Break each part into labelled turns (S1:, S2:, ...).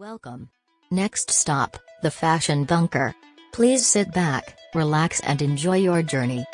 S1: Welcome. Next stop, the Fashion Bunker. Please sit back, relax and enjoy your journey.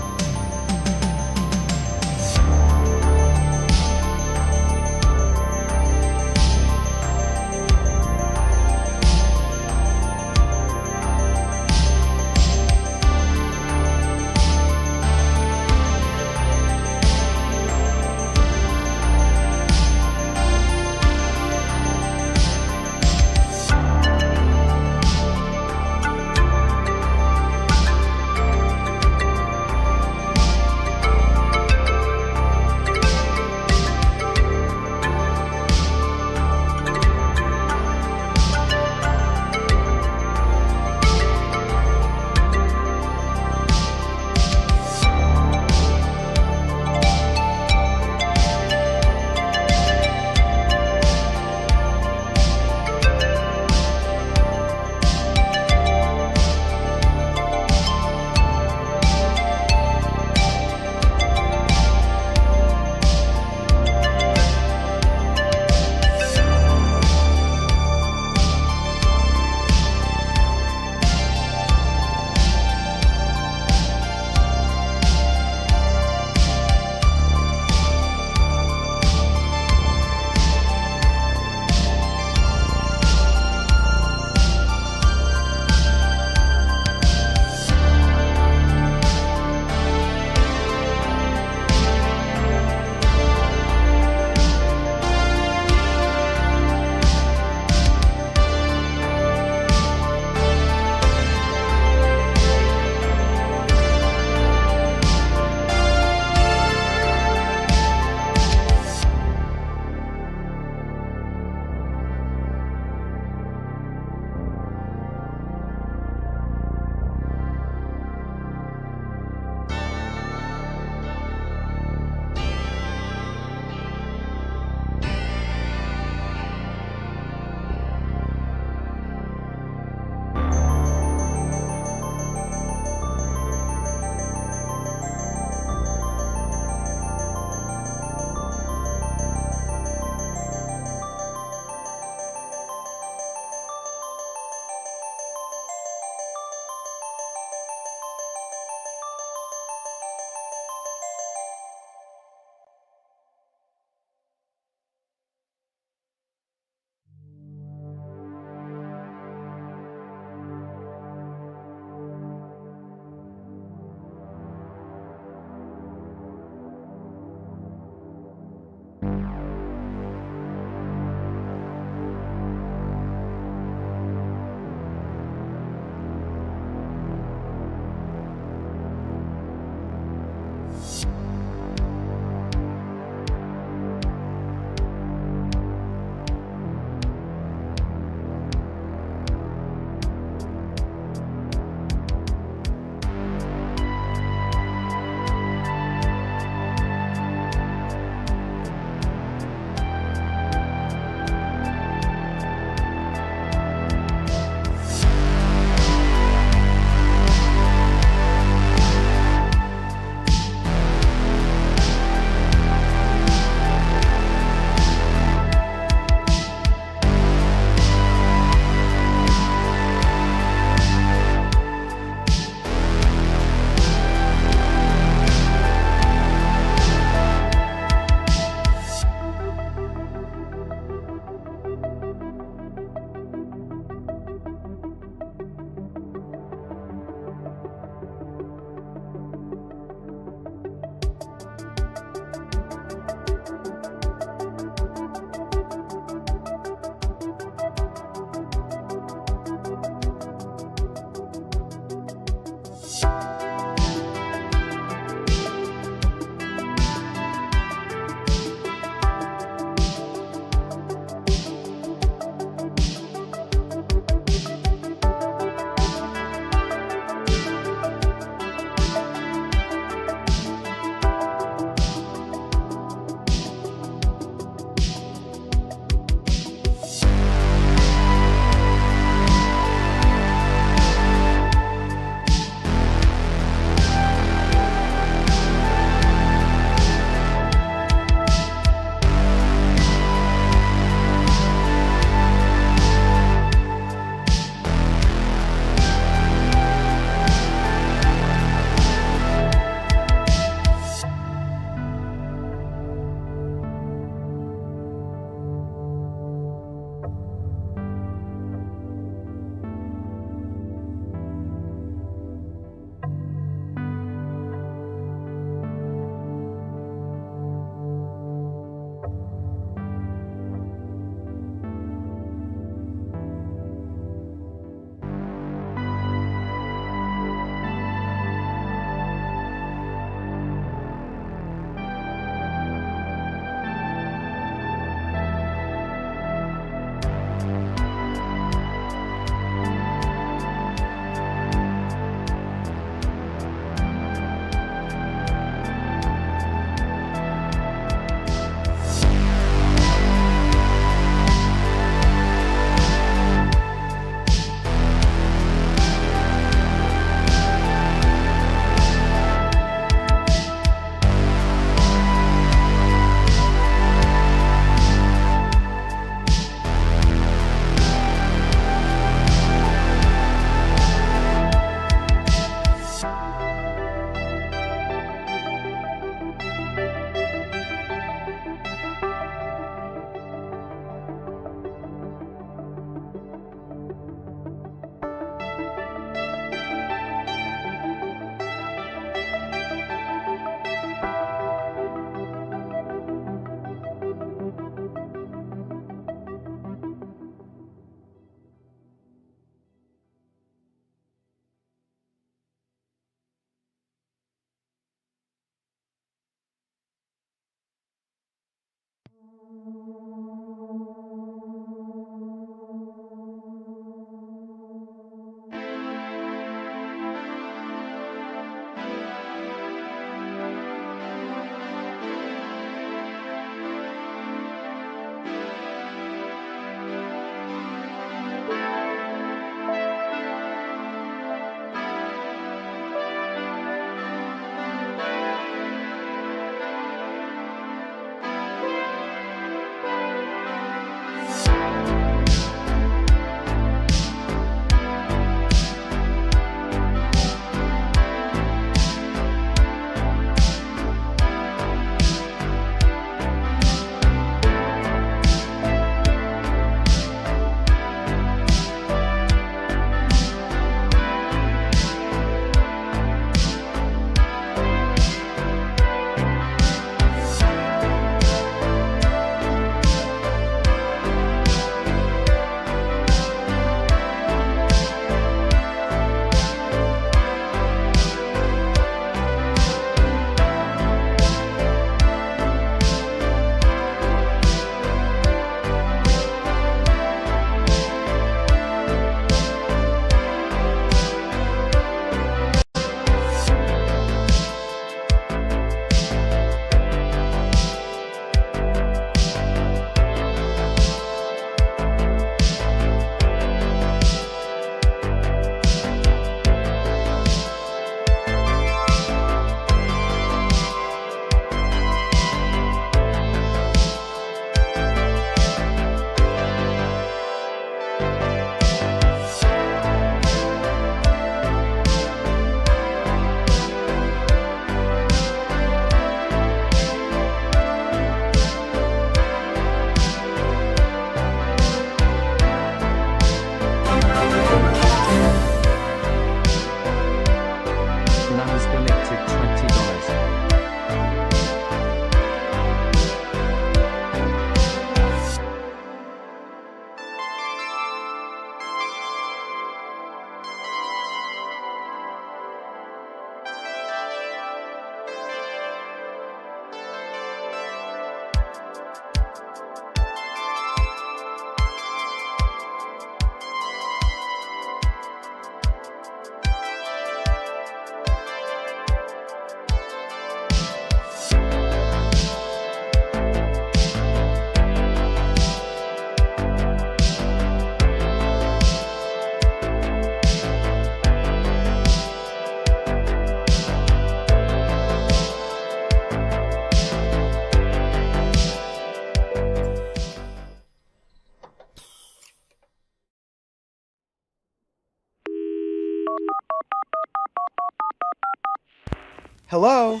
S2: Hello?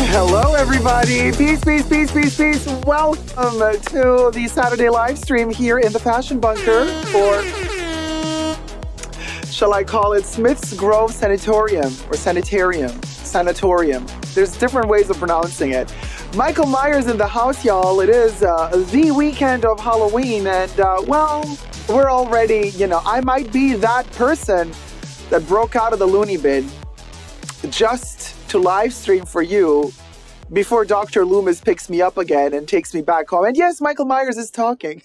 S2: Hello, everybody. Peace, peace, peace, peace, peace. Welcome to the Saturday live stream here in the Fashion Bunker for, shall I call it, Smith's Grove Sanatorium or Sanatorium. There's different ways of pronouncing it. Michael Myers in the house, y'all. It is the weekend of Halloween, and well, we're already, I might be that person that broke out of the loony bin just to live stream for you before Dr. Loomis picks me up again and takes me back home. And yes, Michael Myers is talking.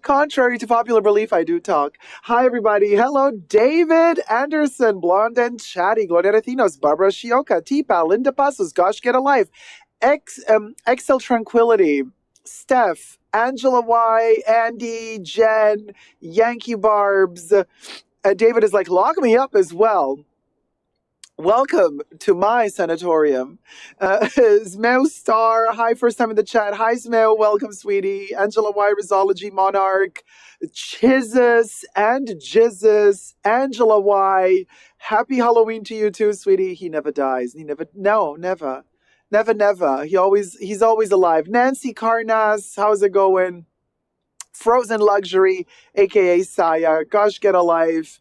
S2: Contrary to popular belief, I do talk. Hi, everybody. Hello, David Anderson, Blonde and Chatty, Gloria Retinos, Barbara Shioka, Tipa, Linda Passos, Gosh Get a Life, Excel Tranquility, Steph, Angela Y, Andy, Jen, Yankee Barbs. David is like, lock me up as well. Welcome to my sanatorium. Smeo Star, hi, first time in the chat. Hi, Smeo, welcome, sweetie. Angela Y, Rizology, Monarch, Chizus and Jizus, Angela Y. Happy Halloween to you too, sweetie. He never dies. Never. He's always alive. Nancy Carnas, how's it going? Frozen Luxury, aka Saya. Gosh, get a life.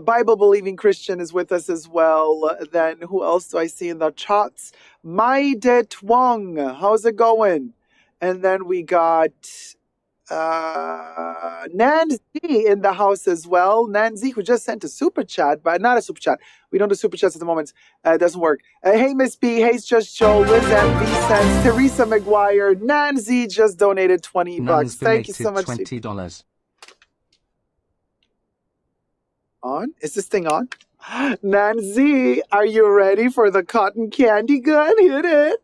S2: Bible-believing Christian is with us as well. Then who else do I see in the chats? Maide Twong, how's it going? And then we got Nancy in the house as well. Nancy, who just sent a super chat, but not a super chat. We don't do super chats at the moment. It doesn't work. Hey, Miss B. Hey, Just Joe. Liz M. V. Cents. Teresa McGuire. Nancy just donated $20. Thank you so much.
S3: $20.
S2: On? Is this thing on? Nancy, are you ready for the cotton candy gun? Hit it.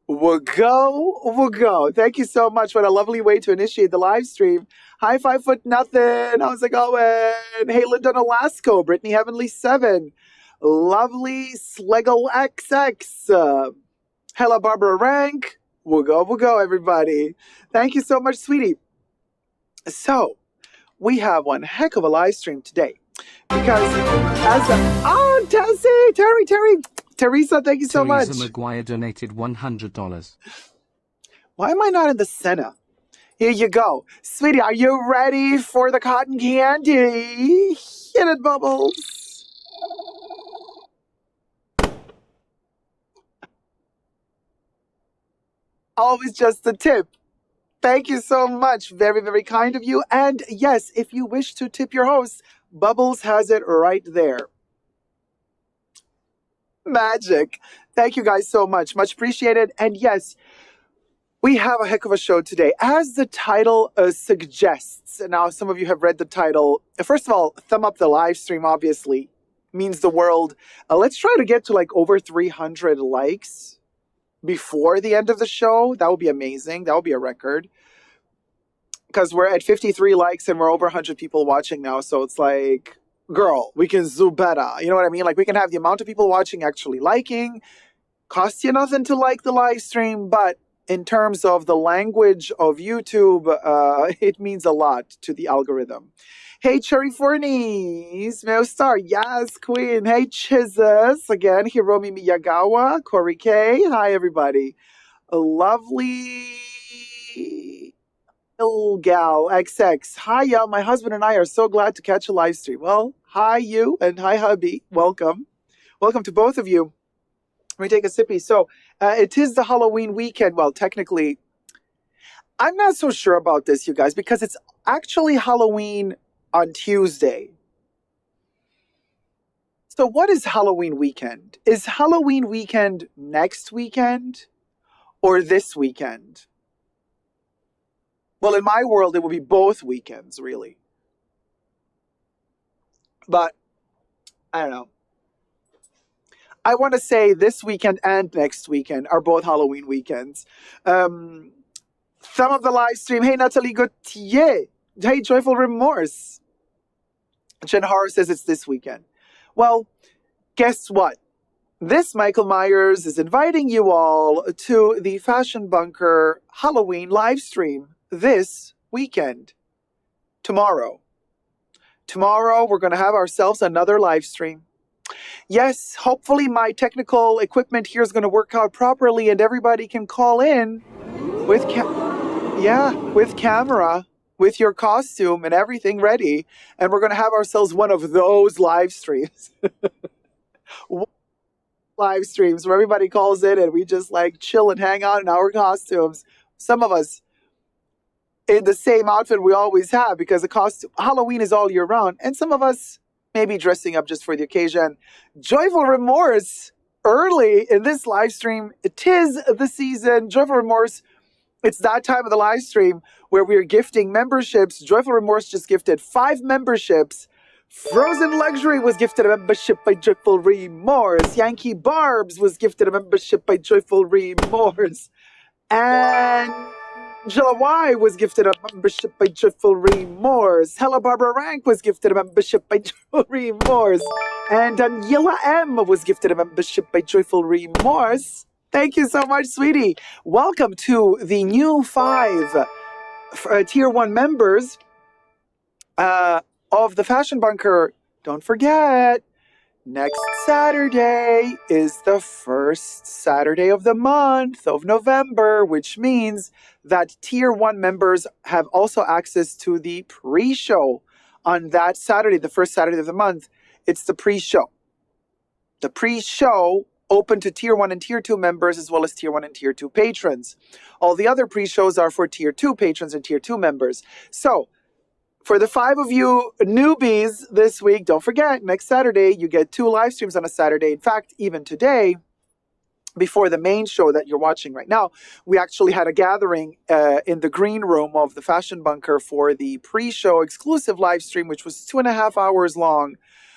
S2: We'll go. Thank you so much. What a lovely way to initiate the live stream. Hi, 5 foot nothing. How's it going? Hey, Linda Nolasco, Brittany Heavenly 7, lovely Sleggle XX. Hello, Barbara Rank. We'll go, everybody. Thank you so much, sweetie. So, we have one heck of a live stream today. Because Teresa, thank you so much.
S3: Teresa McGuire donated $100.
S2: Why am I not in the center? Here you go. Sweetie, are you ready for the cotton candy? Hit it, Bubbles. Always just a tip. Thank you so much. Very, very kind of you. And yes, if you wish to tip your host, Bubbles has it right there. Magic. Thank you guys so much. Much appreciated. And yes, we have a heck of a show today. As the title suggests, and now some of you have read the title. First of all, thumb up the live stream, obviously. Means the world. Let's try to get to like over 300 likes before the end of the show. That would be amazing. That would be a record. Because we're at 53 likes and we're over 100 people watching now. So it's like, girl, we can do better. You know what I mean? Like we can have the amount of people watching actually liking. Costs you nothing to like the live stream. But in terms of the language of YouTube, it means a lot to the algorithm. Hey, Cherry Fornies, Meo Star, yes, Queen. Hey, Chizus, again, Hiromi Miyagawa, Corey K. Hi, everybody. A lovely Gal XX. Hi, y'all. My husband and I are so glad to catch a live stream. Well, hi, you, and hi, hubby. Welcome. Welcome to both of you. Let me take a sippy. So, it is the Halloween weekend. Well, technically, I'm not so sure about this, you guys, because it's actually Halloween on Tuesday. So what is Halloween weekend? Is Halloween weekend next weekend or this weekend? Well, in my world, it would be both weekends, really. But I don't know. I want to say this weekend and next weekend are both Halloween weekends. Some of the live stream, hey, Natalie Gauthier. Hey, Joyful Remorse. Jen Har says it's this weekend. Well, guess what? This Michael Myers is inviting you all to the Fashion Bunker Halloween live stream this weekend. Tomorrow. Tomorrow, we're going to have ourselves another live stream. Yes, hopefully my technical equipment here is going to work out properly and everybody can call in with with camera, with your costume and everything ready. And we're going to have ourselves one of those live streams. Live streams where everybody calls in and we just like chill and hang out in our costumes. Some of us in the same outfit we always have because Halloween is all year round. And some of us maybe dressing up just for the occasion. Joyful Remorse early in this live stream. It is the season. Joyful Remorse, it's that time of the live stream where we're gifting memberships. Joyful Remorse just gifted 5 memberships. Frozen Luxury was gifted a membership by Joyful Remorse. Yankee Barbs was gifted a membership by Joyful Remorse. And Angela Y was gifted a membership by Joyful Remorse. Hella Barbara Rank was gifted a membership by Joyful Remorse. And Daniela M was gifted a membership by Joyful Remorse. Thank you so much, sweetie. Welcome to the new 5 Tier 1 members of the Fashion Bunker. Don't forget, next Saturday is the first Saturday of the month of November, which means that Tier 1 members have also access to the pre-show on that Saturday, the first Saturday of the month. It's the pre-show. The pre-show open to Tier 1 and Tier 2 members as well as Tier 1 and Tier 2 patrons. All the other pre-shows are for Tier 2 patrons and Tier 2 members. So, for the 5 of you newbies this week, don't forget, next Saturday, you get 2 live streams on a Saturday. In fact, even today, before the main show that you're watching right now, we actually had a gathering in the green room of the Fashion Bunker for the pre-show exclusive live stream, which was 2.5 hours long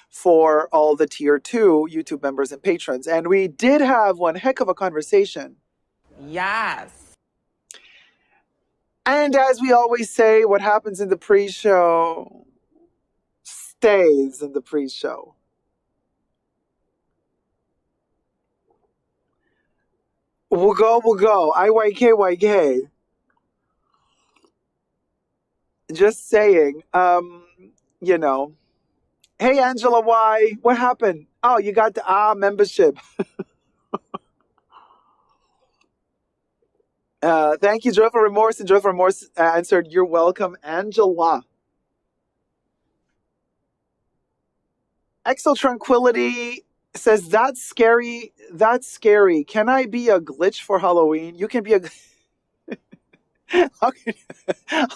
S2: for all the Tier 2 YouTube members and patrons. And we did have one heck of a conversation.
S4: Yes.
S2: And as we always say, what happens in the pre-show stays in the pre-show. We'll go. IYK. Just saying, you know. Hey, Angela Y, what happened? Oh, you got the membership. Thank you, Joyful Remorse. And Joyful Remorse answered, you're welcome, Angela. Exo Tranquility says, that's scary. That's scary. Can I be a glitch for Halloween? You can be a...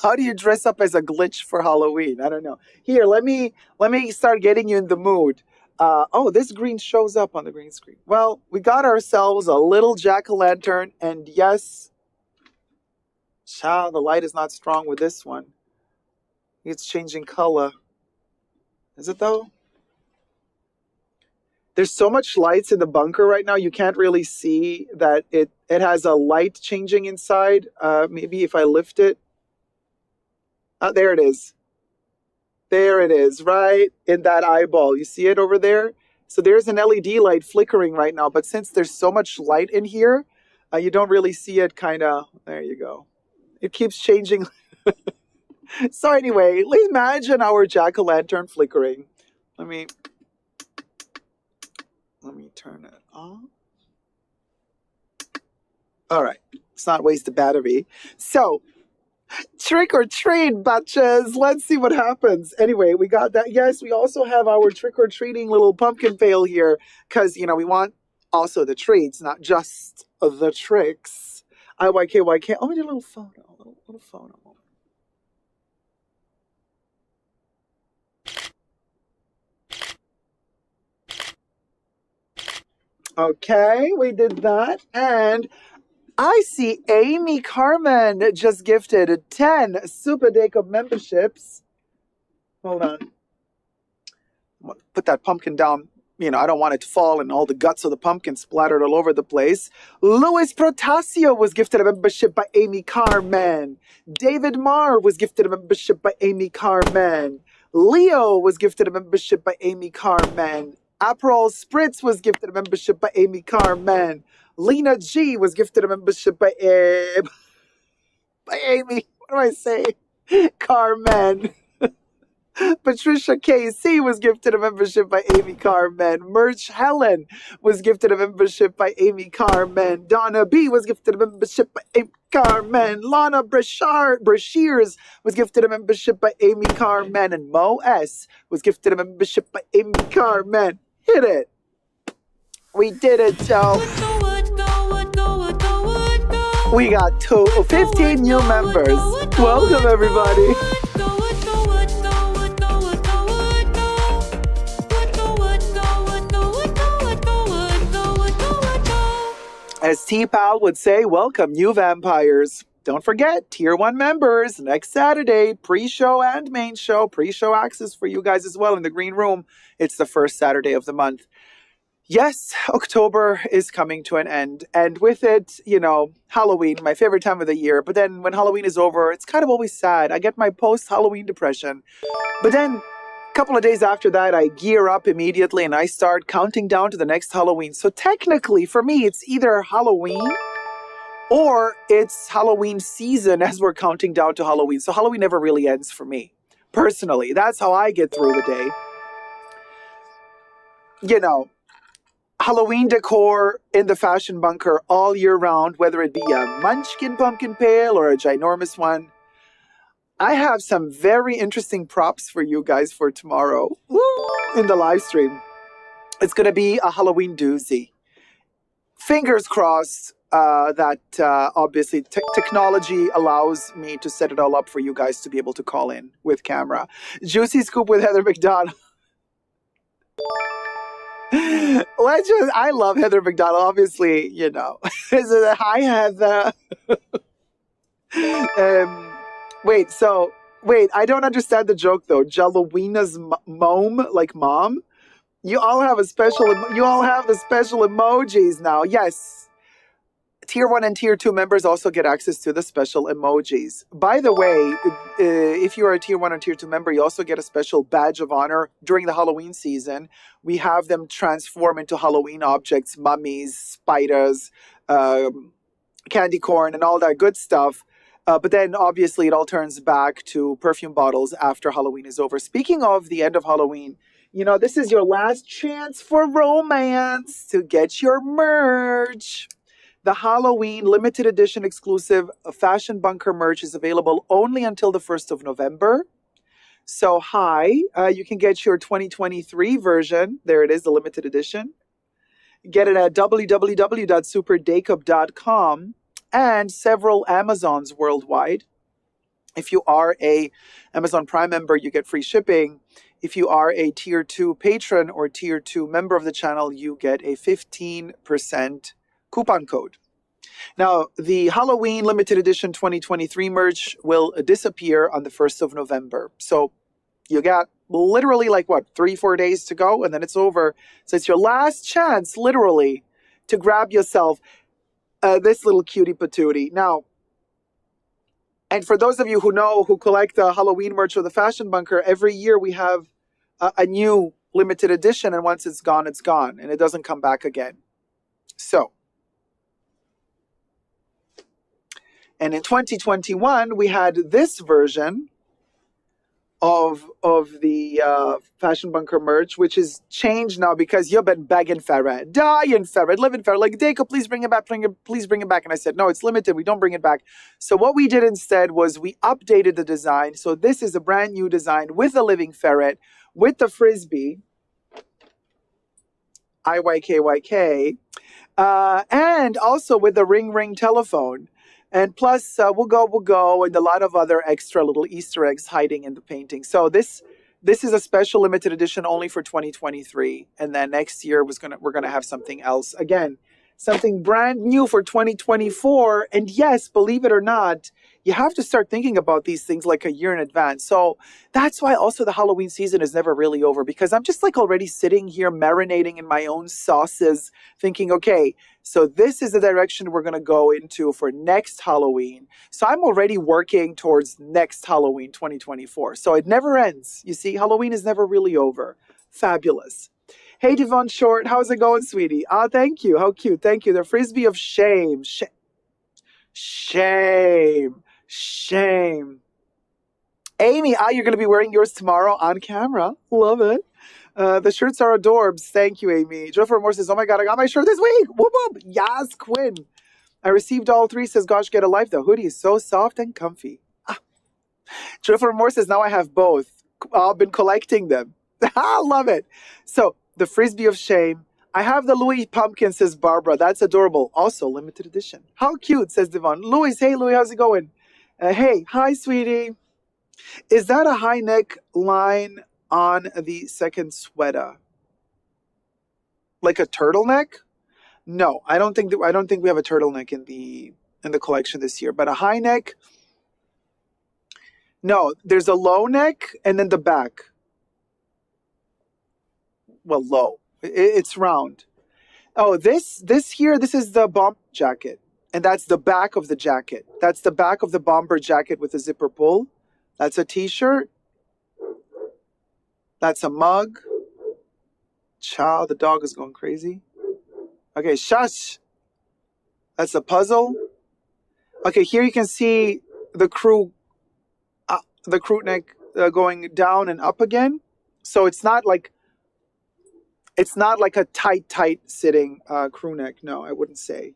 S2: How do you dress up as a glitch for Halloween? I don't know. Here, let me start getting you in the mood. Oh, this green shows up on the green screen. Well, we got ourselves a little jack-o'-lantern, and yes... Child, the light is not strong with this one. It's changing color. Is it though? There's so much lights in the bunker right now, you can't really see that it has a light changing inside. Maybe if I lift it. There it is. There it is, right in that eyeball. You see it over there? So there's an LED light flickering right now, but since there's so much light in here, you don't really see it kind of... There you go. It keeps changing. So anyway, imagine our jack-o'-lantern flickering. Let me turn it off. All right. Let's not waste the battery. So, trick or treat, batches. Let's see what happens. Anyway, we got that. Yes, we also have our trick-or-treating little pumpkin pail here because, you know, we want also the treats, not just the tricks. IYK. Oh, we did a little photo. Little photo. Okay, we did that. And I see Amy Carmen just gifted 10 Super Deco memberships. Hold on. I'm gonna put that pumpkin down. You know, I don't want it to fall and all the guts of the pumpkin splattered all over the place. Luis Protasio was gifted a membership by Amy Carmen. David Marr was gifted a membership by Amy Carmen. Leo was gifted a membership by Amy Carmen. Aperol Spritz was gifted a membership by Amy Carmen. Lena G was gifted a membership by Amy. What do I say? Carmen. Patricia KC was gifted a membership by Amy Carmen. Merch Helen was gifted a membership by Amy Carmen. Donna B was gifted a membership by Amy Carmen. Lana Brashears was gifted a membership by Amy Carmen. And Mo S was gifted a membership by Amy Carmen. Hit it. We did it, Joe. We got 15 new members. Welcome, everybody. As T-Pal would say, welcome, new vampires. Don't forget, Tier 1 members, next Saturday, pre-show and main show, pre-show access for you guys as well in the green room. It's the first Saturday of the month. Yes, October is coming to an end, and with it, you know, Halloween, my favorite time of the year. But then when Halloween is over, it's kind of always sad. I get my post-Halloween depression. But then a couple of days after that, I gear up immediately and I start counting down to the next Halloween. So technically, for me, it's either Halloween or it's Halloween season as we're counting down to Halloween. So Halloween never really ends for me, personally. That's how I get through the day. You know, Halloween decor in the fashion bunker all year round, whether it be a munchkin pumpkin pail or a ginormous one. I have some very interesting props for you guys for tomorrow in the live stream. It's going to be a Halloween doozy. Fingers crossed that obviously technology allows me to set it all up for you guys to be able to call in with camera. Juicy Scoop with Heather McDonald. I love Heather McDonald, obviously, you know. Hi, Heather. Wait, I don't understand the joke, though. Jalloweena's mom, like mom? You all have the special emojis now. Yes. Tier 1 and Tier 2 members also get access to the special emojis. By the way, if you are a Tier 1 or Tier 2 member, you also get a special badge of honor during the Halloween season. We have them transform into Halloween objects, mummies, spiders, candy corn, and all that good stuff. But then, obviously, it all turns back to perfume bottles after Halloween is over. Speaking of the end of Halloween, you know, this is your last chance for romance to get your merch. The Halloween limited edition exclusive Fashion Bunker merch is available only until the 1st of November. So, you can get your 2023 version. There it is, the limited edition. Get it at www.superdecup.com and several Amazons worldwide. If you are a Amazon Prime member, you get free shipping. If you are a Tier 2 patron or Tier 2 member of the channel, you get a 15% coupon code. Now, the Halloween limited edition 2023 merch will disappear on the 1st of November. So you got literally 3-4 days to go, and then it's over. So it's your last chance, literally, to grab yourself this little cutie patootie. Now, and for those of you who collect the Halloween merch or the Fashion Bunker, every year we have a new limited edition, and once it's gone, and it doesn't come back again. So, and in 2021, we had this version of the Fashion Bunker merch, which is changed now because you've been begging for it, dying for it, living for it. Like, Deco, please bring it back, please bring it back. And I said, no, it's limited. We don't bring it back. So what we did instead was we updated the design. So this is a brand new design with a living ferret, with the frisbee, IYKYK, and also with the ring telephone. And plus, we'll go, and a lot of other extra little Easter eggs hiding in the painting. So this is a special limited edition only for 2023, and then next year we're gonna have something else. Again, something brand new for 2024. And yes, believe it or not, you have to start thinking about these things like a year in advance. So that's why also the Halloween season is never really over, because I'm just like already sitting here marinating in my own sauces, thinking, okay, so this is the direction we're going to go into for next Halloween. So I'm already working towards next Halloween 2024. So it never ends. You see, Halloween is never really over. Fabulous. Hey, Devon Short, how's it going, sweetie? Thank you. How cute. Thank you. The frisbee of shame. Shame. Shame. Amy, you're going to be wearing yours tomorrow on camera. Love it. The shirts are adorbs. Thank you, Amy. Jennifer Moore says, oh my God, I got my shirt this week. Whoop, whoop. Yas, Quinn. I received all three. Says, gosh, get a life. The hoodie is so soft and comfy. Jennifer Moore says, now I have both. I've been collecting them. I love it. So, the frisbee of shame. I have the Louis pumpkin, says Barbara. That's adorable. Also, limited edition. How cute, says Devon. Louis, hey, Louis, how's it going? Hey, hi, sweetie. Is that a high neck line on the second sweater? Like a turtleneck? No, I don't think we have a turtleneck in the collection this year. But a high neck? No, there's a low neck and then the back. Well, low. It's round. Oh, this here, this is the bomber jacket. And that's the back of the jacket. That's the back of the bomber jacket with a zipper pull. That's a t-shirt. That's a mug. Child, the dog is going crazy. Okay, shush. That's a puzzle. Okay, here you can see the crew neck going down and up again. So it's not like a tight sitting crew neck. No, I wouldn't say.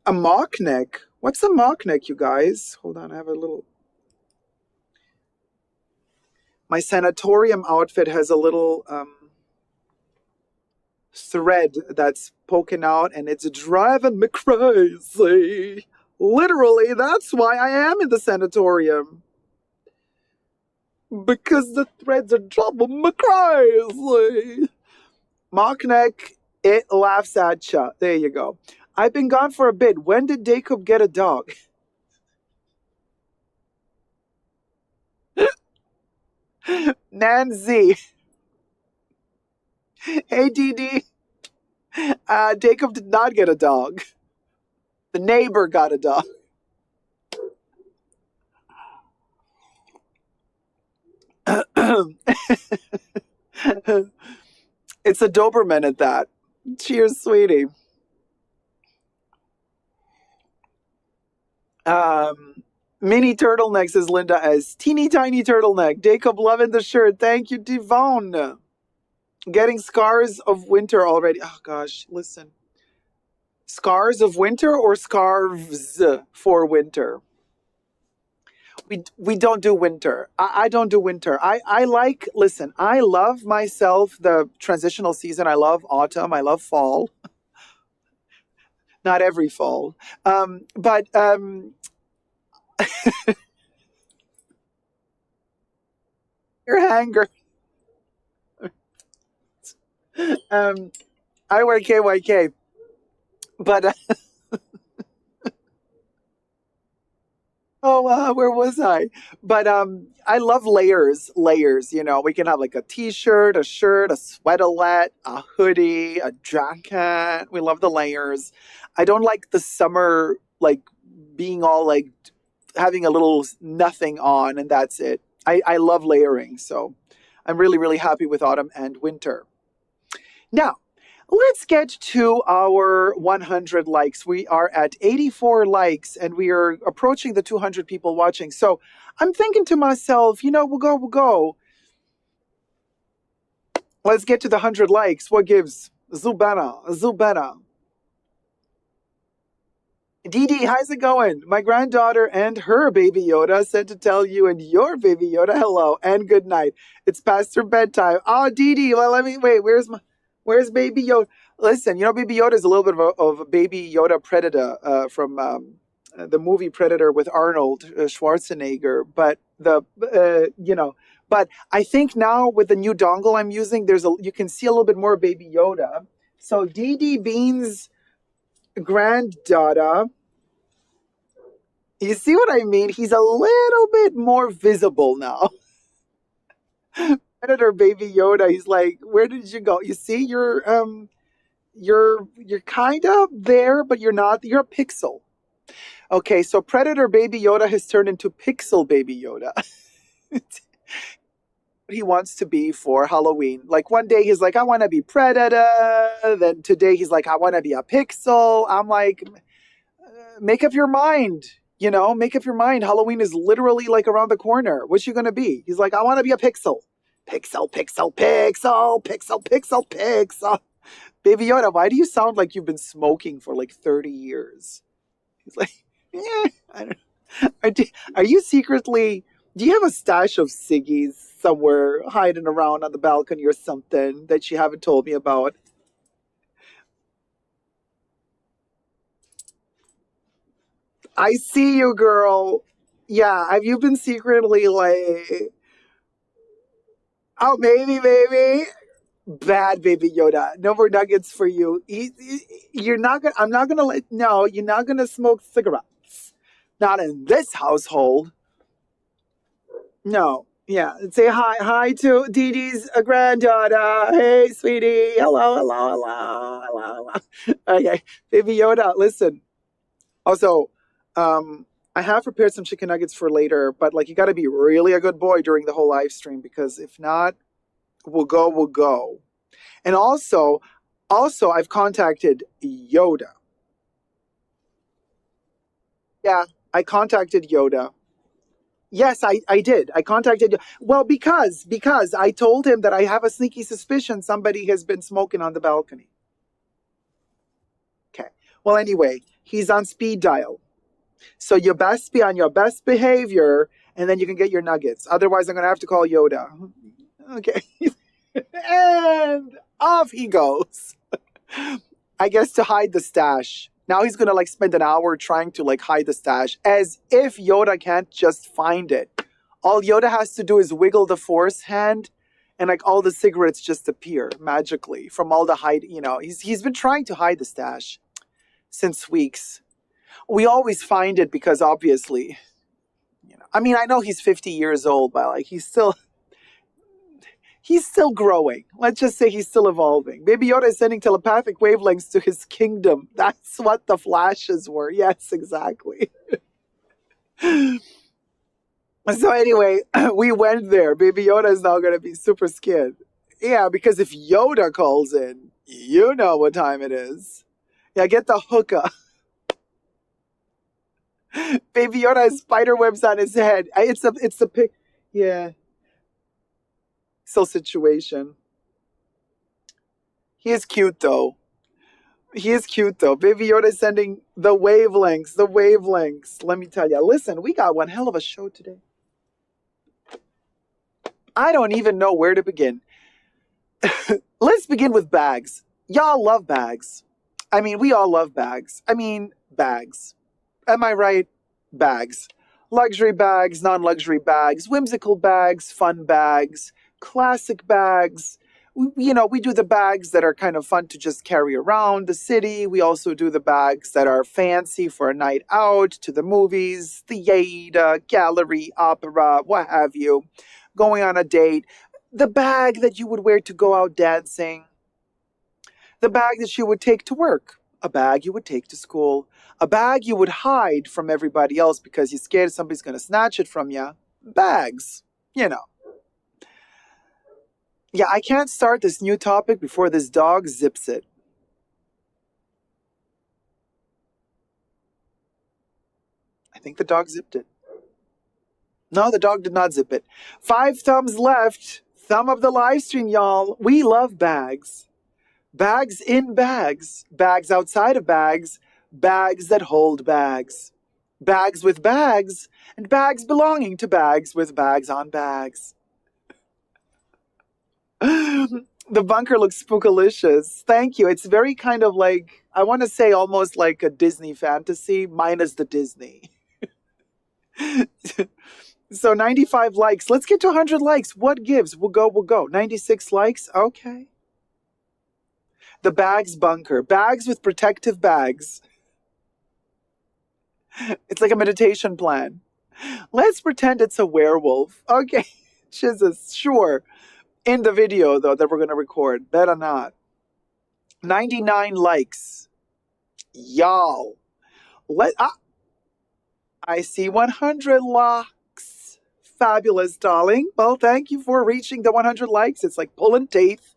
S2: A mock neck? What's a mock neck, you guys? Hold on, I have a little... My sanatorium outfit has a little thread that's poking out, and it's driving me crazy. Literally, that's why I am in the sanatorium. Because the threads are driving me crazy. Mock neck, it laughs at ya. There you go. I've been gone for a bit. When did Jacob get a dog? Nancy. Hey, Dee. Jacob did not get a dog. The neighbor got a dog. It's a Doberman at that. Cheers, sweetie. Mini turtleneck, says Linda as teeny tiny turtleneck. Jacob loving the shirt. Thank you, Devon. Getting scars of winter already. Oh gosh, listen. Scars of winter or scarves for winter? We don't do winter. I don't do winter. I love myself the transitional season. I love autumn. I love fall. Not every fall. But your hanger. I wear KYK. But where was I? But I love layers. You know, we can have like a t-shirt, a shirt, a sweaterlet, a hoodie, a jacket. We love the layers. I don't like the summer, like being all like having a little nothing on and that's it. I love layering. So I'm really, really happy with autumn and winter. Now, let's get to our 100 likes. We are at 84 likes and we are approaching the 200 people watching. So I'm thinking to myself, you know, we'll go. Let's get to the 100 likes. What gives? Zubana. Dee, how's it going? My granddaughter and her baby Yoda sent to tell you and your baby Yoda hello and good night. It's past her bedtime. Oh, Dee, well, let me, wait, where's baby Yoda? Listen, you know, baby Yoda is a little bit of a baby Yoda predator from the movie Predator with Arnold Schwarzenegger. But but I think now with the new dongle I'm using, you can see a little bit more Baby Yoda. So DD Bean's granddaughter. You see what I mean? He's a little bit more visible now. Predator Baby Yoda. He's like, where did you go? You see, you're kind of there, but you're not. You're a pixel. Okay, so Predator Baby Yoda has turned into Pixel Baby Yoda. He wants to be for Halloween. Like one day he's like, I want to be Predator. Then today he's like, I want to be a Pixel. I'm like, make up your mind. Make up your mind. Halloween is literally like around the corner. What's you gonna be? He's like, I want to be a Pixel. Pixel, Pixel, Pixel, Pixel, Pixel, Pixel. Baby Yoda, why do you sound like you've been smoking for like 30 years? He's like, I don't know. Are you secretly, do you have a stash of ciggies somewhere hiding around on the balcony or something that you haven't told me about? I see you, girl. Yeah, have you been secretly like, oh, maybe. Bad Baby Yoda. No more nuggets for you. You're not gonna. I'm not gonna No, you're not gonna smoke cigarettes. Not in this household. No. Yeah. Say hi to Dee Dee's granddaughter. Hey, sweetie. Hello. Okay, Baby Yoda. Listen. Also, I have prepared some chicken nuggets for later, but like you got to be really a good boy during the whole live stream because if not, we'll go. And also I've contacted Yoda. Yeah, I contacted Yoda. Yes, I did. I contacted well because I told him that I have a sneaky suspicion somebody has been smoking on the balcony. Okay. Well, anyway, he's on speed dial. So you best be on your best behavior and then you can get your nuggets. Otherwise, I'm going to have to call Yoda. Okay. And off he goes. I guess to hide the stash. Now he's gonna like spend an hour trying to like hide the stash as if Yoda can't just find it. All Yoda has to do is wiggle the force hand and like all the cigarettes just appear magically from all the hide. He's been trying to hide the stash since weeks. We always find it because obviously, I mean, I know he's 50 years old, but like he's still growing. Let's just say he's still evolving. Baby Yoda is sending telepathic wavelengths to his kingdom. That's what the flashes were. Yes, exactly. So anyway, we went there. Baby Yoda is now going to be super scared. Yeah, because if Yoda calls in, you know what time it is. Yeah, get the hookah. Baby Yoda has spider webs on his head. It's the pic. Yeah. Still situation. He is cute though. Baby Yoda is sending the wavelengths. Let me tell you. Listen, we got one hell of a show today. I don't even know where to begin. Let's begin with bags. Y'all love bags. I mean, we all love bags. I mean, bags. Am I right? Bags. Luxury bags, non-luxury bags, whimsical bags, fun bags, classic bags. We do the bags that are kind of fun to just carry around the city. We also do the bags that are fancy for a night out, to the movies, theater, gallery, opera, what have you. Going on a date. The bag that you would wear to go out dancing. The bag that you would take to work. A bag you would take to school. A bag you would hide from everybody else because you're scared somebody's going to snatch it from you. Bags. Yeah, I can't start this new topic before this dog zips it. I think the dog zipped it. No, the dog did not zip it. 5 thumbs left. Thumb of the live stream, y'all. We love bags. Bags in bags. Bags outside of bags. Bags that hold bags. Bags with bags. And bags belonging to bags with bags on bags. The bunker looks spookalicious. Thank you. It's very kind of like, I want to say almost like a Disney fantasy, minus the Disney. So 95 likes. Let's get to 100 likes. What gives? We'll go. 96 likes. Okay. The bags bunker. Bags with protective bags. It's like a meditation plan. Let's pretend it's a werewolf. Okay. Jesus, sure. In the video, though, that we're going to record. Better not. 99 likes. Y'all. I see 100 likes. Fabulous, darling. Well, thank you for reaching the 100 likes. It's like pulling teeth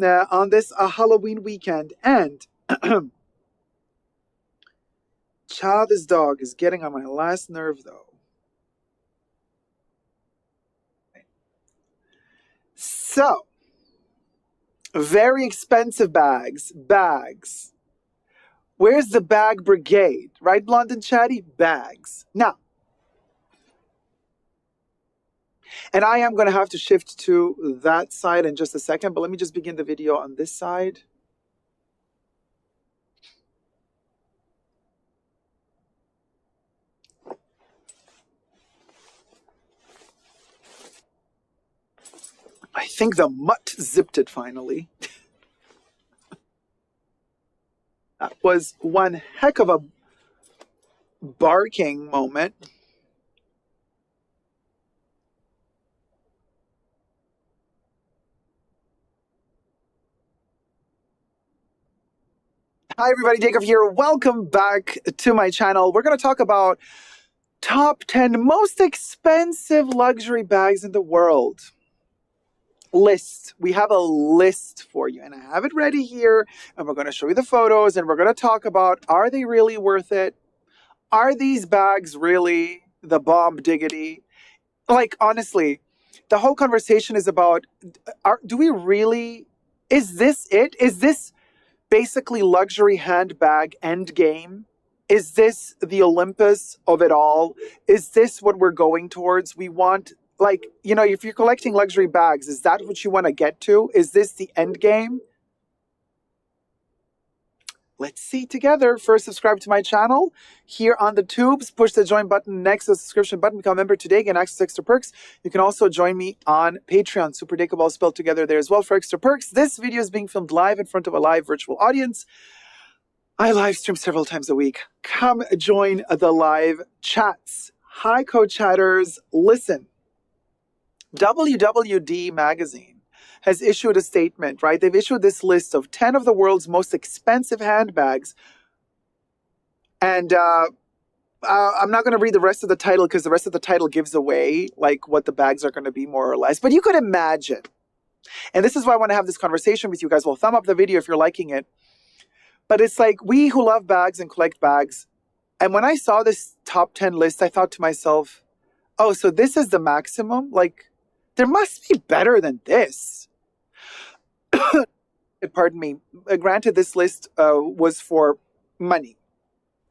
S2: on this Halloween weekend. And, child, this dog is getting on my last nerve, though. So, very expensive bags. Where's the bag brigade? Right, Blonde and Chatty? Bags. Now, and I am going to have to shift to that side in just a second, but let me just begin the video on this side. I think the mutt zipped it finally. That was one heck of a barking moment. Hi everybody, Jacob here. Welcome back to my channel. We're going to talk about top 10 most expensive luxury bags in the world. List. We have a list for you, and I have it ready here, and we're going to show you the photos, and we're going to talk about, are they really worth it? Are these bags really the bomb diggity? Like, honestly, the whole conversation is about, do we really, is this it? Is this basically luxury handbag endgame? Is this the Olympus of it all? Is this what we're going towards? We want, like, you know, if you're collecting luxury bags, is that what you want to get to? Is this the end game? Let's see together. First, subscribe to my channel here on the tubes. Push the join button next to the subscription button. Become a member today. Get access to extra perks. You can also join me on Patreon. Super Jacob all spelled together there as well for extra perks. This video is being filmed live in front of a live virtual audience. I live stream several times a week. Come join the live chats. Hi, co-chatters. Listen. WWD magazine has issued a statement, right? They've issued this list of 10 of the world's most expensive handbags. And I'm not going to read the rest of the title because the rest of the title gives away like what the bags are going to be more or less. But you could imagine. And this is why I want to have this conversation with you guys. Well, thumb up the video if you're liking it. But it's like, we who love bags and collect bags. And when I saw this top 10 list, I thought to myself, oh, so this is the maximum? Like, there must be better than this. Pardon me. Granted, this list was for money,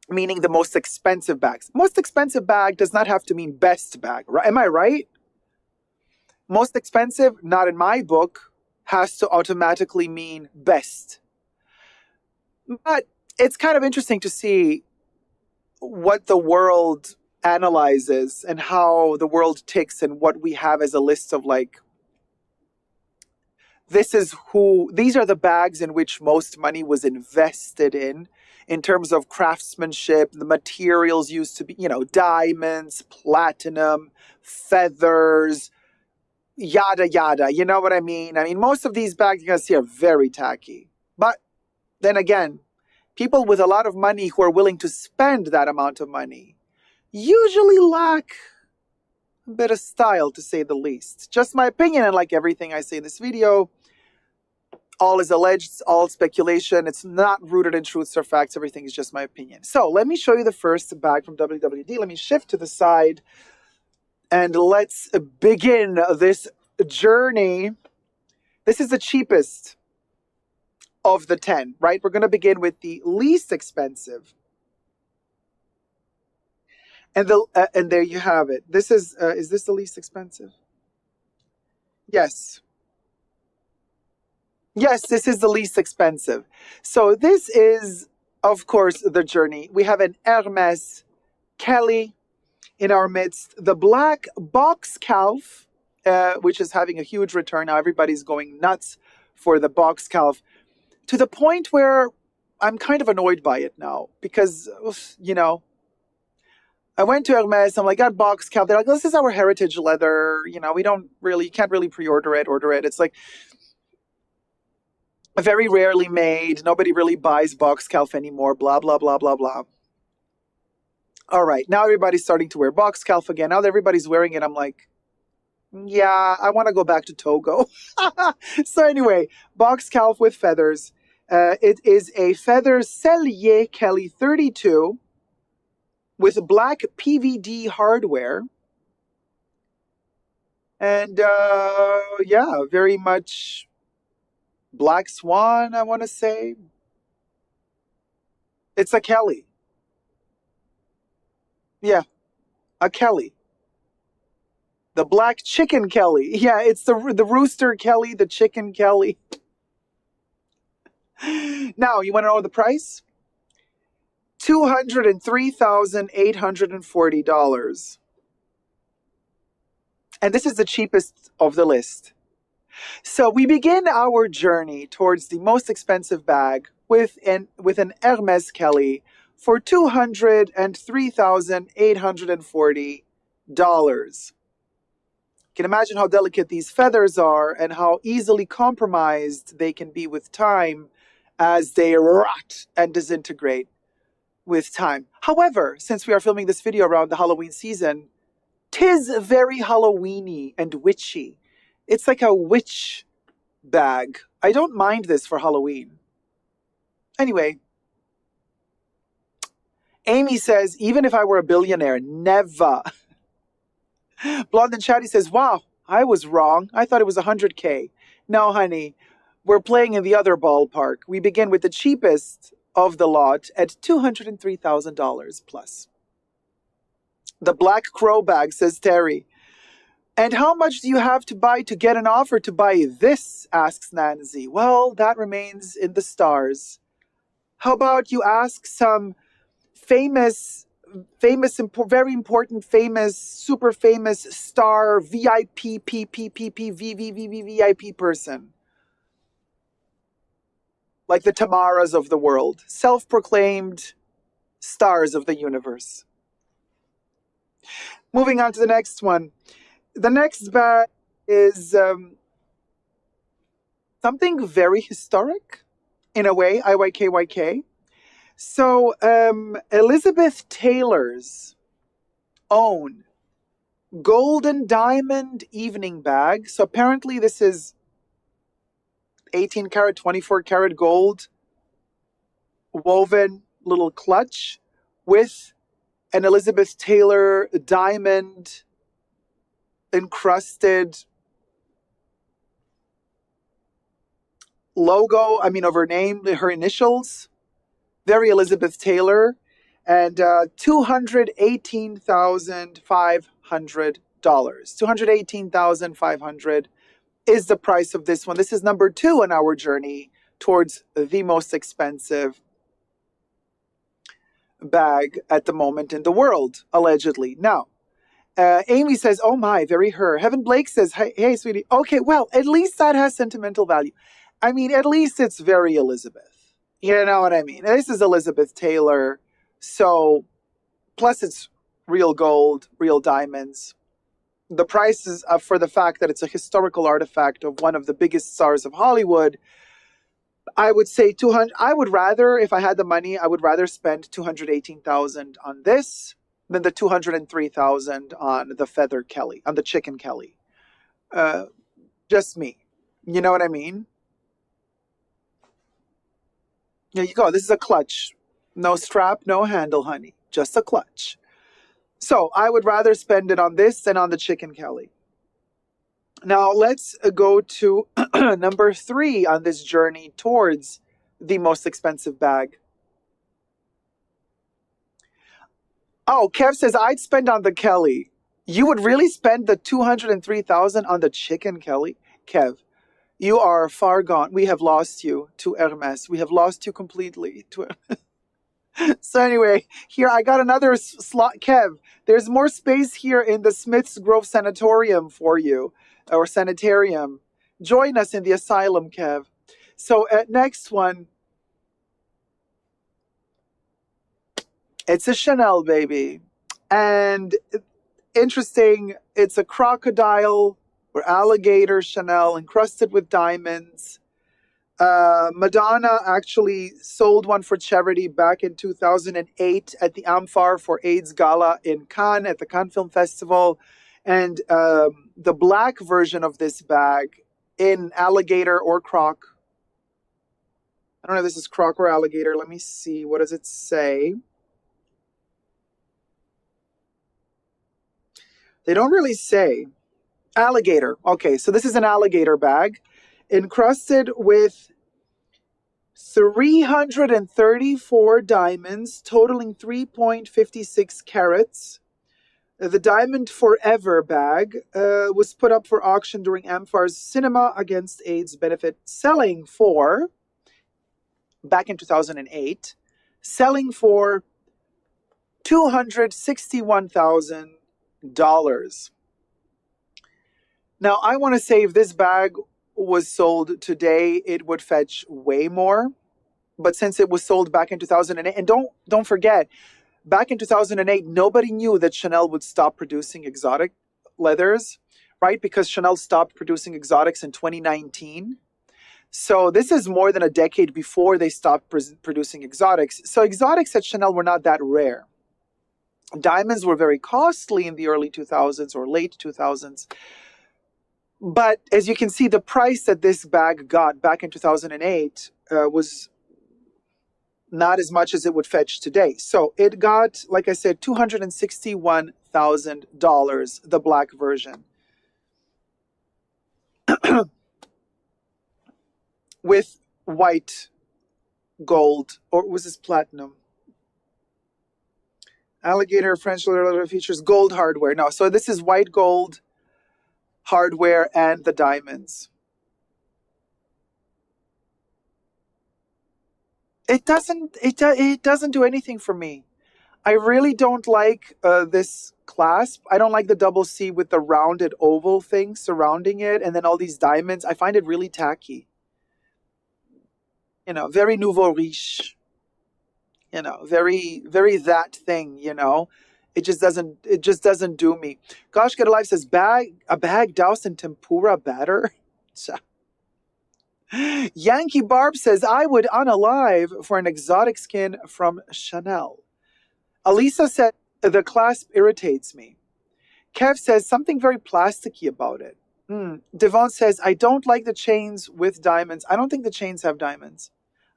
S2: meaning the most expensive bags. Most expensive bag does not have to mean best bag, right? Am I right? Most expensive, not in my book, has to automatically mean best. But it's kind of interesting to see what the world analyzes and how the world ticks and what we have as a list of like, these are the bags in which most money was invested in terms of craftsmanship, the materials used to be, you know, diamonds, platinum, feathers, yada, yada. You know what I mean? I mean, most of these bags you're going to see are very tacky. But then again, people with a lot of money who are willing to spend that amount of money usually lack a bit of style, to say the least. Just my opinion, and like everything I say in this video, all is alleged, it's all speculation, it's not rooted in truths or facts, everything is just my opinion. So let me show you the first bag from WWD. Let me shift to the side and let's begin this journey. This is the cheapest of the 10, right? We're going to begin with the least expensive. And there you have it. This is this the least expensive? Yes. Yes, this is the least expensive. So this is, of course, the journey. We have an Hermes Kelly in our midst. The black box calf, which is having a huge return. Now everybody's going nuts for the box calf to the point where I'm kind of annoyed by it now because, I went to Hermes. I'm like, got box calf. They're like, this is our heritage leather. We don't really, can't really pre-order it, order it. It's like very rarely made. Nobody really buys box calf anymore. Blah, blah, blah, blah, blah. All right. Now everybody's starting to wear box calf again. Now that everybody's wearing it, I'm like, yeah, I want to go back to Togo. So anyway, box calf with feathers. It is a feather Cellier Kelly 32 with black PVD hardware. And yeah, very much black swan, I want to say. It's a Kelly. Yeah, a Kelly. The black chicken Kelly. Yeah, it's the rooster Kelly, the chicken Kelly. Now, you want to know the price? $203,840. And this is the cheapest of the list. So we begin our journey towards the most expensive bag with an Hermes Kelly for $203,840. You can imagine how delicate these feathers are and how easily compromised they can be with time as they rot and disintegrate with time. However, since we are filming this video around the Halloween season, 'tis very Halloweeny and witchy. It's like a witch bag. I don't mind this for Halloween. Anyway, Amy says, even if I were a billionaire, never. Blonde and Chatty says, wow, I was wrong. I thought it was 100K. No, honey, we're playing in the other ballpark. We begin with the cheapest of the lot at $203,000 plus. The Black Crow bag, says Terry. And how much do you have to buy to get an offer to buy this, asks Nancy. Well, that remains in the stars. How about you ask some very important, super famous star VIP, VIP person. Like the Tamaras of the world. Self-proclaimed stars of the universe. Moving on to the next one. The next bag is something very historic, in a way, IYKYK. So, Elizabeth Taylor's own golden diamond evening bag. So apparently this is 18 karat, 24 karat gold woven little clutch with an Elizabeth Taylor diamond encrusted logo, of her name, her initials. Very Elizabeth Taylor. And $218,500. $218,500 is the price of this one. This is number 2 on our journey towards the most expensive bag at the moment in the world, allegedly. Now, Amy says, oh my, very her. Heaven Blake says, hey, sweetie. Okay, well, at least that has sentimental value. At least it's very Elizabeth. You know what I mean? This is Elizabeth Taylor. So, plus it's real gold, real diamonds. The price is for the fact that it's a historical artifact of one of the biggest stars of Hollywood. I would say 200. I would rather, if I had the money, I would rather spend 218,000 on this than the 203,000 on the feather Kelly, on the chicken Kelly. Just me. You know what I mean? There you go. This is a clutch. No strap, no handle, honey. Just a clutch. So I would rather spend it on this than on the chicken Kelly. Now let's go to number 3 on this journey towards the most expensive bag. Oh, Kev says, I'd spend on the Kelly. You would really spend the 203,000 on the chicken Kelly? Kev, You are far gone. We have lost you to Hermes. We have lost you completely to So anyway, here I got another slot. Kev, there's more space here in the Smiths Grove Sanatorium for you, or sanitarium. Join us in the asylum, Kev. So next one, it's a Chanel, baby. And interesting, it's a crocodile or alligator Chanel encrusted with diamonds. Madonna actually sold one for charity back in 2008 at the Amphar for AIDS Gala in Cannes at the Cannes Film Festival. And the black version of this bag in alligator or croc. I don't know if this is croc or alligator. Let me see. What does it say? They don't really say. Alligator. Okay, so this is an alligator bag encrusted with 334 diamonds, totaling 3.56 carats. The Diamond Forever bag was put up for auction during Amphar's Cinema Against AIDS benefit, selling for, back in 2008, selling for $261,000. Now, I want to say if this bag was sold today, it would fetch way more. But since it was sold back in 2008, and don't forget, back in 2008, nobody knew that Chanel would stop producing exotic leathers, right? Because Chanel stopped producing exotics in 2019. So this is more than a decade before they stopped producing exotics. So exotics at Chanel were not that rare. Diamonds were very costly in the early 2000s or late 2000s. But as you can see, the price that this bag got back in 2008 was not as much as it would fetch today. So it got, like I said, $261,000, the black version. With white gold, or was this platinum? Alligator French leather features gold hardware. No, so this is white gold hardware and the diamonds. It doesn't do anything for me. I really don't like this clasp. I don't like the double C with the rounded oval thing surrounding it and then all these diamonds. I find it really tacky. You know, very nouveau riche. You know, very, very that thing, you know. It just doesn't do me. Gosh, Get Alive says, a bag doused in tempura batter? Yankee Barb says, I would unalive for an exotic skin from Chanel. Alisa said, the clasp irritates me. Kev says, something very plasticky about it. Devon says, I don't like the chains with diamonds. I don't think the chains have diamonds.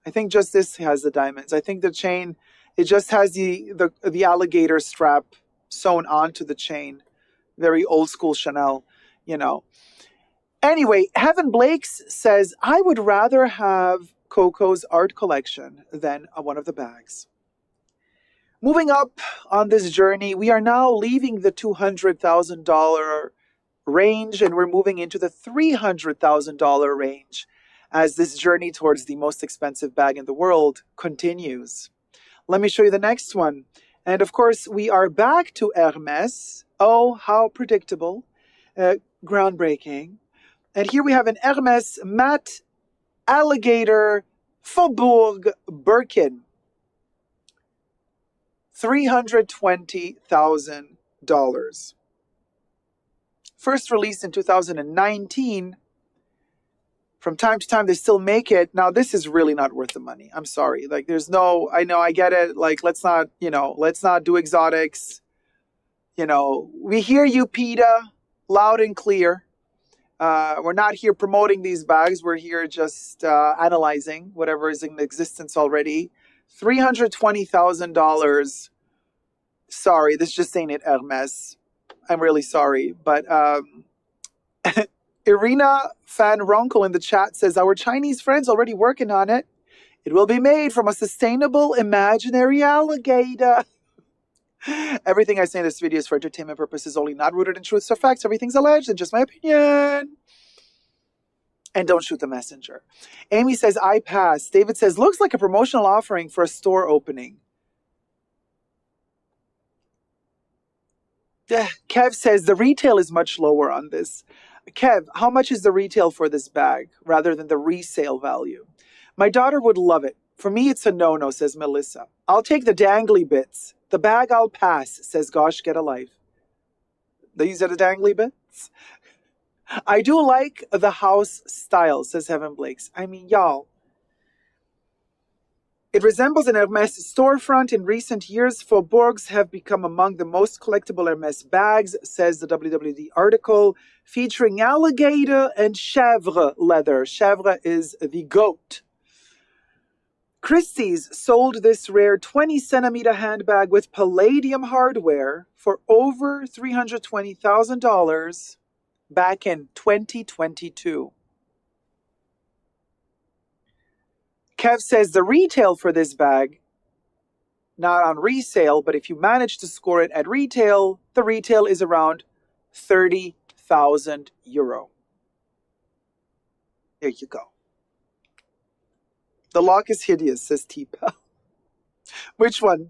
S2: I think just this has the diamonds. I think the chain, it just has the alligator strap sewn onto the chain. Very old school Chanel, you know. Anyway, Heaven Blakes says, I would rather have Coco's art collection than one of the bags. Moving up on this journey, we are now leaving the $200,000 range and we're moving into the $300,000 range as this journey towards the most expensive bag in the world continues. Let me show you the next one. And of course, we are back to Hermes. Oh, how predictable. Groundbreaking. And here we have an Hermes matte alligator Faubourg Birkin. $320,000. First released in 2019. From time to time, they still make it. Now, this is really not worth the money. I'm sorry. Like, there's no, I know, I get it. Like, let's not do exotics. You know, we hear you, PETA, loud and clear. We're not here promoting these bags. We're here just analyzing whatever is in existence already. $320,000. Sorry, this just ain't it, Hermes. I'm really sorry. But Irina Van Ronkel in the chat says, our Chinese friends already working on it. It will be made from a sustainable imaginary alligator. Everything I say in this video is for entertainment purposes only, not rooted in truths or facts. Everything's alleged and just my opinion. And don't shoot the messenger. Amy says, I pass. David says, looks like a promotional offering for a store opening. Kev says, the retail is much lower on this. Kev, how much is the retail for this bag rather than the resale value? My daughter would love it. For me, it's a no-no, says Melissa. I'll take the dangly bits. The bag I'll pass, says Gosh, get a life. These are the dangly bits? I do like the house style, says Heaven Blakes. I mean, y'all. It resembles an Hermès storefront. In recent years, faubourgs have become among the most collectible Hermès bags, says the WWD article, featuring alligator and chèvre leather. Chèvre is the goat. Christie's sold this rare 20-centimeter handbag with palladium hardware for over $320,000 back in 2022. Kev says the retail for this bag, not on resale, but if you manage to score it at retail, the retail is around 30,000 euro. There you go. The lock is hideous, says T-Pal. Which one?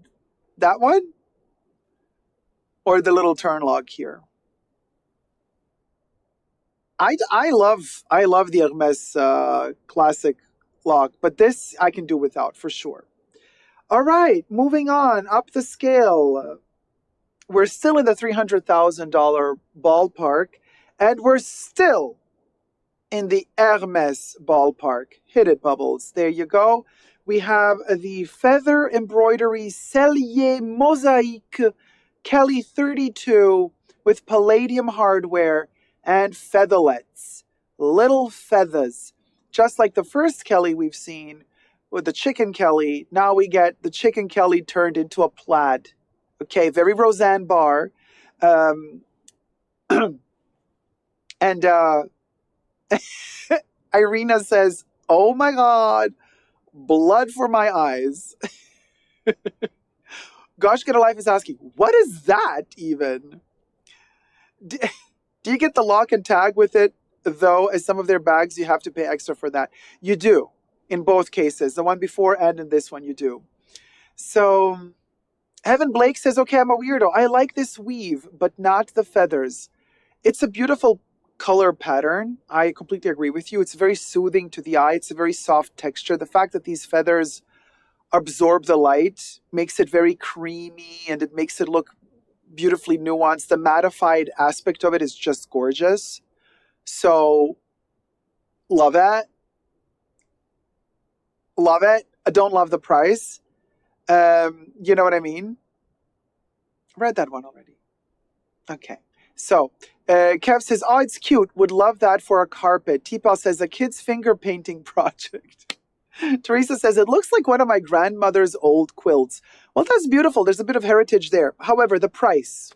S2: That one? Or the little turn lock here? I love the Hermès classic lock, but this I can do without for sure. All right, moving on up the scale. We're still in the $300,000 ballpark, and we're still in the Hermès ballpark. Hit it, Bubbles. There you go. We have the feather embroidery Cellier Mosaic Kelly 32 with palladium hardware and featherlets. Little feathers. Just like the first Kelly we've seen with the chicken Kelly, now we get the chicken Kelly turned into a plaid. Okay, very Roseanne Barr. And Irina says, oh my God, blood for my eyes. Gosh, Get a Life is asking, what is that even? Do you get the lock and tag with it? Though, as some of their bags, you have to pay extra for that. You do, in both cases. The one before and in this one, you do. So, Heaven Blake says, okay, I'm a weirdo. I like this weave, but not the feathers. It's a beautiful color pattern. I completely agree with you. It's very soothing to the eye. It's a very soft texture. The fact that these feathers absorb the light makes it very creamy, and it makes it look beautifully nuanced. The mattified aspect of it is just gorgeous. So, love it. Love it. I don't love the price. You know what I mean? Read that one already. Okay. So, Kev says, oh, it's cute. Would love that for a carpet. T-Pal says, a kid's finger painting project. Teresa says, it looks like one of my grandmother's old quilts. Well, that's beautiful. There's a bit of heritage there. However, the price.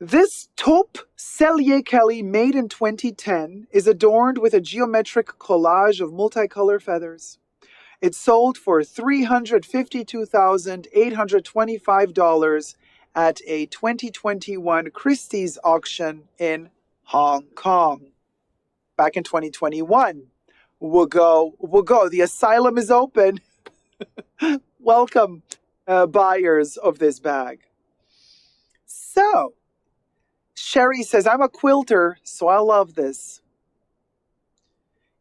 S2: This taupe Cellier Kelly made in 2010 is adorned with a geometric collage of multicolored feathers. It sold for $352,825 at a 2021 Christie's auction in Hong Kong. Back in 2021. We'll go. The asylum is open. Welcome, buyers of this bag. So, Sherry says, I'm a quilter, so I love this.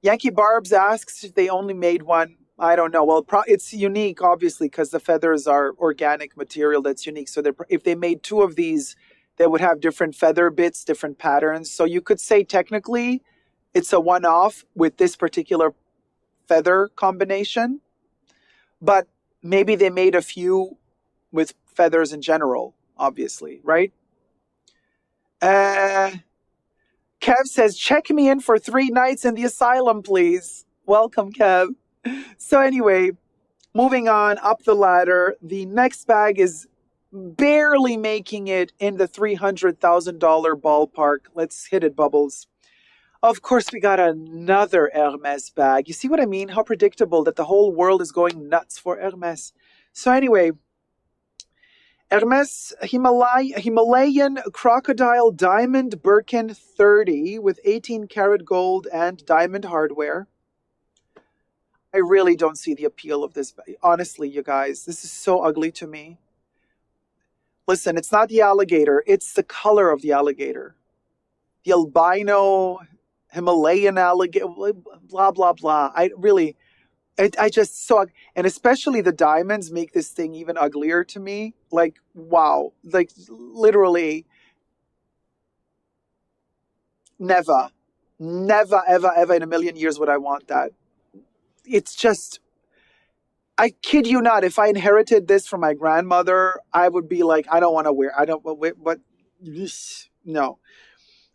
S2: Yankee Barbs asks if they only made one. I don't know. Well, it's unique, obviously, because the feathers are organic material that's unique. So if they made two of these, they would have different feather bits, different patterns. So you could say technically it's a one-off with this particular feather combination. But maybe they made a few with feathers in general, obviously, right? Kev says, check me in for 3 nights in the asylum, please. Welcome, Kev. So anyway, moving on up the ladder, the next bag is barely making it in the $300,000 ballpark. Let's hit it, Bubbles. Of course, we got another Hermès bag. You see what I mean? How predictable that the whole world is going nuts for Hermès. So anyway, Hermes Himalayan Crocodile Diamond Birkin 30 with 18 karat gold and diamond hardware. I really don't see the appeal of this. Honestly, you guys, this is so ugly to me. Listen, it's not the alligator, it's the color of the alligator. The albino Himalayan alligator, blah, blah, blah. I just saw, and especially the diamonds make this thing even uglier to me. Like, wow. Like, literally, never, ever in a million years would I want that. It's just, I kid you not, if I inherited this from my grandmother, I would be like, I don't want to wear, but no.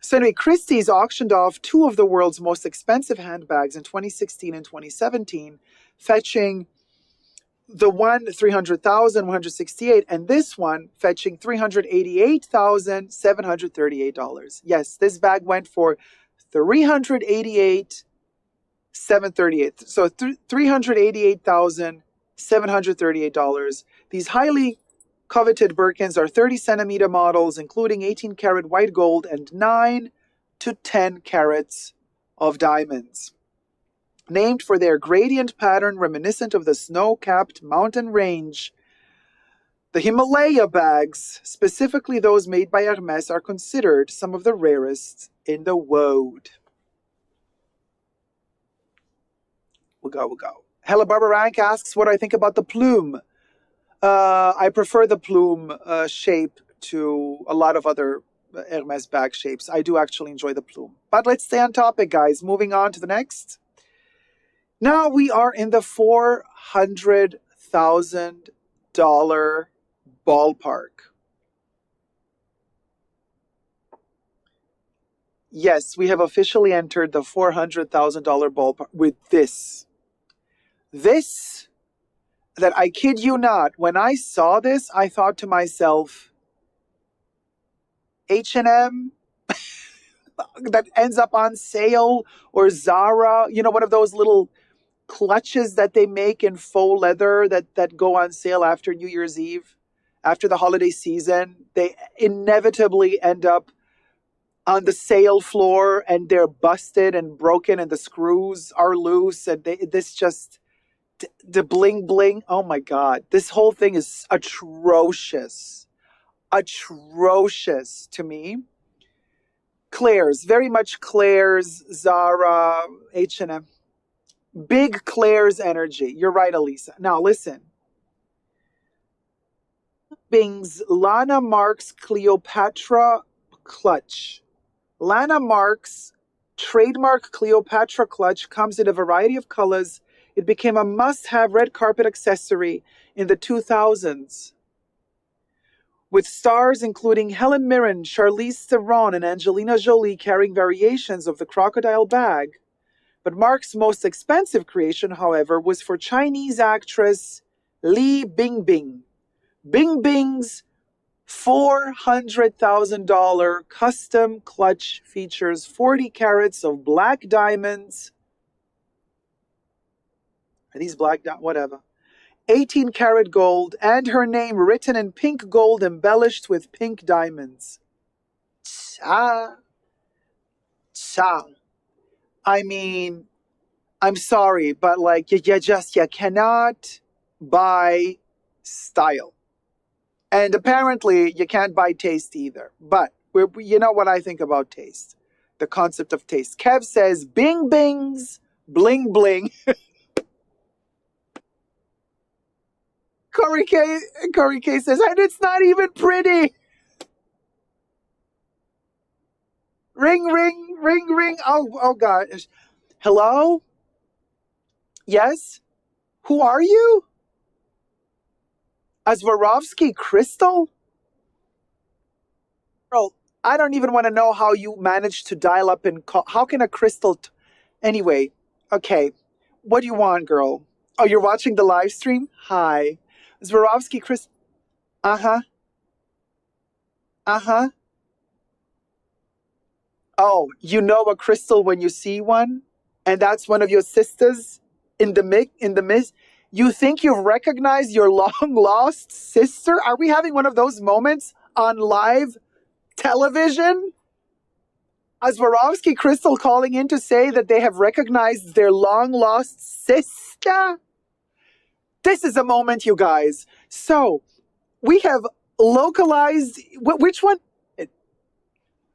S2: So anyway, Christie's auctioned off two of the world's most expensive handbags in 2016 and 2017, fetching the one 300,000, 168, and this one fetching $388,738. Yes, this bag went for 388,738. So $388,738. These highly coveted Birkins are 30 centimeter models, including 18 karat white gold and 9 to 10 carats of diamonds. Named for their gradient pattern reminiscent of the snow-capped mountain range, the Himalaya bags, specifically those made by Hermes, are considered some of the rarest in the world. We'll go. Hella Barbara Rank asks what I think about the plume. I prefer the plume shape to a lot of other Hermes bag shapes. I do actually enjoy the plume. But let's stay on topic, guys. Moving on to the next. Now we are in the $400,000 ballpark. Yes, we have officially entered the $400,000 ballpark with this. This, that I kid you not, when I saw this, I thought to myself, H&M that ends up on sale, or Zara, you know, one of those little clutches that they make in faux leather that go on sale after New Year's Eve, after the holiday season. They inevitably end up on the sale floor and they're busted and broken and the screws are loose and the bling bling. Oh my God, this whole thing is atrocious to me. Claire's, very much Claire's, Zara, H&M. Big Claire's energy. You're right, Elisa. Now listen. Bing's Lana Marks Cleopatra clutch. Lana Marks trademark Cleopatra clutch comes in a variety of colors. It became a must-have red carpet accessory in the 2000s. With stars including Helen Mirren, Charlize Theron, and Angelina Jolie carrying variations of the crocodile bag. But Mark's most expensive creation, however, was for Chinese actress Li Bingbing. Bingbing's $400,000 custom clutch features 40 carats of black diamonds. Are these black diamonds? Whatever. 18 karat gold, and her name written in pink gold embellished with pink diamonds. Cha. I mean, I'm sorry, but like, you cannot buy style. And apparently, you can't buy taste either. But you know what I think about taste. The concept of taste. Kev says, Bing Bing's bling bling. Corey K says, and it's not even pretty. Ring, ring, ring, ring. Oh gosh. Hello? Yes? Who are you? A Swarovski crystal? Girl, I don't even want to know how you managed to dial up and call. How can a crystal... Anyway, okay. What do you want, girl? Oh, you're watching the live stream? Hi. Swarovski crystal... Uh-huh. Oh, you know a crystal when you see one? And that's one of your sisters in the mix? You think you've recognized your long-lost sister? Are we having one of those moments on live television? A Swarovski crystal calling in to say that they have recognized their long-lost sister? This is a moment, you guys. So, we have localized... Which one?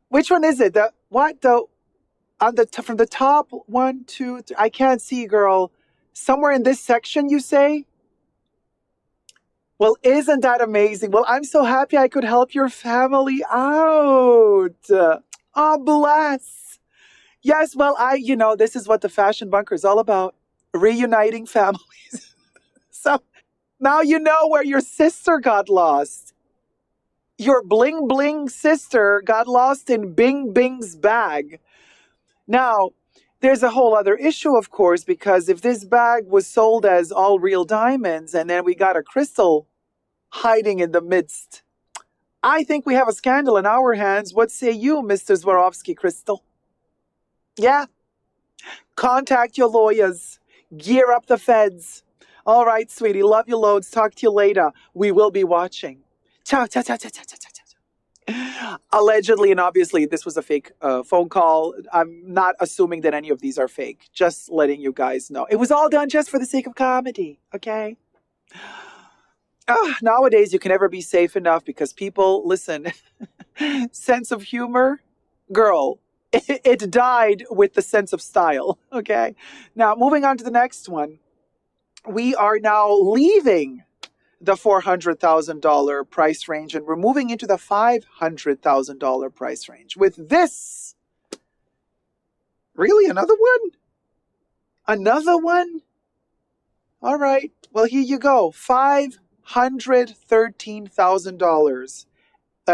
S2: Which one is it? From the top, 1, 2, 3. I can't see, girl. Somewhere in this section, you say? Well, isn't that amazing? Well, I'm so happy I could help your family out. Oh, bless. Yes, well, this is what the Fashion Bunker is all about. Reuniting families. So now you know where your sister got lost. Your bling bling sister got lost in Bing Bing's bag. Now, there's a whole other issue, of course, because if this bag was sold as all real diamonds and then we got a crystal hiding in the midst, I think we have a scandal in our hands. What say you, Mr. Swarovski Crystal? Yeah? Contact your lawyers. Gear up the feds. All right, sweetie. Love you loads. Talk to you later. We will be watching. Ciao, ciao, ciao, ciao, ciao, ciao, ciao. Allegedly and obviously, this was a fake phone call. I'm not assuming that any of these are fake. Just letting you guys know. It was all done just for the sake of comedy, okay? Nowadays, you can never be safe enough because people, listen, sense of humor, girl, it died with the sense of style, okay? Now, moving on to the next one. We are now leaving the $400,000 price range and we're moving into the $500,000 price range with this. Really? Another one? Another one? All right. Well, here you go. $513,000.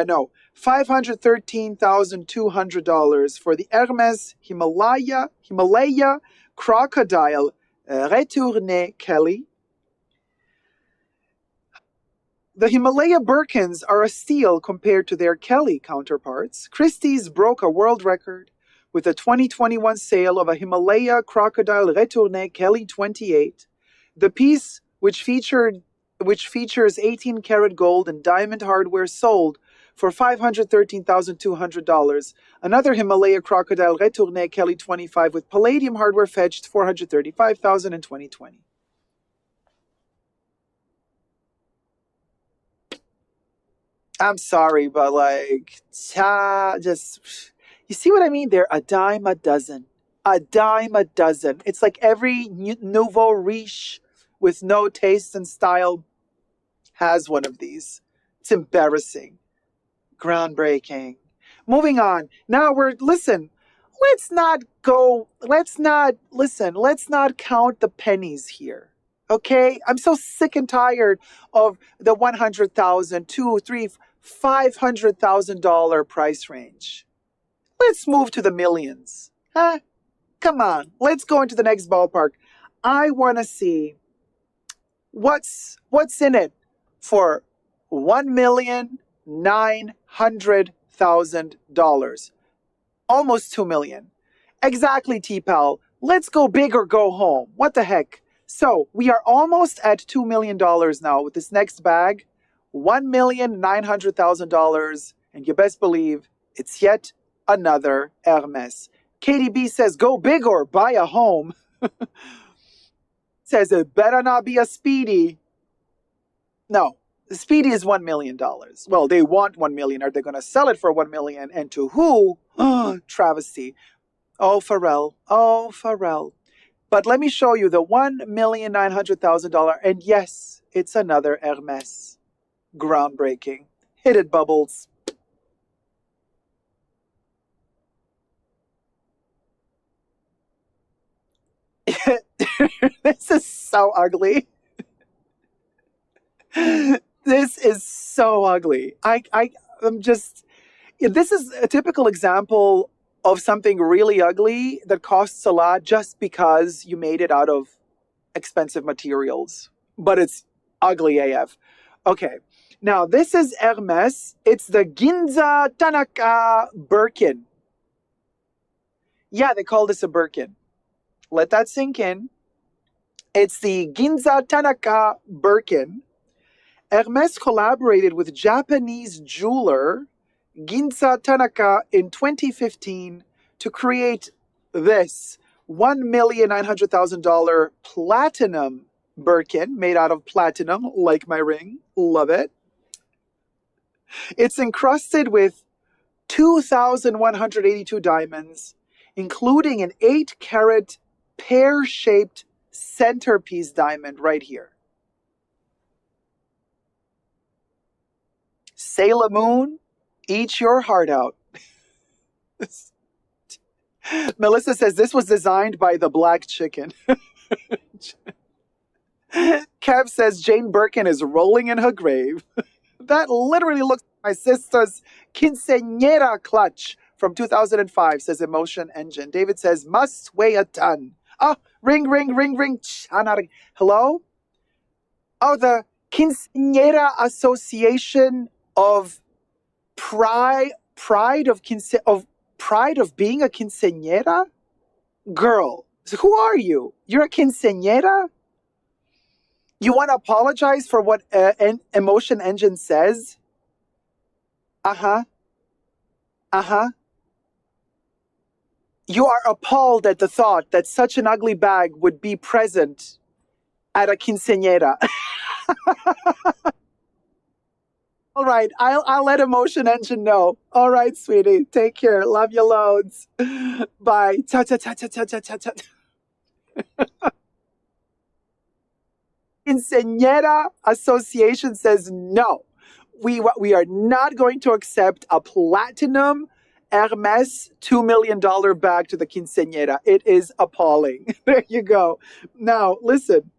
S2: No, $513,200 for the Hermes Himalaya Crocodile Retourné Kelly. The Himalaya Birkins are a steal compared to their Kelly counterparts. Christie's broke a world record with a 2021 sale of a Himalaya Crocodile Retourné Kelly 28. The piece, which features 18-karat gold and diamond hardware, sold for $513,200. Another Himalaya Crocodile Retourné Kelly 25 with palladium hardware fetched $435,000 in 2020. I'm sorry, but you see what I mean? They're a dime a dozen. A dime a dozen. It's like every nouveau riche with no taste and style has one of these. It's embarrassing. Groundbreaking. Moving on. Now let's not count the pennies here. Okay? I'm so sick and tired of the $100,000, $200,000, $300,000, $500,000 price range. Let's move to the millions. Huh? Come on. Let's go into the next ballpark. I want to see what's in it for $1,900,000. Almost $2 million. Exactly, T-Pal. Let's go big or go home. What the heck? So we are almost at $2 million now with this next bag. $1,900,000. And you best believe it's yet another Hermes. KDB says, go big or buy a home. Says it better not be a Speedy. No, the Speedy is $1 million. Well, they want $1 million. Are they going to sell it for $1 million? And to who? Travesty. Oh, Pharrell. Oh, Pharrell. But let me show you the $1,900,000. And yes, it's another Hermes. Groundbreaking. Hit it, Bubbles. This is so ugly. This is so ugly. This is a typical example of something really ugly that costs a lot just because you made it out of expensive materials. But it's ugly AF. Okay. Now, this is Hermes. It's the Ginza Tanaka Birkin. Yeah, they call this a Birkin. Let that sink in. It's the Ginza Tanaka Birkin. Hermes collaborated with Japanese jeweler Ginza Tanaka in 2015 to create this $1,900,000 platinum Birkin made out of platinum, like my ring. Love it. It's encrusted with 2,182 diamonds, including an 8-carat pear-shaped centerpiece diamond right here. Sailor Moon, eat your heart out. Melissa says this was designed by the Black Chicken. Kev says Jane Birkin is rolling in her grave. That literally looks like my sister's quinceañera clutch from 2005, says Emotion Engine. David says, must weigh a ton. Oh, ring. Hello? Oh, the Quinceañera Association of Pride of being a quinceañera? Girl, who are you? You're a quinceañera? You want to apologize for what Emotion Engine says? Uh-huh. You are appalled at the thought that such an ugly bag would be present at a quinceañera. All right, I'll let Emotion Engine know. All right, sweetie, take care. Love you loads. Bye. Ta ta ta ta ta ta ta ta. Quinceañera Association says no. We are not going to accept a platinum Hermes $2 million bag to the quinceañera. It is appalling. There you go. Now, listen,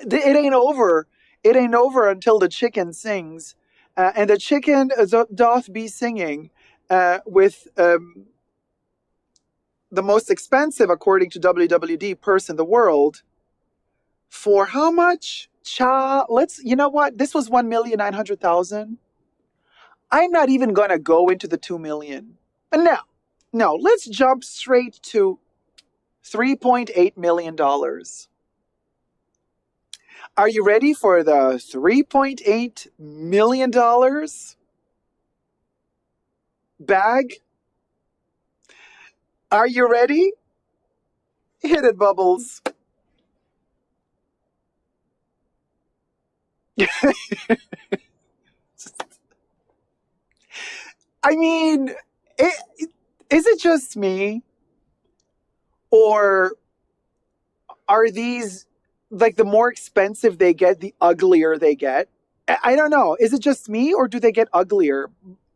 S2: it ain't over. It ain't over until the chicken sings. And the chicken doth be singing with the most expensive, according to WWD, purse in the world. For how much? You know what? This was 1,900,000. I'm not even going to go into the 2 million. No, let's jump straight to $3.8 million. Are you ready for the $3.8 million bag? Are you ready? Hit it, Bubbles. I mean, is it just me? Or are these, like, the more expensive they get, the uglier they get? I don't know. Is it just me, or do they get uglier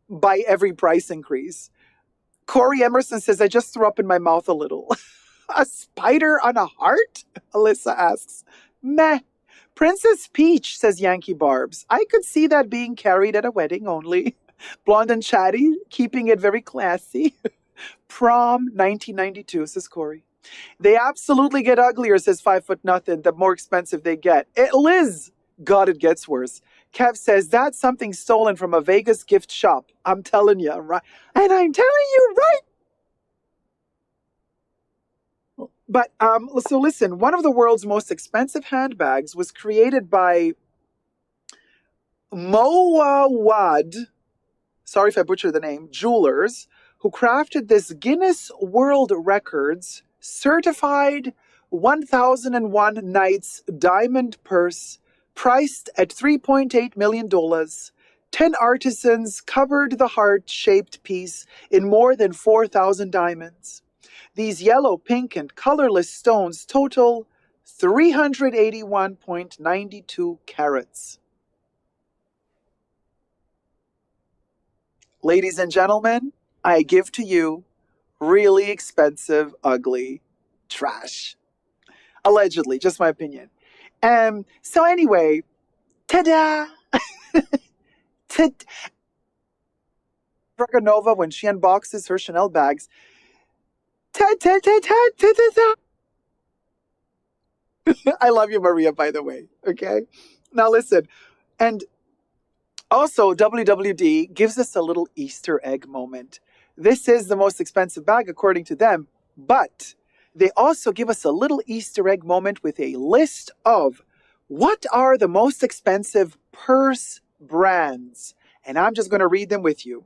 S2: by every price increase? Corey Emerson says, I just threw up in my mouth a little. A spider on a heart? Alyssa asks. Meh. Princess Peach, says Yankee Barbs. I could see that being carried at a wedding only. Blonde and chatty, keeping it very classy. Prom 1992, says Corey. They absolutely get uglier, says 5'0", the more expensive they get. Liz, God, it gets worse. Kev says, that's something stolen from a Vegas gift shop. I'm telling you, right? And I'm telling you, right? But, so listen, one of the world's most expensive handbags was created by Mowawad, sorry if I butchered the name, jewelers, who crafted this Guinness World Records certified 1001 nights diamond purse priced at $3.8 million. 10 artisans covered the heart-shaped piece in more than 4,000 diamonds. These yellow, pink, and colorless stones total 381.92 carats. Ladies and gentlemen, I give to you really expensive, ugly trash. Allegedly, just my opinion. So anyway, ta-da! Dragonova, when she unboxes her Chanel bags, I love you, Maria, by the way. Okay? Now listen. And also, WWD gives us a little Easter egg moment. This is the most expensive bag, according to them, but They also give us a little Easter egg moment with a list of what are the most expensive purse brands. And I'm just going to read them with you.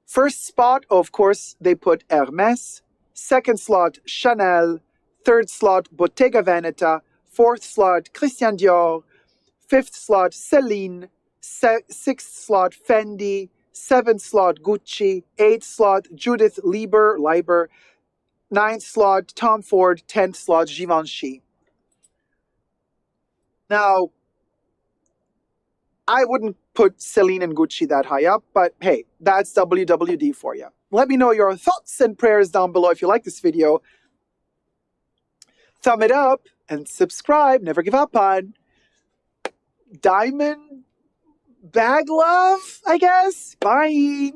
S2: First spot, of course, they put Hermes. Second slot, Chanel. Third slot, Bottega Veneta. Fourth slot, Christian Dior. Fifth slot, Celine. Sixth slot, Fendi. Seventh slot, Gucci. Eighth slot, Judith Leiber. Ninth slot, Tom Ford. 10th slot, Givenchy. Now, I wouldn't put Celine and Gucci that high up, but hey, that's WWD for you. Let me know your thoughts and prayers down below if you like this video. Thumb it up and subscribe. Never give up on diamond bag love, I guess. Bye.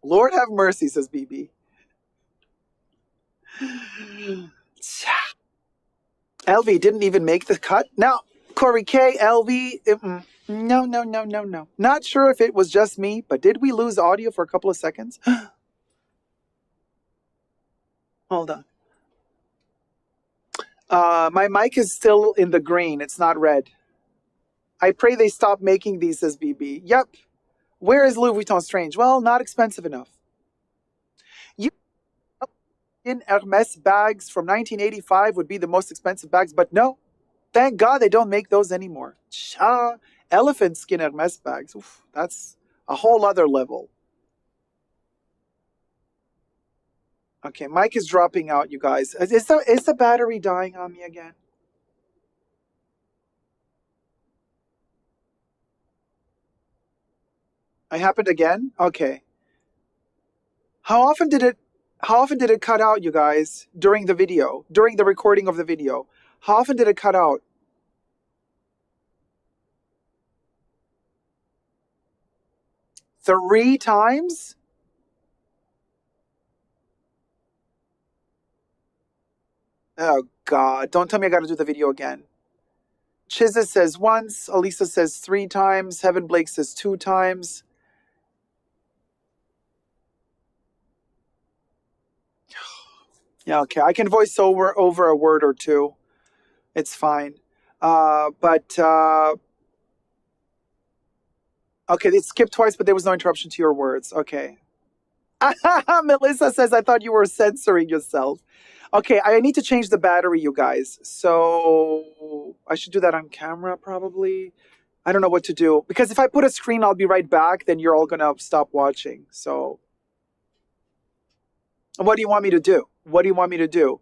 S2: Lord have mercy, says BB. LV didn't even make the cut. Now, Corey K, LV, no. Not sure if it was just me, but did we lose audio for a couple of seconds? Hold on. My mic is still in the green. It's not red. I pray they stop making these, says BB. Yep. Where is Louis Vuitton Strange? Well, not expensive enough. You in Hermes bags from 1985 would be the most expensive bags, but no. Thank God they don't make those anymore. Elephant skin Hermes bags. Oof, that's a whole other level. Okay, mic is dropping out, you guys. Is the battery dying on me again? It happened again? Okay. How often did it cut out, you guys, during the video, during the recording of the video? How often did it cut out? Three times? Oh, God. Don't tell me I got to do the video again. Chizza says once. Elisa says 3 times. Heaven Blake says 2 times. Yeah, okay. I can voice over a word or two. It's fine. Okay, it skipped twice, but there was no interruption to your words. Okay. Melissa says, I thought you were censoring yourself. Okay, I need to change the battery, you guys. So I should do that on camera, probably. I don't know what to do. Because if I put a screen, I'll be right back. Then you're all going to stop watching. So what do you want me to do? What do you want me to do?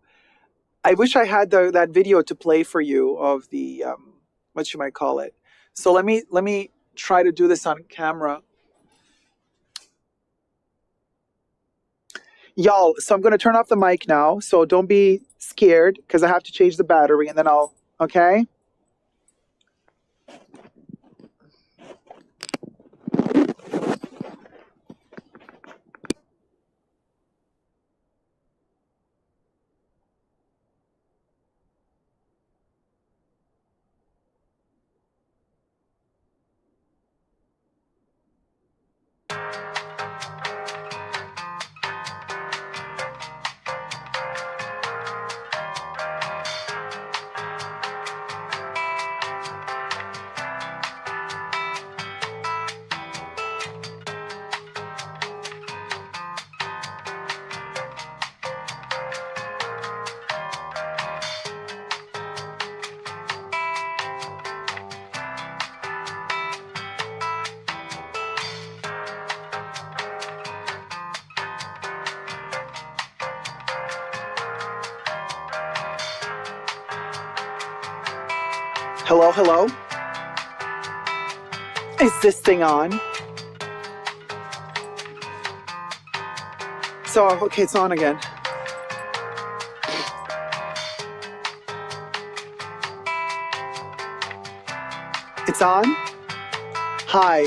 S2: I wish I had that video to play for you of the, what you might call it. So let me try to do this on camera. Y'all, so I'm going to turn off the mic now. So don't be scared because I have to change the battery and then okay? Hello? Is this thing on? So, okay, it's on again. It's on? Hi.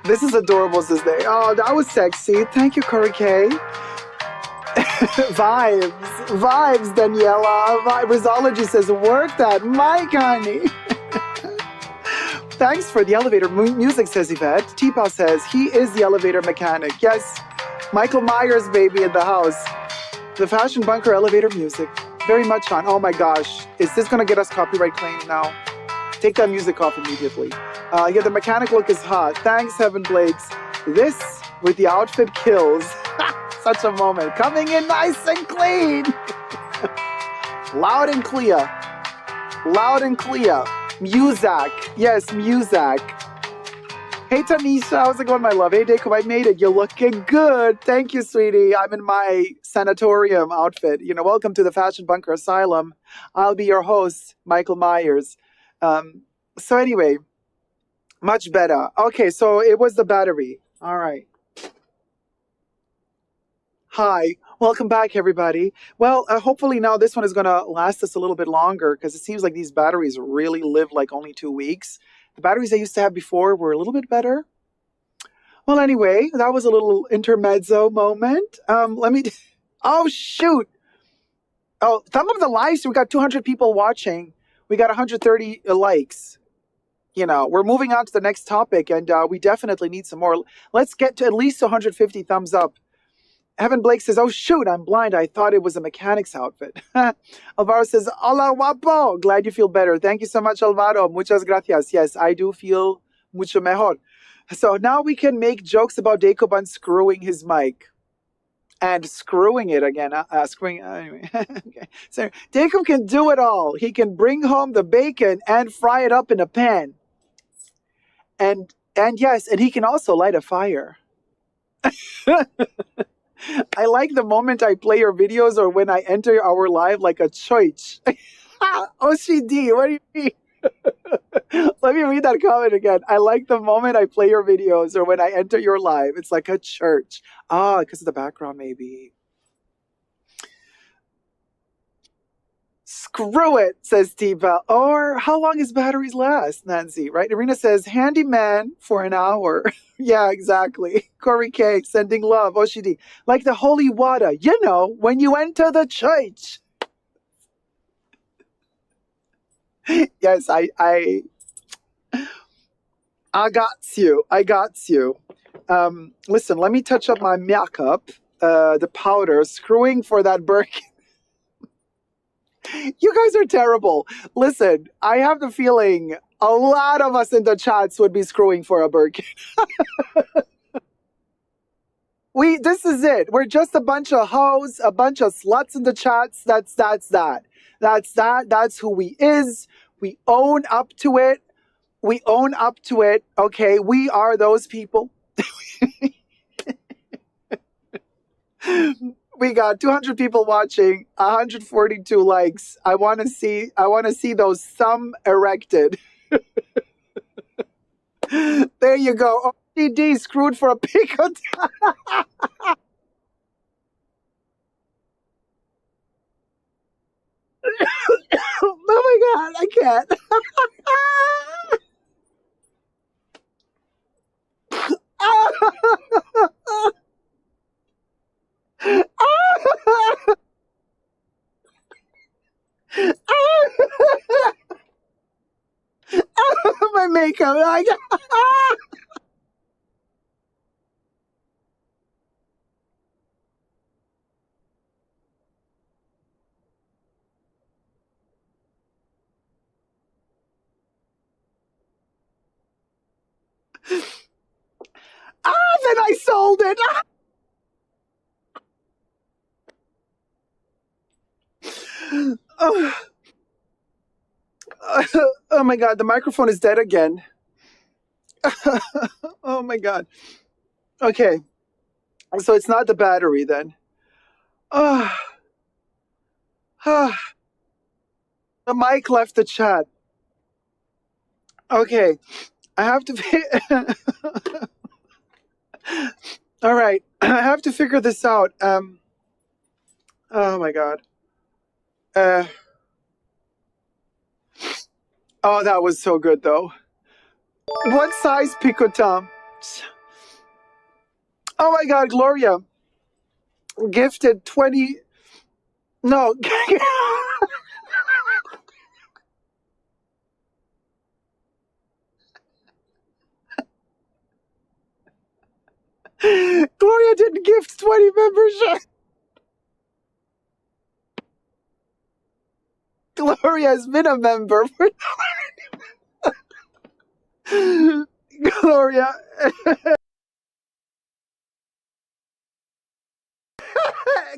S2: This is adorable, says they. Oh, that was sexy. Thank you, Corey K. Vibes, Daniela. Rizology says, work that mic, honey. Thanks for the elevator music, says Yvette. T-Paw says he is the elevator mechanic. Yes, Michael Myers, baby, in the house. The Fashion Bunker elevator music. Very much on. Oh my gosh. Is this going to get us copyright claim now? Take that music off immediately. Yeah, the mechanic look is hot. Thanks, Heaven Blakes. This, with the outfit kills. Such a moment. Coming in nice and clean. Loud and clear. Loud and clear. Muzak. Yes, Muzak. Hey, Tanisha. How's it going, my love? Hey, Daco, I made it. You're looking good. Thank you, sweetie. I'm in my sanatorium outfit. You know, welcome to the Fashion Bunker Asylum. I'll be your host, Michael Myers. So anyway, much better. Okay, so it was the battery. All right. Hi, welcome back, everybody. Well, hopefully now this one is going to last us a little bit longer because it seems like these batteries really live like only 2 weeks. The batteries I used to have before were a little bit better. Well, anyway, that was a little intermezzo moment. Oh, shoot. Oh, thumb up the live stream. We got 200 people watching. We got 130 likes. You know, we're moving on to the next topic, and we definitely need some more. Let's get to at least 150 thumbs up. Evan Blake says, oh, shoot, I'm blind. I thought it was a mechanic's outfit. Alvaro says, hola, guapo. Glad you feel better. Thank you so much, Alvaro. Muchas gracias. Yes, I do feel mucho mejor. So now we can make jokes about Dacob unscrewing his mic. And screwing it again. Anyway. Okay. So Dacob can do it all. He can bring home the bacon and fry it up in a pan. And yes, and he can also light a fire. I like the moment I play your videos or when I enter our live like a church. OCD, what do you mean? Let me read that comment again. I like the moment I play your videos or when I enter your live. It's like a church. Ah, because of the background, maybe. Screw it, says T-Val. Or how long his batteries last, Nancy, right? Irina says, handyman for an hour. Yeah, exactly. Corey K, sending love. Oshidi, like the holy water, you know, when you enter the church. Yes, I got you. I got you. Listen, let me touch up my makeup, the powder, screwing for that Birkin. You guys are terrible. Listen, I have the feeling a lot of us in the chats would be screwing for a Birkin. This is it. We're just a bunch of hoes, a bunch of sluts in the chats. That's that. That's who we is. We own up to it. We own up to it. Okay, we are those people. We got 200 people watching, 142 likes. I want to see those thumb erected. There you go. ODD screwed for a pico. Oh my God, I can't. My makeup. Then I sold it. Oh my God, the microphone is dead again. Oh my God. Okay. So it's not the battery then. The mic left the chat. Okay. I have to... All right. I have to figure this out. Oh my God. Oh, that was so good though. What size picotam? Oh my God, Gloria. Gifted 20... No. Gloria didn't gift 20 membership. Gloria has been a member for Gloria.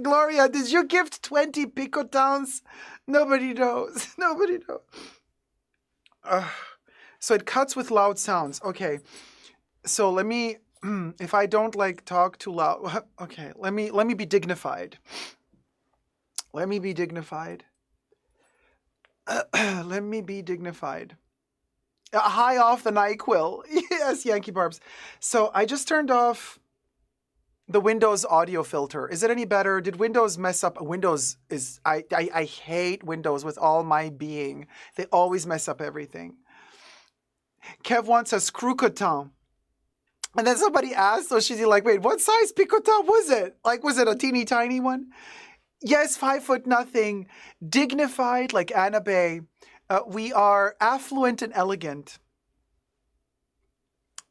S2: Gloria, did you gift 20 picotowns? Nobody knows. Nobody knows. So it cuts with loud sounds. Okay. So let me, if I don't like talk too loud, okay, let me be dignified. Let me be dignified. Let me be dignified. High off the NyQuil. Yes, Yankee Barbs. So I just turned off the Windows audio filter. Is it any better? Did Windows mess up? Windows is, I hate Windows with all my being. They always mess up everything. Kev wants a screw-coton. And then somebody asked, so she's like, wait, what size picotin was it? Like, was it a teeny tiny one? Yes, 5 foot nothing. Dignified like Anna Bay. We are affluent and elegant.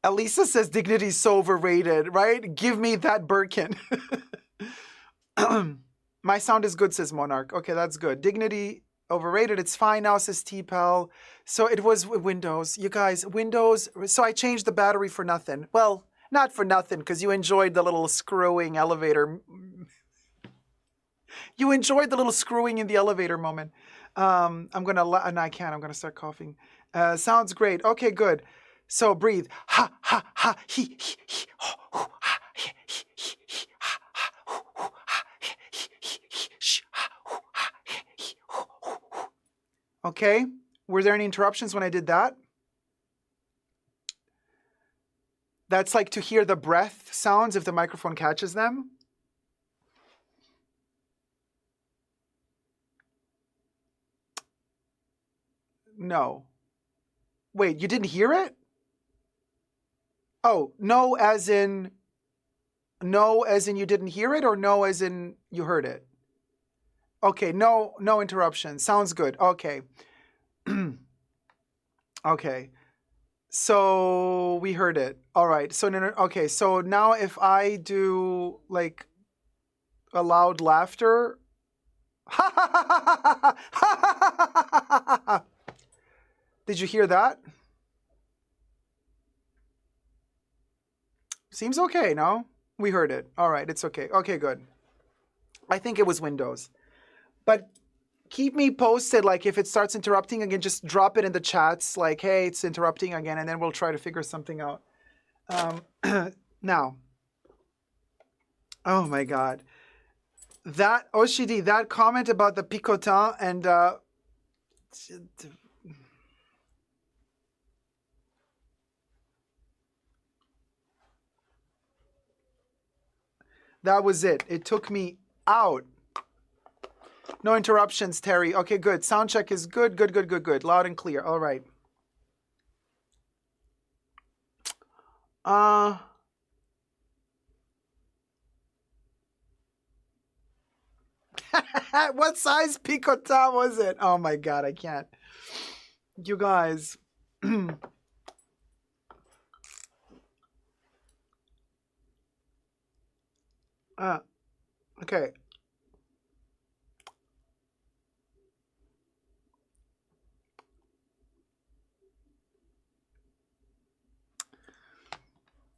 S2: Elisa says dignity is so overrated, right? Give me that Birkin. My sound is good, says Monarch. Okay, that's good. Dignity overrated. It's fine now, says T-Pal. So it was Windows. You guys, Windows. So I changed the battery for nothing. Well, not for nothing, because you enjoyed the little screwing elevator. You enjoyed the little screwing in the elevator moment. I'm going to, no, I can't. I'm going to start coughing. Sounds great. Okay, good. So breathe. Ha, ha, ha, he, ho, ho, ha, he, ha, ha, ho, ha, he, sh, ha, ho, ha, he, ho, ho. Okay. Were there any interruptions when I did that? That's like to hear the breath sounds if the microphone catches them. No. Wait, you didn't hear it? Oh, no as in you didn't hear it, or no as in you heard it? Okay, no interruption. Sounds good. Okay. Okay. So we heard it. All right. So okay, so now if I do like a loud laughter, did you hear that? Seems okay, no? We heard it. All right, it's okay. Okay, good. I think it was Windows. But keep me posted, like if it starts interrupting again, just drop it in the chats, like, hey, it's interrupting again, and then we'll try to figure something out. Now, oh my God. That, Oshidi, that comment about the picotin and... that was it. It took me out. No interruptions, Terry. Okay, good. Sound check is good, good, good, good, good. Loud and clear. All right. What size picotin was it? Oh my God, I can't. You guys. Okay.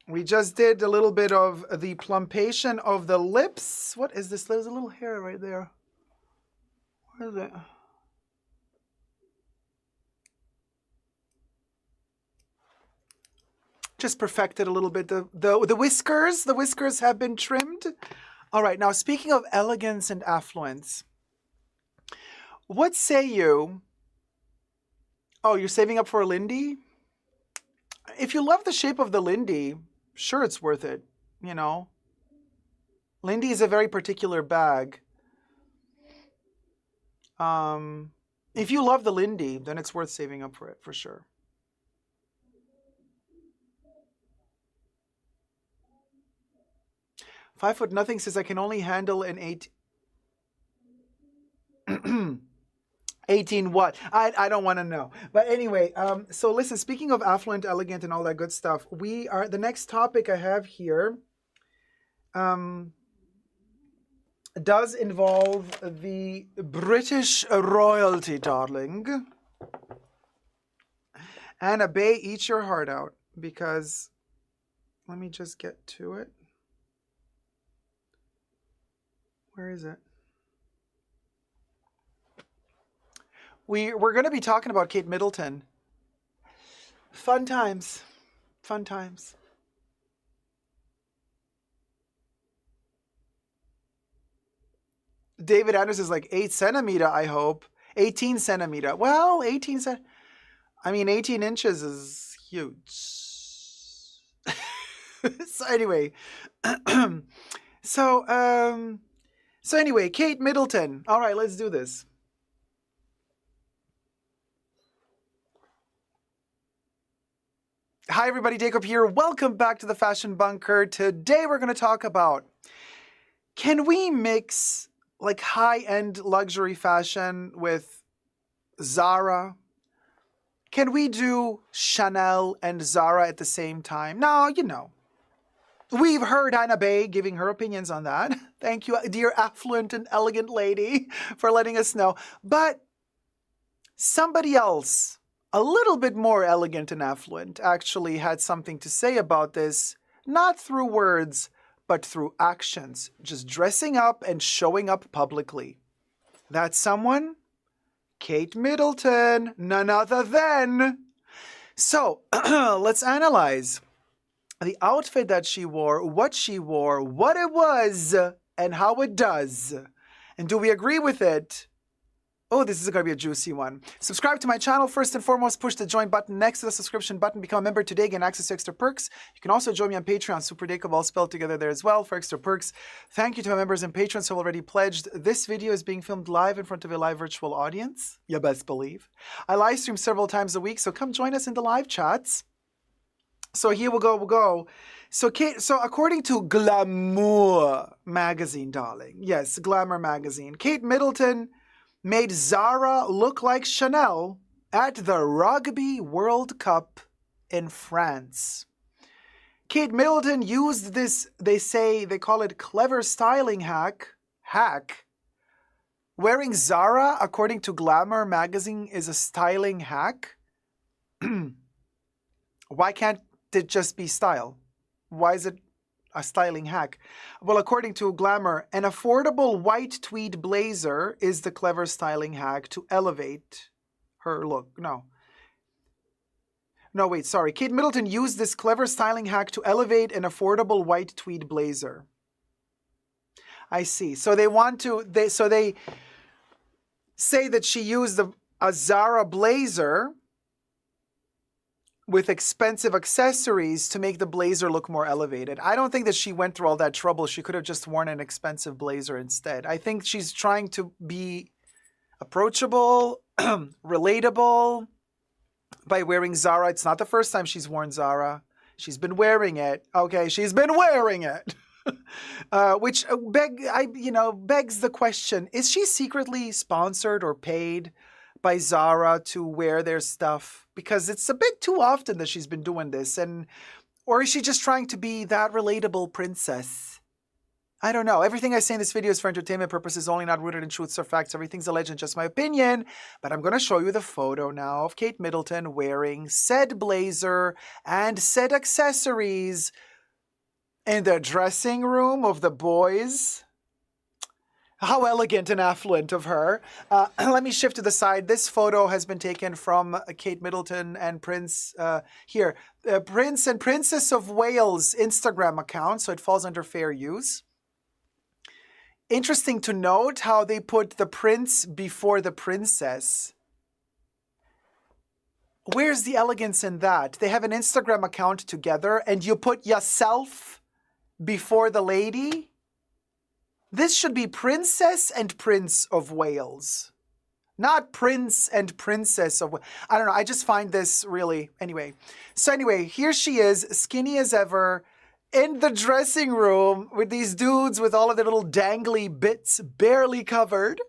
S2: We just did a little bit of the plumpation of the lips. What is this? There's a little hair right there. Where is it? Just perfected a little bit. The whiskers. The whiskers have been trimmed. All right. Now, speaking of elegance and affluence, what say you? Oh, you're saving up for a Lindy? If you love the shape of the Lindy, sure, it's worth it, you know. Lindy is a very particular bag. If you love the Lindy, then it's worth saving up for it, for sure. Five foot nothing says I can only handle an 18 what? I don't want to know. But anyway, so listen, speaking of affluent, elegant, and all that good stuff, we are, the next topic I have here does involve the British royalty, darling. Anna Bay, eat your heart out, because let me just get to it. Where is it? We're going to be talking about Kate Middleton. Fun times. Fun times. David Anders is like 8 centimeter, I hope. 18 centimeter. Well, 18 inches is huge. So anyway. So anyway, Kate Middleton. All right, let's do this. Hi everybody, Jacob here. Welcome back to the Fashion Bunker. Today we're going to talk about, can we mix like high-end luxury fashion with Zara? Can we do Chanel and Zara at the same time? No, you know. We've heard Anna Bay giving her opinions on that. Thank you, dear affluent and elegant lady, for letting us know. But somebody else, a little bit more elegant and affluent, actually had something to say about this, not through words, but through actions, just dressing up and showing up publicly. That's someone? Kate Middleton, none other than. So, let's analyze the outfit that she wore, what it was, and how it does. And do we agree with it? Oh, this is going to be a juicy one. Subscribe to my channel. First and foremost, push the join button next to the subscription button. Become a member today, gain access to extra perks. You can also join me on Patreon, Super Jacob, all spelled together there as well, for extra perks. Thank you to my members and patrons who have already pledged. This video is being filmed live in front of a live virtual audience. You best believe. I live stream several times a week, so come join us in the live chats. So here we'll go. So according to Glamour magazine, darling. Yes, Glamour magazine. Kate Middleton made Zara look like Chanel at the Rugby World Cup in France. Kate Middleton used this, they call it clever styling hack. Wearing Zara, according to Glamour magazine, is a styling hack. Why can't it just be style? Why is it a styling hack? Well, according to Glamour, an affordable white tweed blazer is the clever styling hack to elevate her look. No, wait, sorry. Kate Middleton used this clever styling hack to elevate an affordable white tweed blazer. I see. So they say that she used a Zara blazer with expensive accessories to make the blazer look more elevated. I don't think that she went through all that trouble. She could have just worn an expensive blazer instead. I think she's trying to be approachable, relatable by wearing Zara. It's not the first time she's worn Zara. She's been wearing it. Okay, she's been wearing it. Which begs the question, is she secretly sponsored or paid by Zara to wear their stuff? Because it's a bit too often that she's been doing this. Or is she just trying to be that relatable princess? I don't know. Everything I say in this video is for entertainment purposes only, not rooted in truths or facts. Everything's a legend, just my opinion. But I'm going to show you the photo now of Kate Middleton wearing said blazer and said accessories in the dressing room of the boys. How elegant and affluent of her. Let me shift to the side. This photo has been taken from Kate Middleton and Prince Prince and Princess of Wales Instagram account, so it falls under fair use. Interesting to note how they put the prince before the princess. Where's the elegance in that? They have an Instagram account together and you put yourself before the lady? This should be Princess and Prince of Wales, not Prince and Princess of Wales. I don't know. I just find this really, anyway. So anyway, here she is, skinny as ever, in the dressing room with these dudes with all of their little dangly bits barely covered.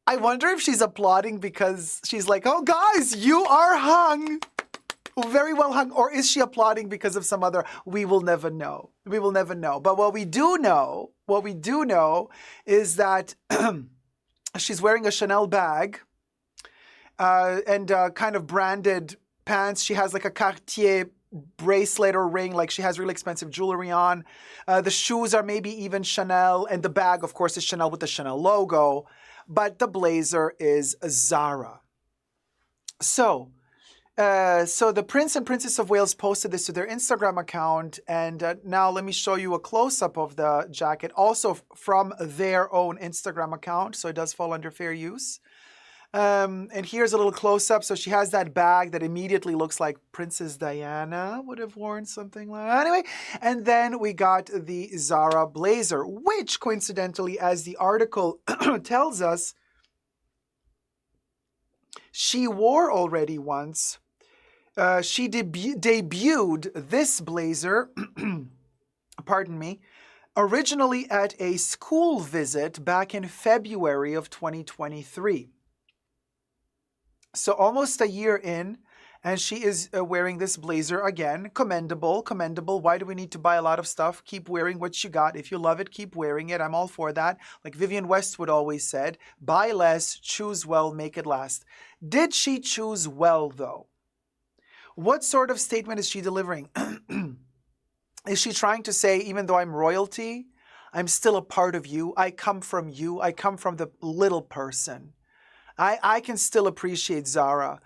S2: I wonder if she's applauding because she's like, oh guys, you are hung. Very well hung. Or is she applauding because of some other? We will never know. We will never know. But what we do know is that she's wearing a Chanel bag and kind of branded pants. She has like a Cartier bracelet or ring, like she has really expensive jewelry on. The shoes are maybe even Chanel, and the bag, of course, is Chanel with the Chanel logo. But the blazer is Zara. So the Prince and Princess of Wales posted this to their Instagram account, and now let me show you a close-up of the jacket, also from their own Instagram account, so it does fall under fair use. And here's a little close-up. So she has that bag that immediately looks like Princess Diana would have worn something like that. Anyway, and then we got the Zara blazer, which coincidentally, as the article tells us, she wore already once. She debuted this blazer, pardon me, originally at a school visit back in February of 2023. So almost a year in, and she is wearing this blazer again. Commendable. Why do we need to buy a lot of stuff? Keep wearing what you got. If you love it, keep wearing it. I'm all for that. Like Vivienne Westwood always said, buy less, choose well, make it last. Did she choose well, though? What sort of statement is she delivering? Is she trying to say, even though I'm royalty, I'm still a part of you. I come from you. I come from the little person. I can still appreciate Zara.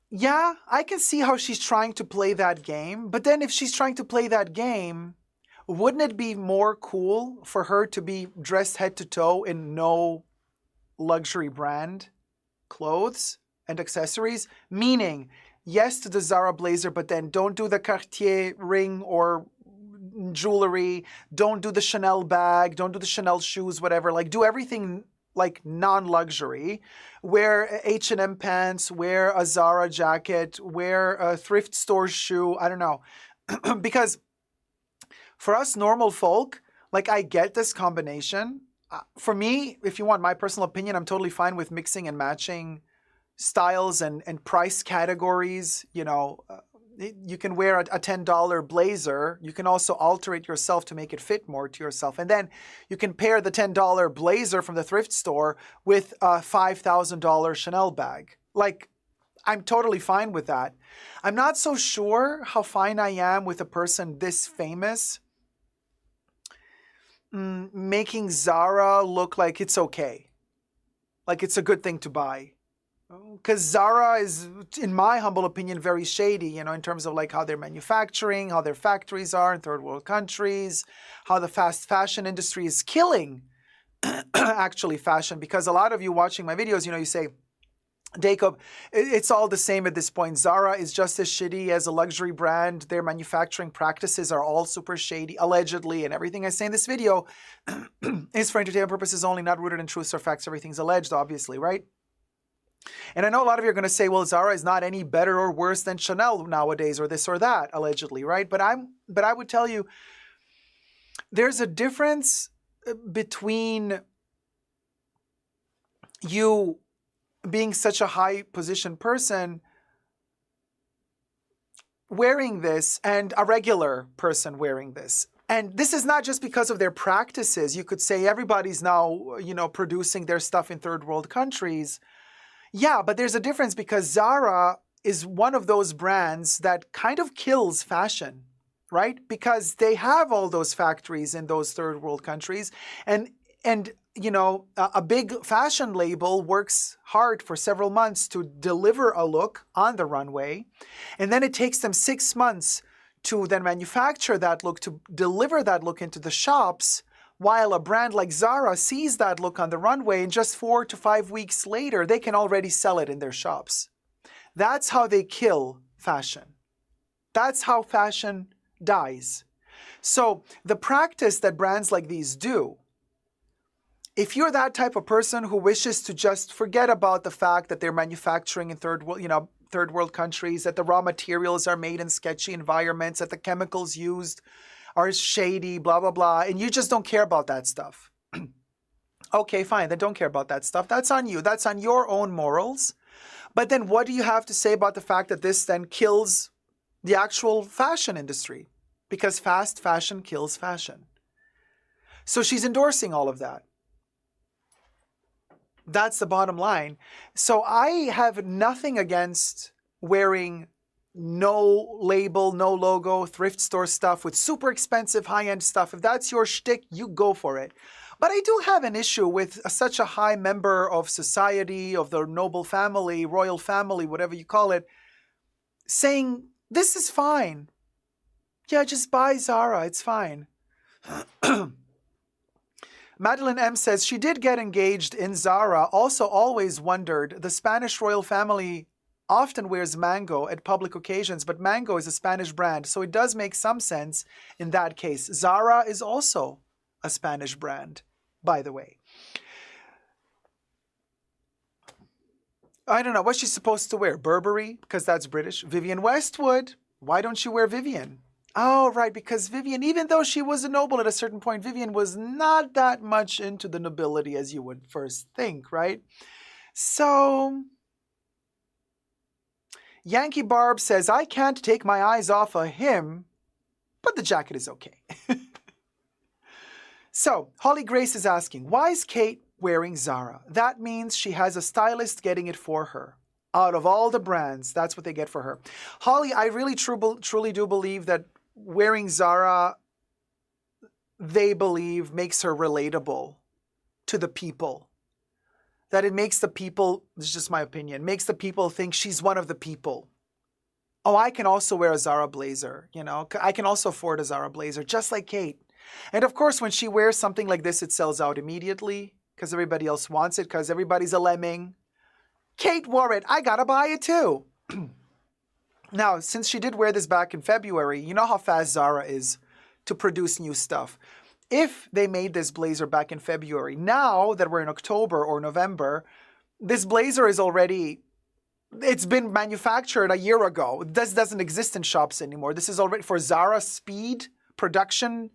S2: Yeah, I can see how she's trying to play that game. But then if she's trying to play that game, wouldn't it be more cool for her to be dressed head to toe in no luxury brand clothes and accessories? Meaning, yes to the Zara blazer, but then don't do the Cartier ring or jewelry. Don't do the Chanel bag. Don't do the Chanel shoes, whatever. Like, do everything like non-luxury. Wear H&M pants, wear a Zara jacket, wear a thrift store shoe. I don't know. Because for us normal folk, like I get this combination. For me, if you want my personal opinion, I'm totally fine with mixing and matching styles and price categories. You know, you can wear a $10 blazer. You can also alter it yourself to make it fit more to yourself. And then you can pair the $10 blazer from the thrift store with a $5,000 Chanel bag. Like, I'm totally fine with that. I'm not so sure how fine I am with a person this famous making Zara look like it's okay. Like it's a good thing to buy. Because Zara is, in my humble opinion, very shady, you know, in terms of like how they're manufacturing, how their factories are in third world countries, how the fast fashion industry is killing actually fashion. Because a lot of you watching my videos, you know, you say, Jacob, it's all the same at this point. Zara is just as shitty as a luxury brand. Their manufacturing practices are all super shady, allegedly. And everything I say in this video is for entertainment purposes only, not rooted in truth or facts. Everything's alleged, obviously, right? And I know a lot of you are going to say, well, Zara is not any better or worse than Chanel nowadays, or this or that, allegedly, right? But I would tell you, there's a difference between you being such a high position person wearing this and a regular person wearing this. And this is not just because of their practices. You could say everybody's now, you know, producing their stuff in third world countries. Yeah, but there's a difference because Zara is one of those brands that kind of kills fashion, right? Because they have all those factories in those third world countries. And you know, a big fashion label works hard for several months to deliver a look on the runway. And then it takes them 6 months to then manufacture that look, to deliver that look into the shops. While a brand like Zara sees that look on the runway and just 4 to 5 weeks later, they can already sell it in their shops. That's how they kill fashion. That's how fashion dies. So the practice that brands like these do, if you're that type of person who wishes to just forget about the fact that they're manufacturing in third world countries, that the raw materials are made in sketchy environments, that the chemicals used are shady, blah, blah, blah, and you just don't care about that stuff. Okay, fine, then don't care about that stuff. That's on you. That's on your own morals. But then what do you have to say about the fact that this then kills the actual fashion industry? Because fast fashion kills fashion. So she's endorsing all of that. That's the bottom line. So I have nothing against wearing no label, no logo, thrift store stuff with super expensive high-end stuff. If that's your shtick, you go for it. But I do have an issue with such a high member of society, of the noble family, royal family, whatever you call it, saying, this is fine. Yeah, just buy Zara, it's fine. Madeline M says, she did get engaged in Zara, also always wondered, the Spanish royal family often wears Mango at public occasions, but Mango is a Spanish brand, so it does make some sense in that case. Zara is also a Spanish brand, by the way. I don't know, what's she supposed to wear? Burberry, because that's British. Vivienne Westwood, why don't you wear Vivienne? Oh, right, because Vivienne, even though she was a noble at a certain point, Vivienne was not that much into the nobility as you would first think, right? So, Yankee Barb says, I can't take my eyes off of him, but the jacket is okay. So, Holly Grace is asking, why is Kate wearing Zara? That means she has a stylist getting it for her. Out of all the brands, that's what they get for her. Holly, I really truly do believe that wearing Zara, they believe, makes her relatable to the people. That it makes the people, this is just my opinion, makes the people think she's one of the people. Oh, I can also wear a Zara blazer, you know. I can also afford a Zara blazer, just like Kate. And of course, when she wears something like this, it sells out immediately because everybody else wants it, because everybody's a lemming. Kate wore it. I gotta buy it too. Now, since she did wear this back in February, you know how fast Zara is to produce new stuff. If they made this blazer back in February, now that we're in October or November, this blazer is already, it's been manufactured a year ago. This doesn't exist in shops anymore. This is already, for Zara speed, production,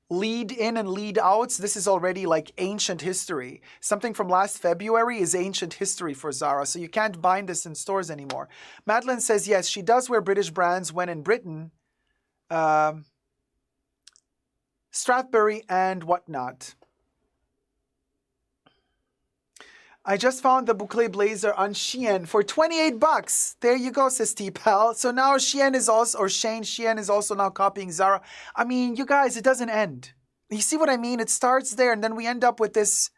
S2: lead in and lead outs, this is already like ancient history. Something from last February is ancient history for Zara, so you can't bind this in stores anymore. Madeline says, yes, she does wear British brands when in Britain. Strathbury and whatnot. I just found the boucle blazer on Shein for 28 bucks. There you go, says T-Pal. So now Shein is also, or Shein is also now copying Zara. I mean, you guys, it doesn't end. You see what I mean? It starts there and then we end up with this,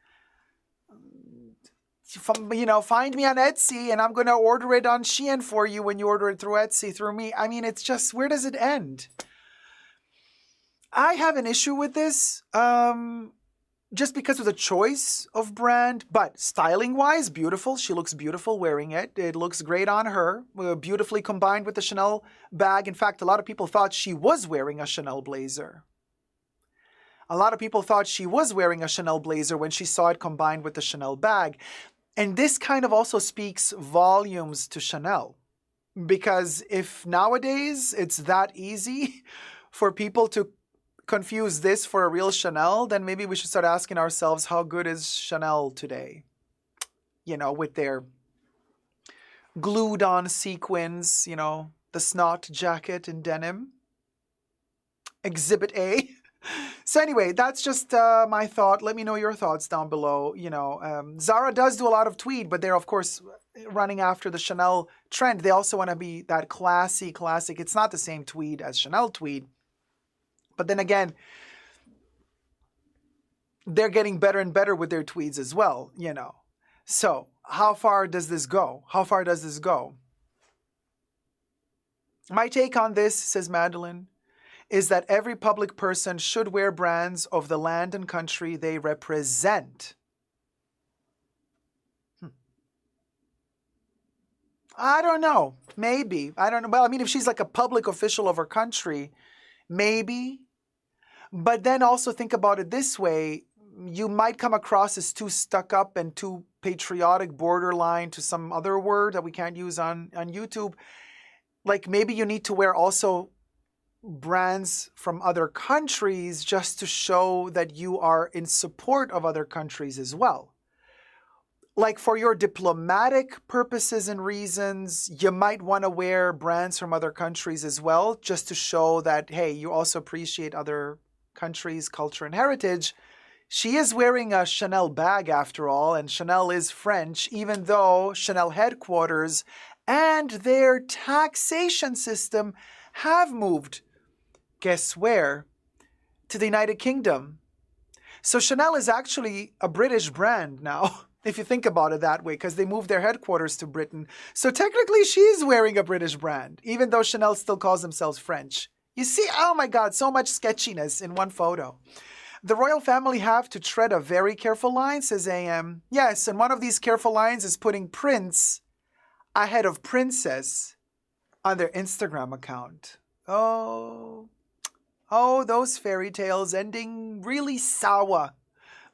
S2: you know, find me on Etsy and I'm going to order it on Shein for you when you order it through Etsy, through me. I mean, it's just, where does it end? I have an issue with this. Just because of the choice of brand, but styling-wise, beautiful. She looks beautiful wearing it. It looks great on her, beautifully combined with the Chanel bag. In fact, a lot of people thought she was wearing a Chanel blazer. A lot of people thought she was wearing a Chanel blazer when she saw it combined with the Chanel bag. And this kind of also speaks volumes to Chanel. Because if nowadays it's that easy for people to confuse this for a real Chanel, then maybe we should start asking ourselves, how good is Chanel today? You know, with their glued on sequins, you know, the snot jacket in denim. Exhibit A. So anyway, that's just my thought. Let me know your thoughts down below. You know, Zara does do a lot of tweed, but they're of course running after the Chanel trend. They also want to be that classic. It's not the same tweed as Chanel tweed. But then again, they're getting better and better with their tweeds as well, you know. So how far does this go? How far does this go? My take on this, says Madeline, is that every public person should wear brands of the land and country they represent. I don't know. Maybe. I don't know. Well, I mean, if she's like a public official of her country, maybe. But then also think about it this way. You might come across as too stuck up and too patriotic, borderline to some other word that we can't use on YouTube. Like maybe you need to wear also brands from other countries just to show that you are in support of other countries as well. like for your diplomatic purposes and reasons, you might want to wear brands from other countries as well, just to show that, hey, you also appreciate other countries' culture and heritage. She is wearing a Chanel bag after all, and Chanel is French, even though Chanel headquarters and their taxation system have moved, guess where? To the United Kingdom. So Chanel is actually a British brand now, if you think about it that way, because they moved their headquarters to Britain. So technically she is wearing a British brand, even though Chanel still calls themselves French. You see, oh my God, so much sketchiness in one photo. The royal family have to tread a very careful line, says AM. Yes, and one of these careful lines is putting prince ahead of princess on their Instagram account. Oh, those fairy tales ending really sour.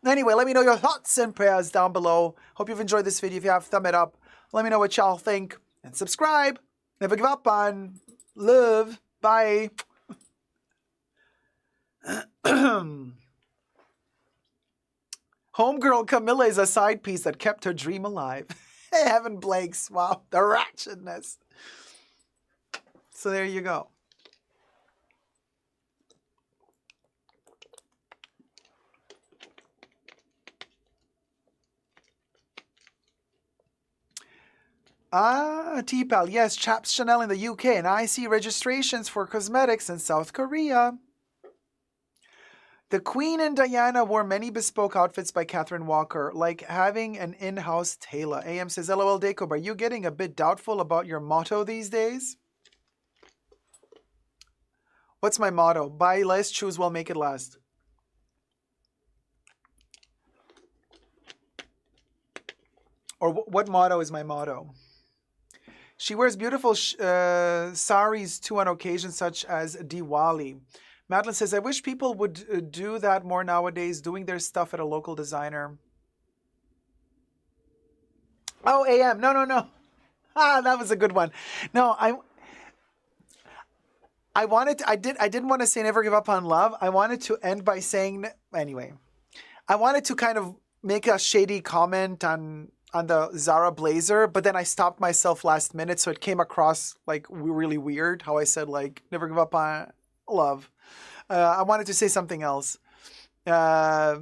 S2: Anyway, let me know your thoughts and prayers down below. Hope you've enjoyed this video. If you have, thumb it up. Let me know what y'all think. And subscribe. Never give up on love. Bye. Homegirl Camilla is a side piece that kept her dream alive. Heaven Blake's. Wow, the ratchetness. So there you go. T-Pal. Yes, Chaps Chanel in the UK, and I see registrations for cosmetics in South Korea. The Queen and Diana wore many bespoke outfits by Catherine Walker, like having an in-house tailor. AM says, LOL Dacob, are you getting a bit doubtful about your motto these days? What's my motto? Buy less, choose well, make it last. Or what motto is my motto? She wears beautiful saris too on occasions such as Diwali. Madeline says, I wish people would do that more nowadays, doing their stuff at a local designer. Oh, AM. No. That was a good one. No, I didn't want to say never give up on love. I wanted to end by saying, anyway, I wanted to kind of make a shady comment on the Zara blazer, but then I stopped myself last minute, so it came across like really weird how I said like never give up on love. I wanted to say something else, but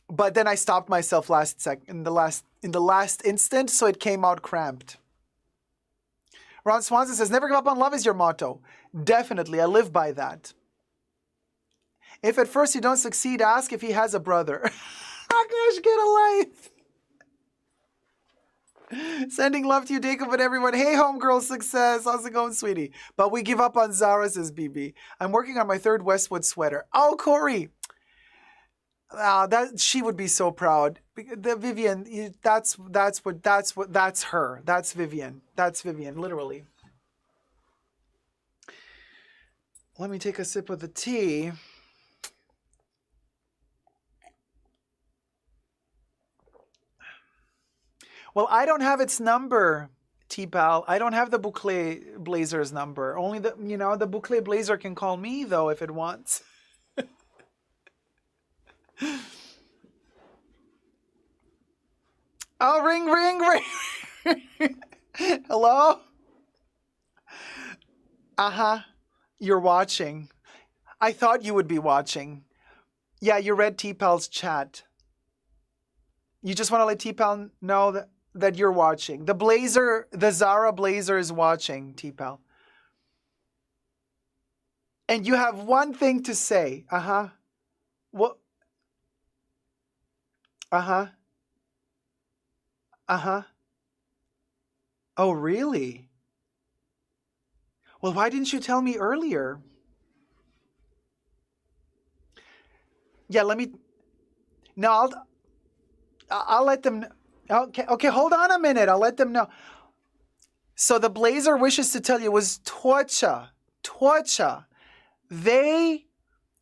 S2: then I stopped myself in the last instant, so it came out cramped. Ron Swanson says, "Never give up on love is your motto." Definitely, I live by that. If at first you don't succeed, ask if he has a brother. Oh gosh, get a life. Sending love to you, Jacob, and everyone. Hey, homegirl success. How's it going, sweetie? But we give up on Zara, says BB. I'm working on my third Westwood sweater. Oh, Corey. She would be so proud. Vivian, that's her. That's Vivian. That's Vivian, literally. Let me take a sip of the tea. Well, I don't have its number, T-Pal. I don't have the boucle blazer's number. Only the boucle blazer can call me, though, if it wants. Oh, ring. Hello? Uh-huh. You're watching. I thought you would be watching. Yeah, you read T-Pal's chat. You just want to let T-Pal know that you're watching. The Zara blazer is watching, T-Pal. And you have one thing to say. Uh-huh. What? Uh-huh. Uh-huh. Oh, really? Well, why didn't you tell me earlier? Yeah, no, I'll let them know. Okay, hold on a minute. I'll let them know. So the blazer wishes to tell you was torture. They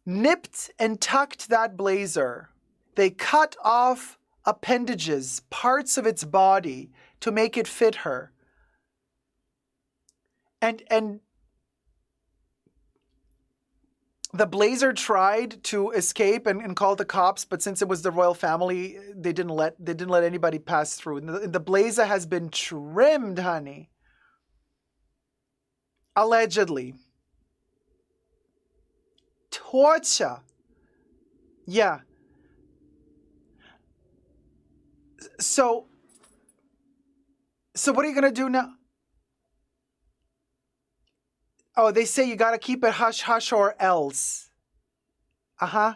S2: nipped and tucked that blazer. They cut off appendages, parts of its body to make it fit her. And The blazer tried to escape and call the cops, but since it was the royal family, they didn't let anybody pass through. And the blazer has been trimmed, honey. Allegedly. Torture. Yeah. So what are you gonna do now? Oh, they say you gotta keep it hush hush or else. Uh-huh.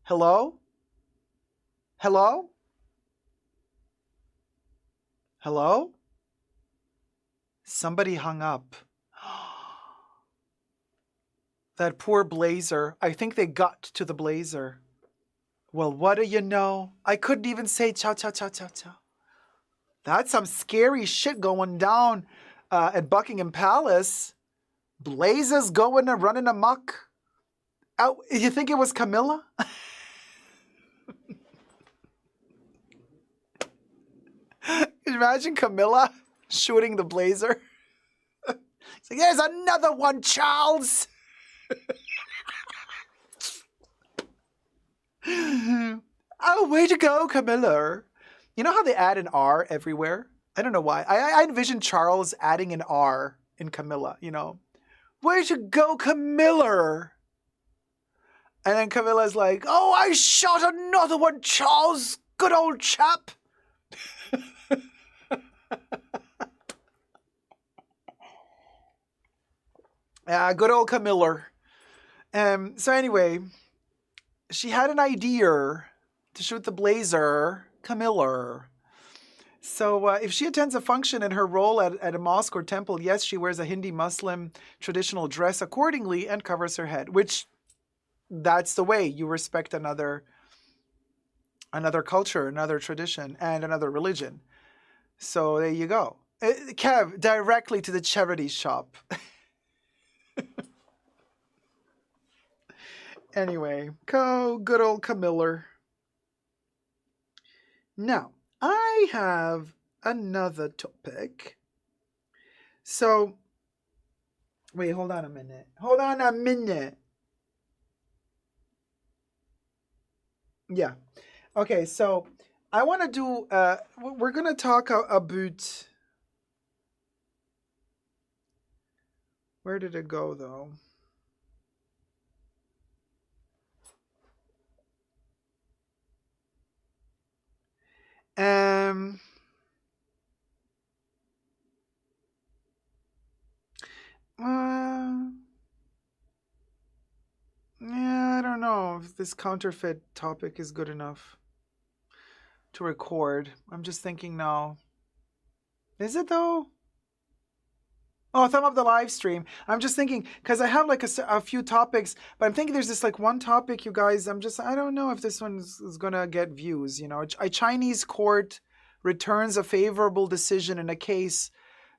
S2: Hello? Hello? Hello? Somebody hung up. That poor blazer. I think they got to the blazer. Well, what do you know? I couldn't even say chow, chow, chow, chow, chow. That's some scary shit going down at Buckingham Palace. Blazers going and running amok. Oh, you think it was Camilla? Imagine Camilla shooting the blazer. It's like, there's another one, Charles. Oh, way to go, Camilla. You know how they add an R everywhere? I don't know why. I envision Charles adding an R in Camilla, you know. Way to go, Camilla. And then Camilla's like, oh, I shot another one, Charles. Good old chap. Good old Camilla. So anyway, she had an idea to shoot the blazer, Camilla. So if she attends a function in her role at a mosque or temple, yes, she wears a Hindi Muslim traditional dress accordingly and covers her head, which that's the way you respect another culture, another tradition, and another religion. So there you go. Kev, directly to the charity shop. Anyway, good old Camilla. Now, I have another topic. So, wait, hold on a minute. Yeah. Okay, so I want to do, we're going to talk about, where did it go though? Yeah, I don't know if this counterfeit topic is good enough to record. I'm just thinking now. Is it though? Oh, thumb up the live stream. I'm just thinking, because I have like a few topics, but I'm thinking there's this like one topic, you guys, I don't know if this one is going to get views. You know, a Chinese court returns a favorable decision in a case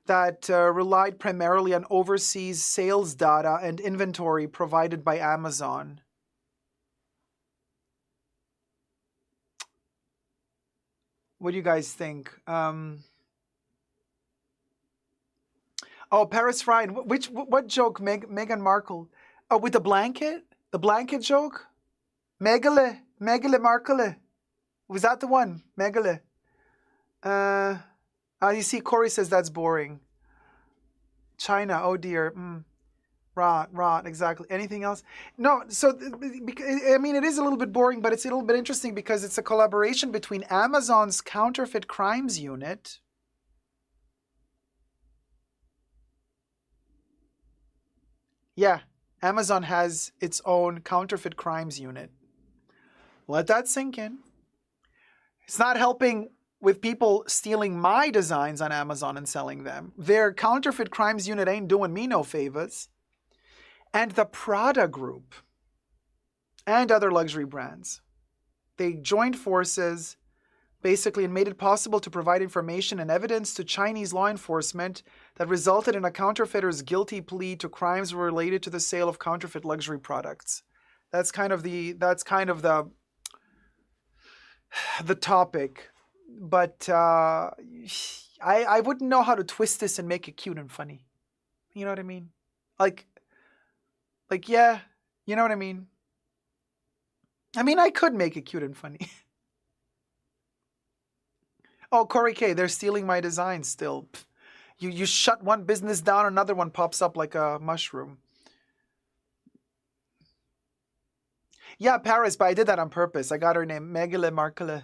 S2: that relied primarily on overseas sales data and inventory provided by Amazon. What do you guys think? Oh, Paris Ryan. What joke? Meghan Markle. Oh, with the blanket? The blanket joke? Megale Markle. Was that the one? Megale. You see, Corey says that's boring. China, oh dear. Rot, exactly. Anything else? No, so, I mean, it is a little bit boring, but it's a little bit interesting because it's a collaboration between Amazon's Counterfeit Crimes Unit. Yeah, Amazon has its own Counterfeit Crimes Unit. Let that sink in. It's not helping with people stealing my designs on Amazon and selling them. Their Counterfeit Crimes Unit ain't doing me no favors. And the Prada Group and other luxury brands, they joined forces basically and made it possible to provide information and evidence to Chinese law enforcement that resulted in a counterfeiter's guilty plea to crimes related to the sale of counterfeit luxury products. That's kind of the topic. But I wouldn't know how to twist this and make it cute and funny. You know what I mean? Like, yeah, You know what I mean? I mean, I could make it cute and funny. Oh, Corey K, they're stealing my design still. Pff, you shut one business down, another one pops up like a mushroom. Yeah, Paris, but I did that on purpose. I got her name, Megale Markele.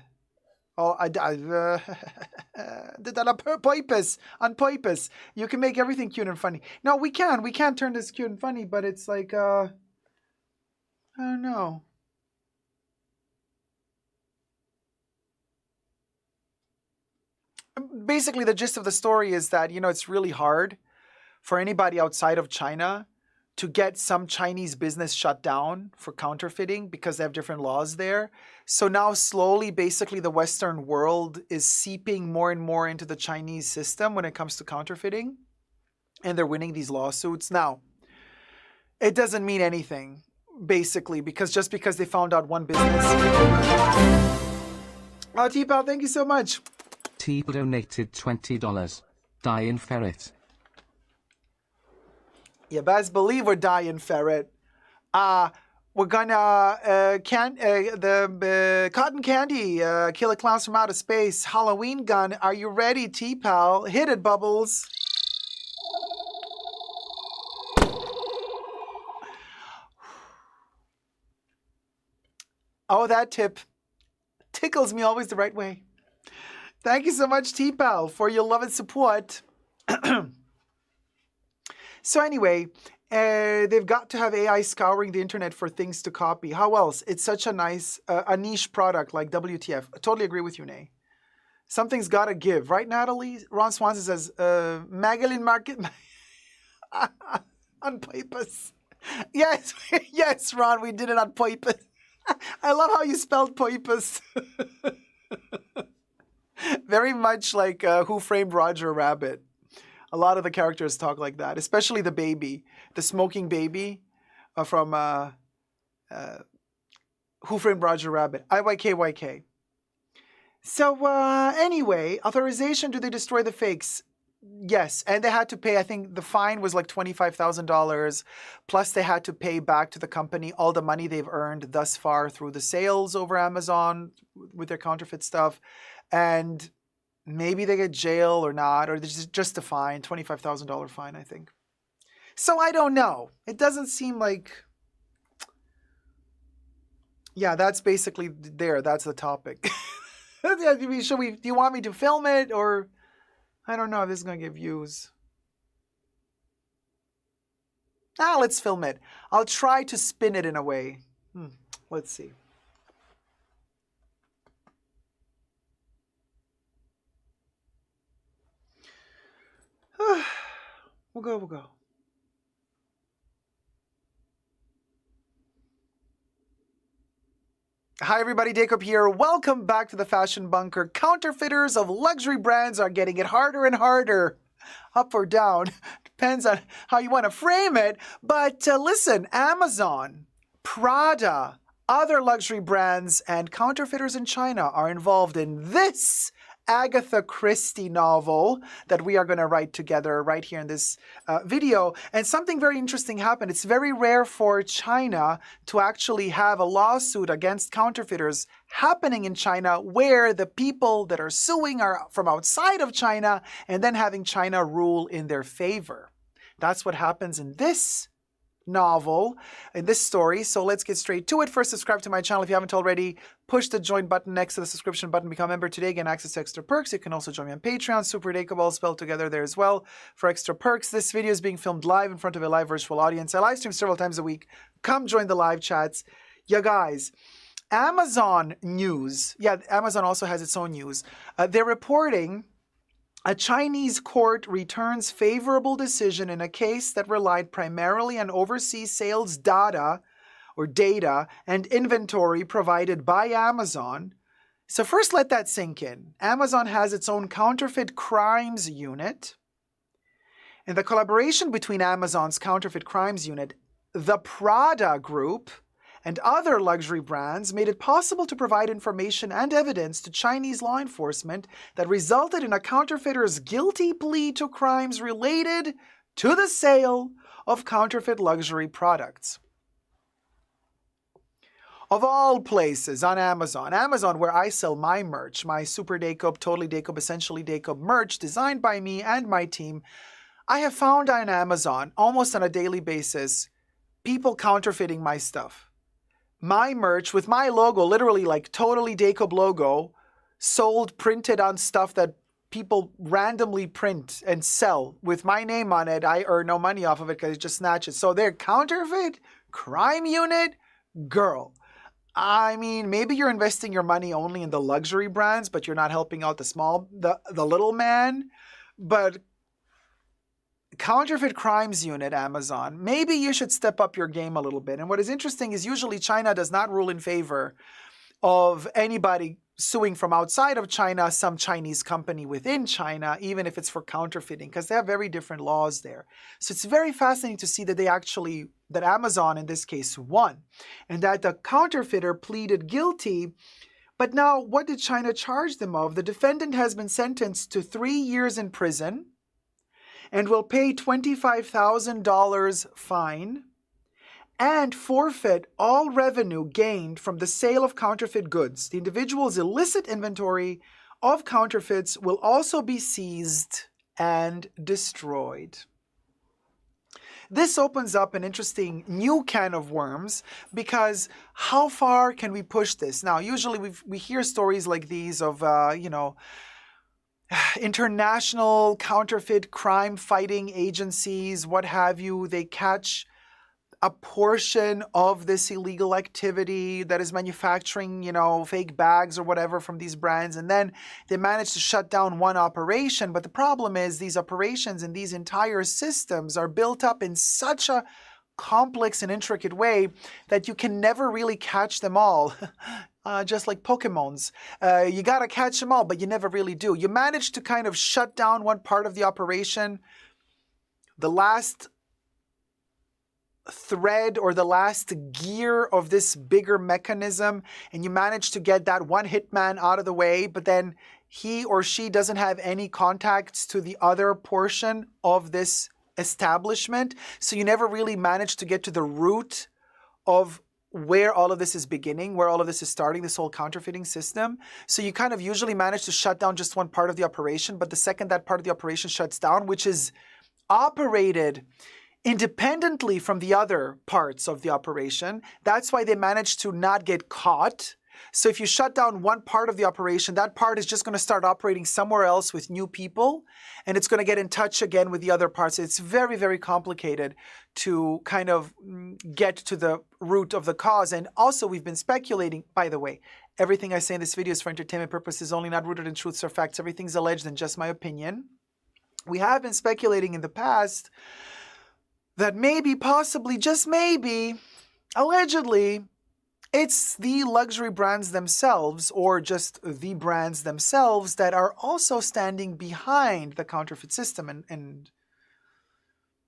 S2: Oh, I did that on purpose. On purpose. You can make everything cute and funny. No, we can. We can turn this cute and funny, but it's like, I don't know. Basically, the gist of the story is that, it's really hard for anybody outside of China to get some Chinese business shut down for counterfeiting because they have different laws there. So now slowly, basically, the Western world is seeping more and more into the Chinese system when it comes to counterfeiting. And they're winning these lawsuits. Now, it doesn't mean anything, basically, because just because they found out one business. Oh, T-Pal, thank you so much.
S3: T donated $20. Dying ferret.
S2: You best believe we're dying ferret. We're gonna the cotton candy killer clowns from outer space Halloween gun. Are you ready, T-Pal? Hit it, Bubbles. Oh, that tip tickles me always the right way. Thank you so much, T-Pal, for your love and support. So anyway, they've got to have AI scouring the internet for things to copy. How else? It's such a nice, a niche product like WTF. I totally agree with you, Nay. Something's got to give. Right, Natalie? Ron Swanson says, Magdalene Market on purpose. Yes, yes, Ron, we did it on purpose. I love how you spelled purpose. Very much like Who Framed Roger Rabbit. A lot of the characters talk like that, especially the baby, the smoking baby from Who Framed Roger Rabbit, IYKYK. So anyway, authorization, do they destroy the fakes? Yes, and they had to pay, I think the fine was like $25,000, plus they had to pay back to the company all the money they've earned thus far through the sales over Amazon with their counterfeit stuff. And maybe they get jail or not, or just a fine, $25,000 fine, I think. So I don't know. It doesn't seem like... Yeah, that's basically there. That's the topic. Do you want me to film it, or... I don't know if this is going to get views. Let's film it. I'll try to spin it in a way. Let's see. We'll go. Hi everybody, Jacob here. Welcome back to the Fashion Bunker. Counterfeiters of luxury brands are getting it harder and harder. Up or down, depends on how you want to frame it. But listen, Amazon, Prada, other luxury brands and counterfeiters in China are involved in this Agatha Christie novel that we are going to write together right here in this video. And something very interesting happened. It's very rare for China to actually have a lawsuit against counterfeiters happening in China where the people that are suing are from outside of China and then having China rule in their favor. That's what happens in this novel, in this story. So let's get straight to it. First, subscribe to my channel if you haven't already. Push the join button next to the subscription button. Become a member today. Get access to extra perks. You can also join me on Patreon. Super Dakeable spelled together there as well for extra perks. This video is being filmed live in front of a live virtual audience. I live stream several times a week. Come join the live chats. Yeah, guys. Amazon news. Yeah, Amazon also has its own news. They're reporting a Chinese court returns favorable decision in a case that relied primarily on overseas sales data and inventory provided by Amazon. So first let that sink in. Amazon has its own counterfeit crimes unit. And the collaboration between Amazon's counterfeit crimes unit, the Prada Group, and other luxury brands made it possible to provide information and evidence to Chinese law enforcement that resulted in a counterfeiter's guilty plea to crimes related to the sale of counterfeit luxury products. of all places, on Amazon. Amazon, where I sell my merch, my Super Dacob, Totally Dacob, Essentially Dacob merch designed by me and my team. I have found on Amazon, almost on a daily basis, people counterfeiting my stuff. My merch with my logo, literally like Totally Dacob logo, sold, printed on stuff that people randomly print and sell with my name on it. I earn no money off of it because it just snatches. So they're counterfeit crime unit, girl. I mean, maybe you're investing your money only in the luxury brands, but you're not helping out the little man. But Counterfeit Crimes Unit, Amazon, maybe you should step up your game a little bit. And what is interesting is usually China does not rule in favor of anybody suing from outside of China, some Chinese company within China, even if it's for counterfeiting, because they have very different laws there. So it's very fascinating to see that that Amazon in this case won, and that the counterfeiter pleaded guilty. But now, what did China charge them of? The defendant has been sentenced to 3 years in prison and will pay $25,000 fine and forfeit all revenue gained from the sale of counterfeit goods. The individual's illicit inventory of counterfeits will also be seized and destroyed. This opens up an interesting new can of worms, because how far can we push this? Now, usually we hear stories like these of, international counterfeit crime fighting agencies, what have you. They catch a portion of this illegal activity that is manufacturing, fake bags or whatever from these brands, and then they manage to shut down one operation. But the problem is these operations and these entire systems are built up in such a complex and intricate way that you can never really catch them all. Just like Pokemons. You gotta catch them all, but you never really do. You manage to kind of shut down one part of the operation. The last thread or the last gear of this bigger mechanism, and you manage to get that one hitman out of the way, but then he or she doesn't have any contacts to the other portion of this establishment. So you never really manage to get to the root of where all of this is beginning, where all of this is starting, this whole counterfeiting system. So you kind of usually manage to shut down just one part of the operation, but the second that part of the operation shuts down, which is operated independently from the other parts of the operation, that's why they manage to not get caught. So if you shut down one part of the operation, that part is just going to start operating somewhere else with new people, and it's going to get in touch again with the other parts. It's very, very complicated to kind of get to the root of the cause. And also, we've been speculating, by the way, everything I say in this video is for entertainment purposes only, not rooted in truths or facts. Everything's alleged and just my opinion. We have been speculating in the past that maybe, possibly, just maybe, allegedly, it's the luxury brands themselves, or just the brands themselves, that are also standing behind the counterfeit system and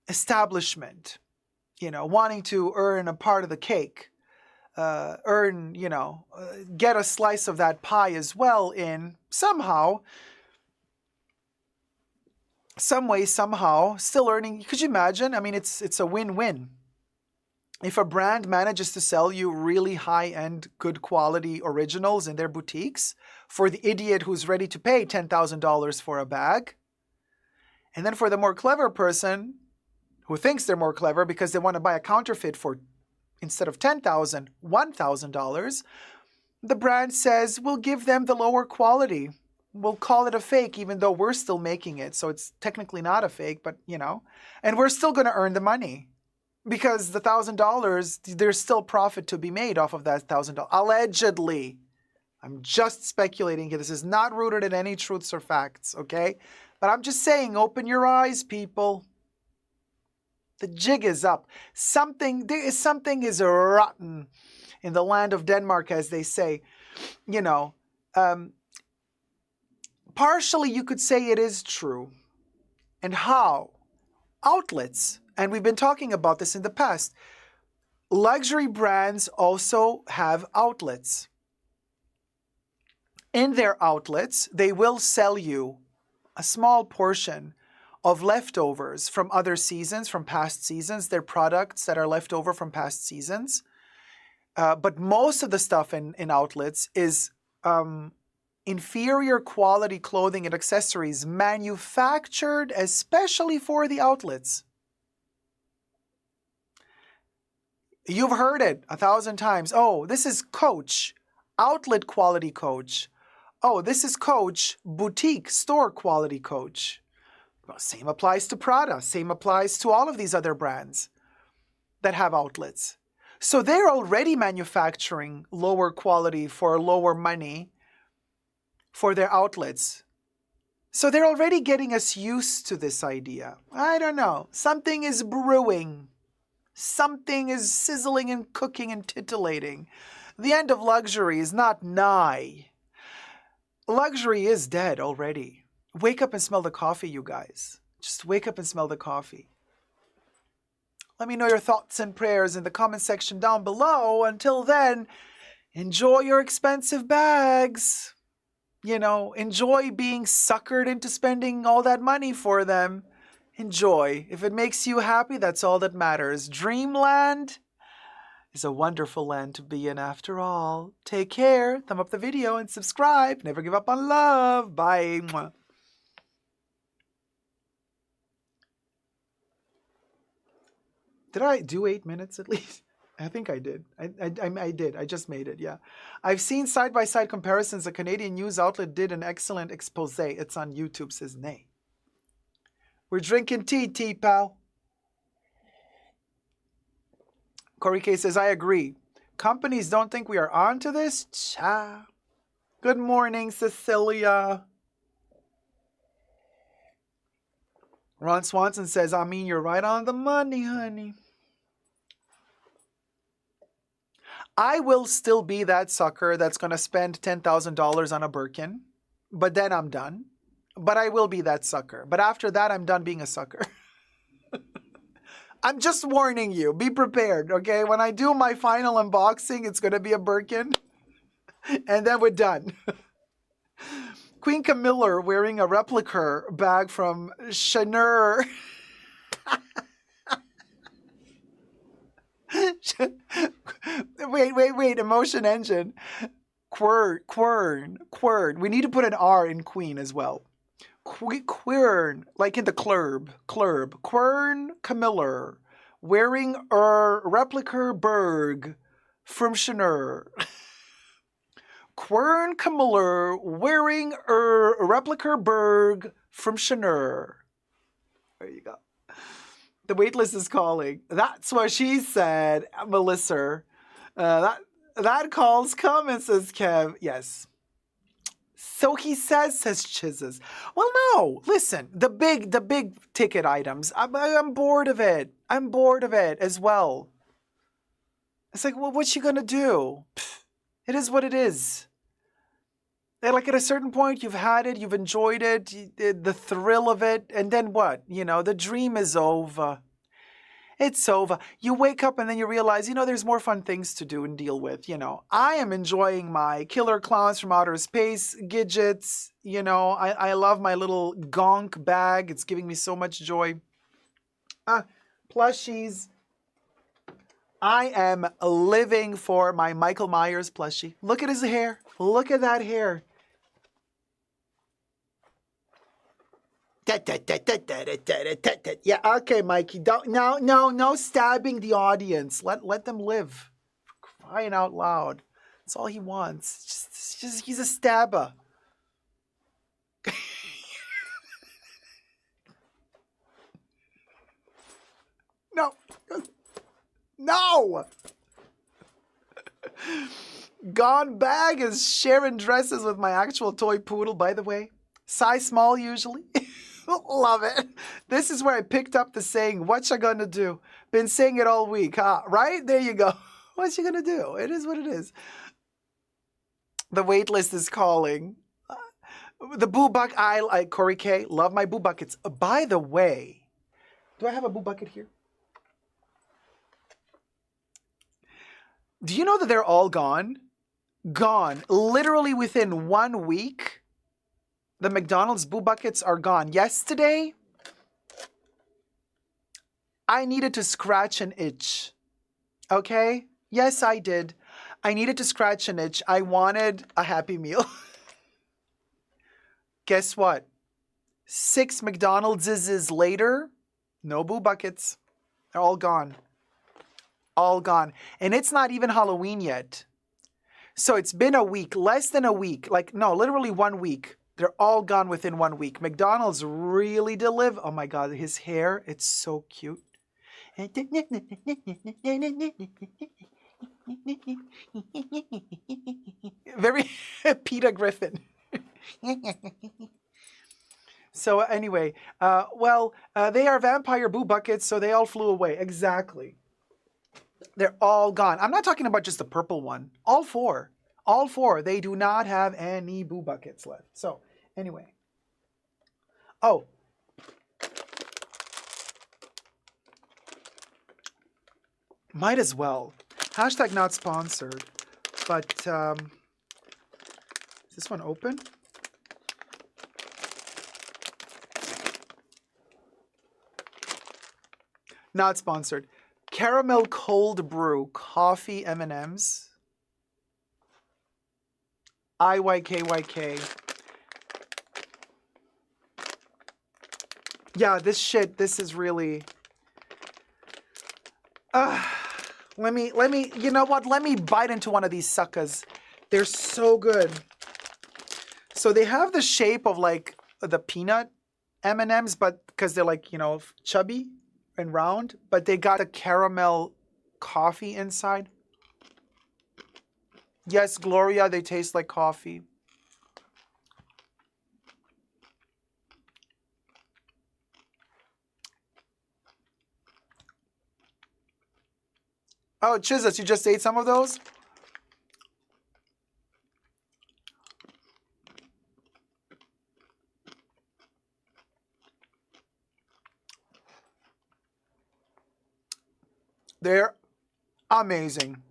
S2: establishment, wanting to earn a part of the cake, get a slice of that pie as well in somehow, some way, somehow, still earning. Could you imagine? I mean, it's a win-win. If a brand manages to sell you really high-end, good quality originals in their boutiques for the idiot who's ready to pay $10,000 for a bag, and then for the more clever person who thinks they're more clever because they want to buy a counterfeit for, instead of $10,000, $1,000, the brand says, we'll give them the lower quality. We'll call it a fake, even though we're still making it. So it's technically not a fake, but, and we're still going to earn the money. Because the $1,000, there's still profit to be made off of that $1,000. Allegedly. I'm just speculating here. This is not rooted in any truths or facts, okay? But I'm just saying, open your eyes, people. The jig is up. Something is rotten in the land of Denmark, as they say. Partially, you could say it is true. And how? Outlets. And we've been talking about this in the past. Luxury brands also have outlets. In their outlets, they will sell you a small portion of leftovers from other seasons, from past seasons, their products that are left over from past seasons. but most of the stuff in outlets is inferior quality clothing and accessories manufactured especially for the outlets. You've heard it 1,000 times. Oh, this is Coach, outlet quality Coach. Oh, this is Coach, boutique store quality Coach. Well, same applies to Prada. Same applies to all of these other brands that have outlets. So they're already manufacturing lower quality for lower money for their outlets. So they're already getting us used to this idea. I don't know. Something is brewing. Something is sizzling and cooking and titillating. The end of luxury is not nigh. Luxury is dead already. Wake up and smell the coffee, you guys. Just wake up and smell the coffee. Let me know your thoughts and prayers in the comment section down below. Until then, enjoy your expensive bags. You know, enjoy being suckered into spending all that money for them. Enjoy. If it makes you happy, that's all that matters. Dreamland is a wonderful land to be in after all. Take care. Thumb up the video and subscribe. Never give up on love. Bye. Mwah. Did I do 8 minutes at least? I think I did. I did. I just made it, yeah. I've seen side-by-side comparisons. A Canadian news outlet did an excellent expose. It's on YouTube, says Nay. We're drinking tea, pal. Corey K says, I agree. Companies don't think we are on to this? Cha. Good morning, Cecilia. Ron Swanson says, I mean, you're right on the money, honey. I will still be that sucker that's going to spend $10,000 on a Birkin, but then I'm done. But I will be that sucker. But after that, I'm done being a sucker. I'm just warning you. Be prepared, okay? When I do my final unboxing, it's going to be a Birkin. And then we're done. Queen Camilla wearing a replica bag from Chanel. Wait. Emotion engine. Quern. We need to put an R in Queen as well. Quern, like in the club. Quern Camilla wearing a replica berg from Chanel. Quern Camilla wearing a replica berg from Chanel. There you go. The waitlist is calling. That's what she said, Melissa. That call's coming, says Kev. Yes. So he says Chizzes. Well, no. Listen, the big ticket items. I'm bored of it. I'm bored of it as well. It's like, well, what's she gonna do? It is what it is. Like at a certain point, you've had it, you've enjoyed it, the thrill of it, and then what? You know, the dream is over. It's over. You wake up and then you realize, you know, there's more fun things to do and deal with, you know. I am enjoying my killer clowns from outer space gadgets. You know, I love my little gonk bag. It's giving me so much joy. Plushies. I am living for my Michael Myers plushie. Look at his hair. Look at that hair. Yeah, okay, Mikey. No stabbing the audience. Let them live. For crying out loud. That's all he wants. Just he's a stabber. No. Gone bag is sharing dresses with my actual toy poodle, by the way. Size small usually. Love it. This is where I picked up the saying, what you gonna do? Been saying it all week, huh? Right? There you go. What you gonna do? It is what it is. The wait list is calling. The boo bucket aisle, Corey K. Love my boo buckets. By the way, do I have a boo bucket here? Do you know that they're all gone? Gone. Literally within 1 week. The McDonald's boo buckets are gone. Yesterday, I needed to scratch an itch. Okay? Yes, I did. I needed to scratch an itch. I wanted a Happy Meal. Guess what? 6 McDonald's later, no boo buckets. They're all gone. All gone. And it's not even Halloween yet. So it's been a week, less than a week. Like, no, literally 1 week. They're all gone within 1 week. McDonald's really deliver. Oh my God, his hair, it's so cute. Very Peter Griffin. So anyway, they are vampire boo buckets, so they all flew away. Exactly. They're all gone. I'm not talking about just the purple one. All four. All four. They do not have any boo buckets left. So anyway. Oh. Might as well. Hashtag not sponsored. But is this one open? Not sponsored. Caramel cold brew coffee M&Ms. IYKYK. Yeah, this is really... let me, you know what? Let me bite into one of these suckers. They're so good. So they have the shape of like the peanut M&Ms, but because they're like, you know, chubby and round, but they got a caramel coffee inside. Yes, Gloria, they taste like coffee. Oh, Chizas, you just ate some of those? They're amazing.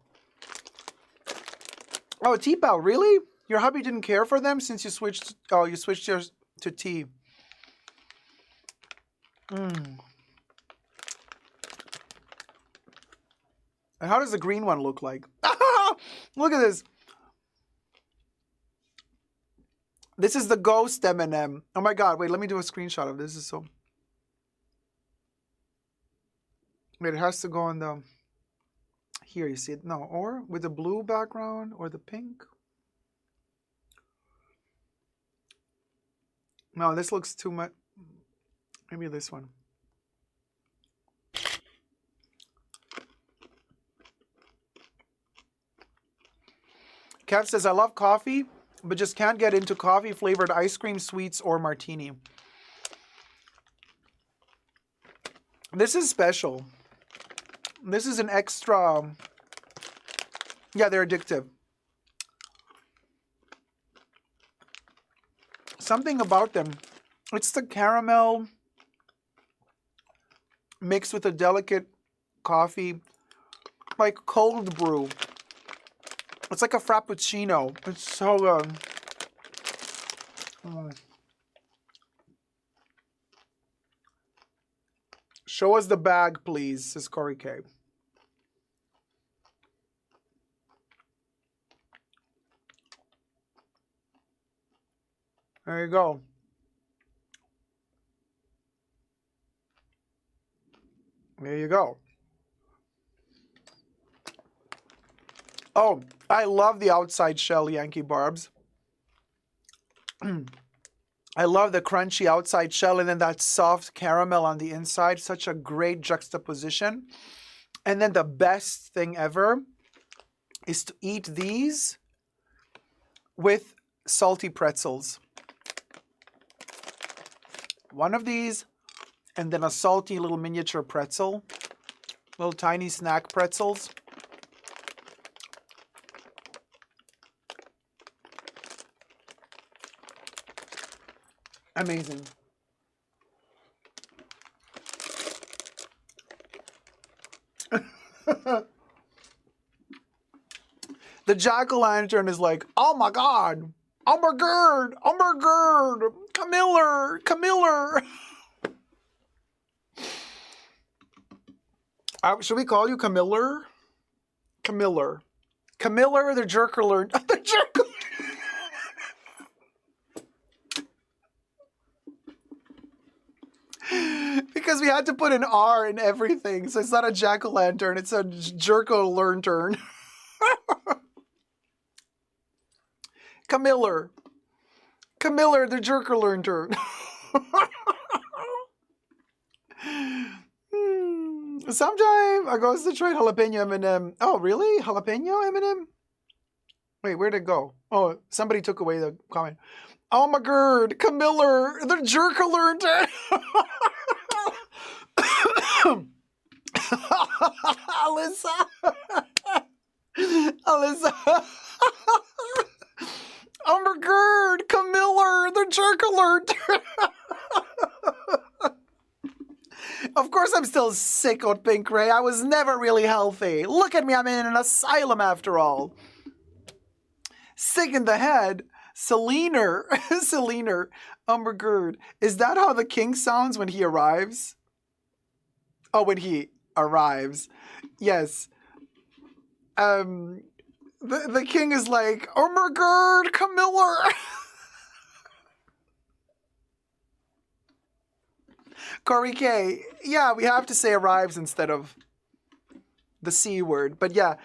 S2: Oh, tea pal, really? Your hubby didn't care for them since you switched. Oh, you switched yours to tea. And how does the green one look like? Look at this. This is the ghost M&M. Oh my God! Wait, let me do a screenshot of this. This is so. Wait, it has to go on the. Here, you see it? No, or with the blue background or the pink. No, this looks too much. Maybe this one. Kev says, I love coffee, but just can't get into coffee-flavored ice cream, sweets, or martini. This is special. This is an extra... Yeah, they're addictive. Something about them. It's the caramel mixed with a delicate coffee, like cold brew. It's like a frappuccino. It's so good. Show us the bag, please, says Corey K. There you go. There you go. Oh, I love the outside shell, Yankee Barbs. I love the crunchy outside shell and then that soft caramel on the inside. Such a great juxtaposition. And then the best thing ever is to eat these with salty pretzels. One of these and then a salty little miniature pretzel. Little tiny snack pretzels. Amazing. The jack-o'-lantern is like, oh my God, Umbergerd, Camiller. Should we call you Camiller? Camiller. Camiller, the jerker learned. The jerker. Because we had to put an R in everything, so it's not a jack-o'-lantern, it's a jerko-lantern. Camiller. Camiller, the jerker-lantern. Sometime I goes to try jalapeno M&M. Oh, really? Jalapeno M&M? Wait, where'd it go? Oh, somebody took away the comment. Oh my god, Camiller, the jerker-lantern. Alyssa. Alyssa. Oh my god, Camiller, the jerker-lantern. Of course I'm still sick on Pink Ray. I was never really healthy. Look at me, I'm in an asylum after all. Sick in the head. Selena. Selena. Oh my god. Is that how the king sounds when he arrives? Oh, when he arrives. Yes. The king is like, oh my god, Camiller. Corey K. Yeah, we have to say arrives instead of the C word. But yeah,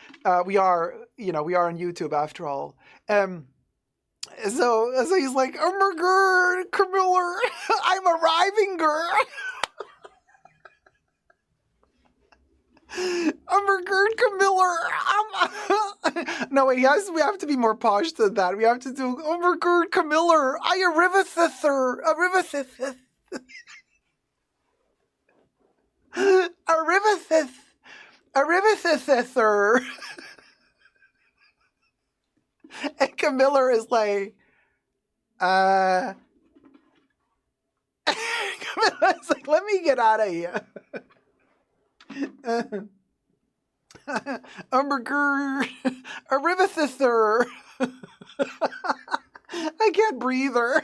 S2: we are on YouTube after all. So he's like, oh my god, Camiller, I'm arriving, girl. Oh my god, Camiller. No, wait, we have to be more posh than that. We have to do, oh my god, Camiller, I arrivithither. Arrivithither. And Camiller is like, Camiller's like, let me get out of here. Umberger, Arrivithither. I can't breathe her.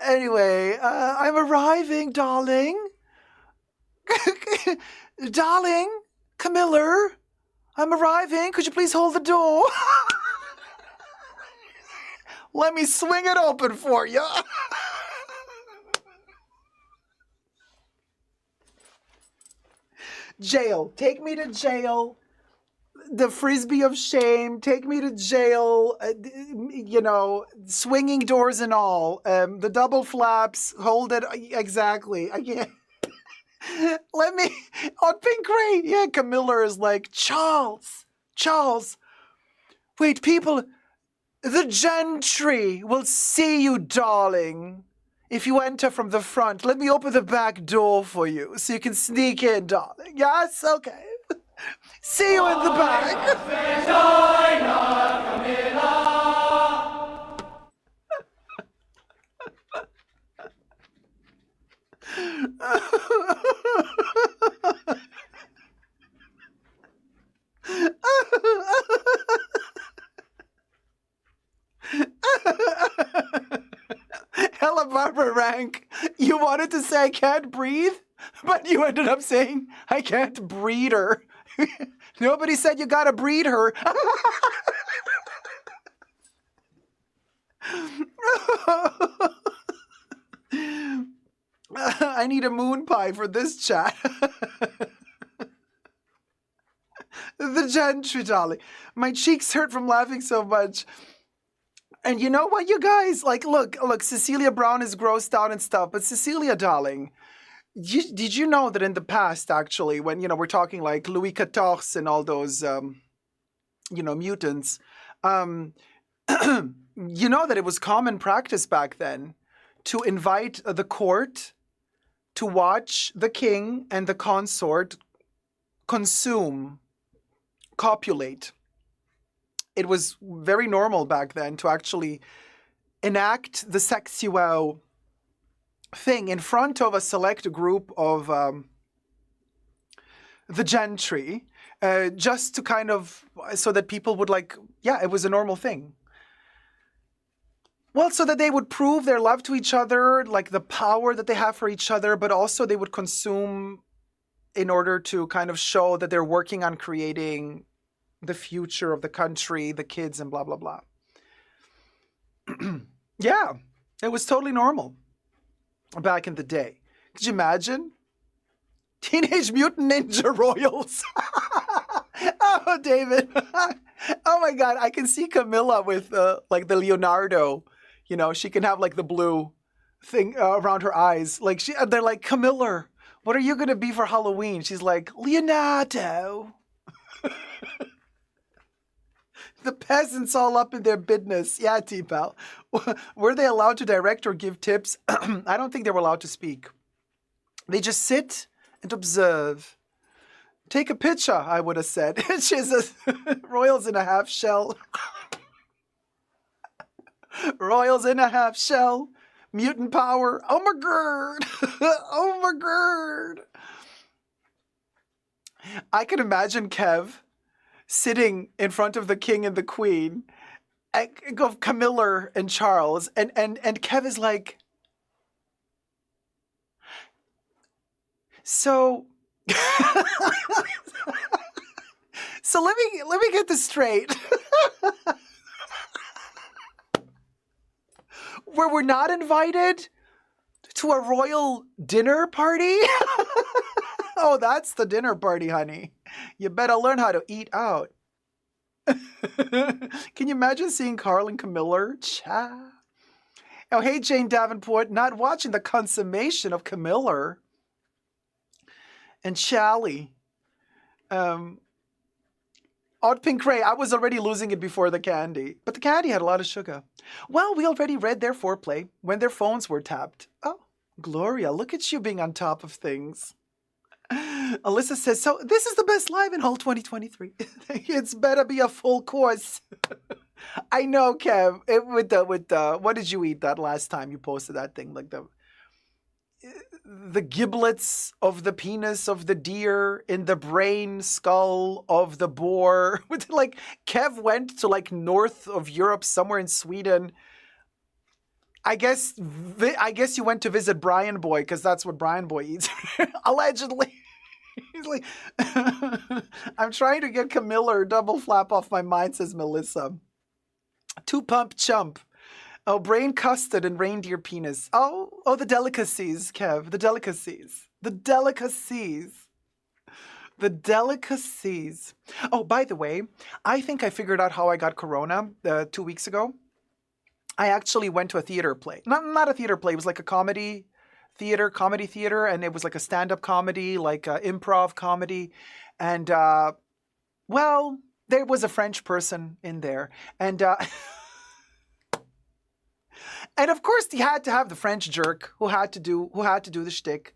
S2: Anyway, I'm arriving, darling. Darling, Camiller, I'm arriving. Could you please hold the door? Let me swing it open for you. Jail. Take me to jail. The frisbee of shame. Take me to jail. Swinging doors and all. The double flaps. Hold it. Exactly. I can't. Let me. On Pink Ray. Yeah, Camiller is like, Charles. Wait, people. The gentry will see you, darling. If you enter from the front, let me open the back door for you so you can sneak in, darling. Yes? Okay. See you in the back. Hella Barbara Rank. You wanted to say I can't breathe, but you ended up saying I can't breed her. Nobody said you gotta breed her. I need a moon pie for this chat. The gentry, darling. My cheeks hurt from laughing so much. And you know what, you guys? Like, look, Cecilia Brown is grossed out and stuff, but Cecilia, darling, did you know that in the past, actually, when, we're talking like Louis XIV and all those, mutants, you know that it was common practice back then to invite the court to watch the king and the consort copulate. It was very normal back then to actually enact the sexual thing in front of a select group of the gentry, just to kind of, so that people would it was a normal thing. Well, so that they would prove their love to each other, like the power that they have for each other, but also they would consume in order to kind of show that they're working on creating the future of the country, the kids, and blah, blah, blah. Yeah, it was totally normal back in the day. Could you imagine? Teenage Mutant Ninja Royals. Oh, David. Oh my God, I can see Camilla with like the Leonardo. You know, she can have like the blue thing around her eyes. Like they're like, Camilla, what are you gonna be for Halloween? She's like, Leonardo. The peasants all up in their business. Yeah, T-Pal. Were they allowed to direct or give tips? I don't think they were allowed to speak. They just sit and observe. Take a picture, I would have said. She's a Royals in a half shell. Royals in a half shell. Mutant power. Oh my god. Oh my god. I can imagine Kev sitting in front of the king and the queen, of Camilla and Charles, and Kev is like, so so let me get this straight. Where we're not invited to a royal dinner party? Oh, that's the dinner party, honey. You better learn how to eat out. Can you imagine seeing Carl and Camilla? Cha. Oh, hey, Jane Davenport, not watching the consummation of Camilla and Charlie. Odd Pink Ray, I was already losing it before the candy. But the candy had a lot of sugar. Well, we already read their foreplay when their phones were tapped. Oh, Gloria, look at you being on top of things. Alyssa says, so this is the best live in whole 2023. It's better be a full course. I know, Kev. What did you eat that last time you posted that thing? Like the giblets of the penis of the deer in the brain skull of the boar. Like Kev went to like north of Europe, somewhere in Sweden. I guess you went to visit Brian Boy because that's what Brian Boy eats. Allegedly. He's like, I'm trying to get Camilla double flap off my mind, says Melissa. Two pump chump. Oh, brain custard and reindeer penis. Oh, the delicacies, Kev. The delicacies. The delicacies. The delicacies. Oh, by the way, I think I figured out how I got corona 2 weeks ago. I actually went to a theater play. Not a theater play. It was like a comedy theater, and it was like a stand-up comedy, like improv comedy. And, well, there was a French person in there. And, and of course, he had to have the French jerk who had to do the shtick,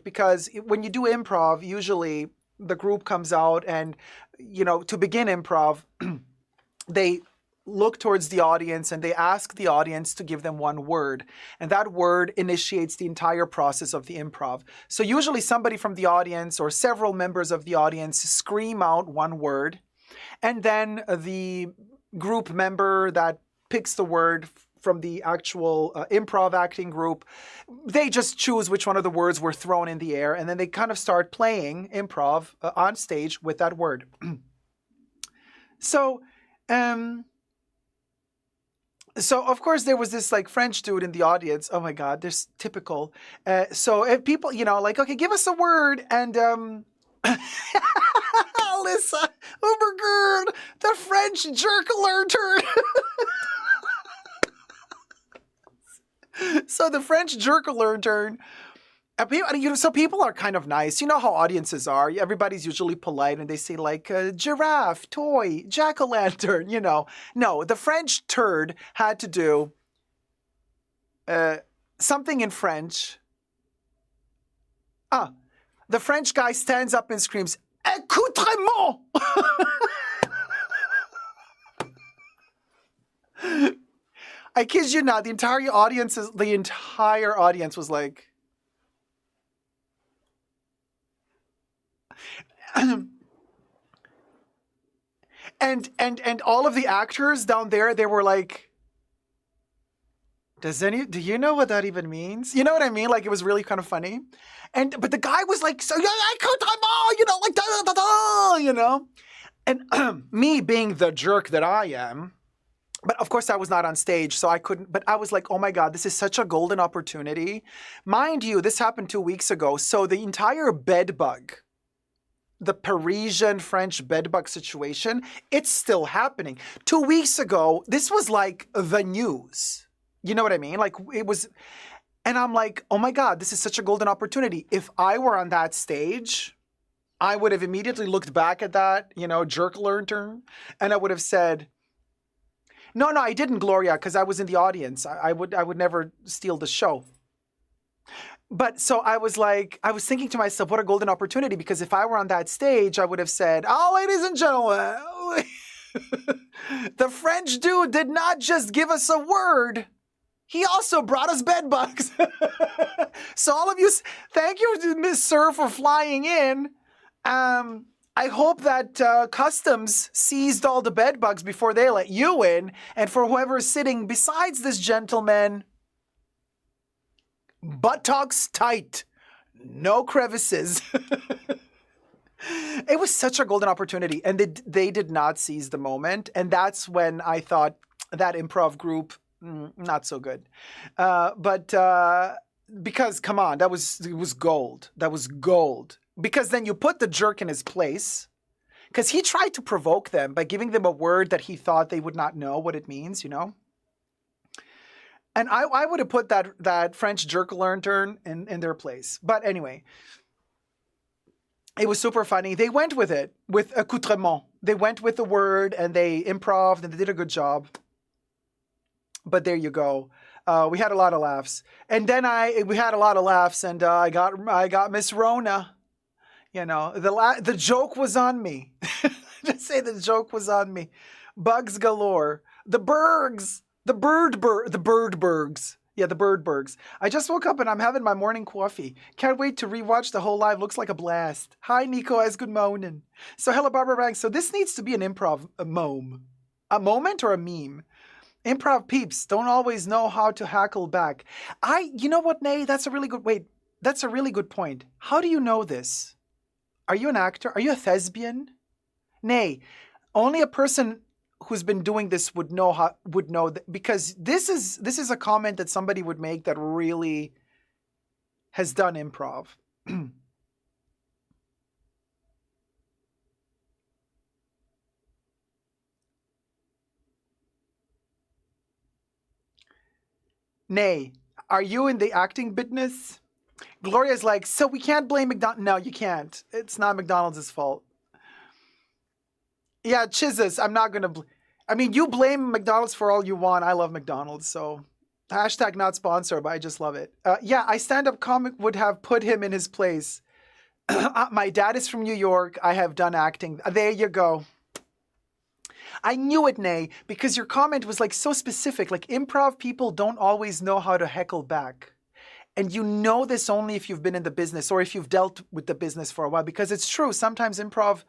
S2: because when you do improv, usually the group comes out and, you know, to begin improv, they look towards the audience and they ask the audience to give them one word. And that word initiates the entire process of the improv. So usually somebody from the audience or several members of the audience scream out one word. And then the group member that picks the word from the actual improv acting group, they just choose which one of the words were thrown in the air. And then they kind of start playing improv on stage with that word. So of course there was this like French dude in the audience. Oh my God, they're typical. So if people, you know, like, okay, give us a word. And Alyssa, oh my God, the French jerk alerter. So the French jerk alerter. So people are kind of nice. You know how audiences are. Everybody's usually polite and they say like giraffe, toy, jack-o'-lantern, you know. No, the French turd had to do something in French. The French guy stands up and screams, accoutrement! I kid you not, the entire audience was like, and all of the actors down there, they were like, Do you know what that even means? You know what I mean? Like, it was really kind of funny. But the guy was like, so, yeah, I could, you know, like, da, da, da, you know? And me being the jerk that I am, but of course I was not on stage, so I couldn't, but I was like, oh my God, this is such a golden opportunity. Mind you, this happened 2 weeks ago. So the entire bed bug, the Parisian French bedbug situation, it's still happening. 2 weeks ago, this was like the news. You know what I mean? Like, it was, and I'm like, oh my God, this is such a golden opportunity. If I were on that stage, I would have immediately looked back at that, you know, jerk lantern, and I would have said, no, I didn't, Gloria, because I was in the audience. I would never steal the show. But so I was thinking to myself, what a golden opportunity, because if I were on that stage, I would have said, oh, ladies and gentlemen, the French dude did not just give us a word. He also brought us bed bugs. So all of you, thank you, Miss Sir, for flying in. I hope that customs seized all the bed bugs before they let you in. And for whoever is sitting besides this gentleman, buttocks tight, no crevices. It was such a golden opportunity, and they did not seize the moment. And that's when I thought that improv group, not so good. Because come on, it was gold. That was gold. Because then you put the jerk in his place, because he tried to provoke them by giving them a word that he thought they would not know what it means, you know? And I would have put that French jerk lantern in their place. But anyway, it was super funny. They went with it, with accoutrement. They went with the word, and they improved, and they did a good job. But there you go. We had a lot of laughs. And then we had a lot of laughs, and I got Miss Rona. You know, the joke was on me. Just say the joke was on me. Bugs galore. The Bergs. The Birdbergs. Yeah, the Birdbergs. I just woke up and I'm having my morning coffee. Can't wait to rewatch the whole live. Looks like a blast. Hi, Nico. As good morning. So, hello, Barbara Ranks. So this needs to be an improv mome. A moment or a meme? Improv peeps don't always know how to hackle back. You know what, Nay? That's a really good point. How do you know this? Are you an actor? Are you a thespian? Nay, only a person who's been doing this would know that, because this is a comment that somebody would make that really has done improv. Nay, are you in the acting business? Gloria's like, so we can't blame McDonald's. No, you can't. It's not McDonald's fault. Yeah, Chizus, I'm not going to... I mean, you blame McDonald's for all you want. I love McDonald's, so... Hashtag not sponsored, but I just love it. Yeah, I stand-up comic would have put him in his place. My dad is from New York. I have done acting. There you go. I knew it, Nay, because your comment was like so specific. Like, improv people don't always know how to heckle back. And you know this only if you've been in the business or if you've dealt with the business for a while, because it's true. Sometimes improv,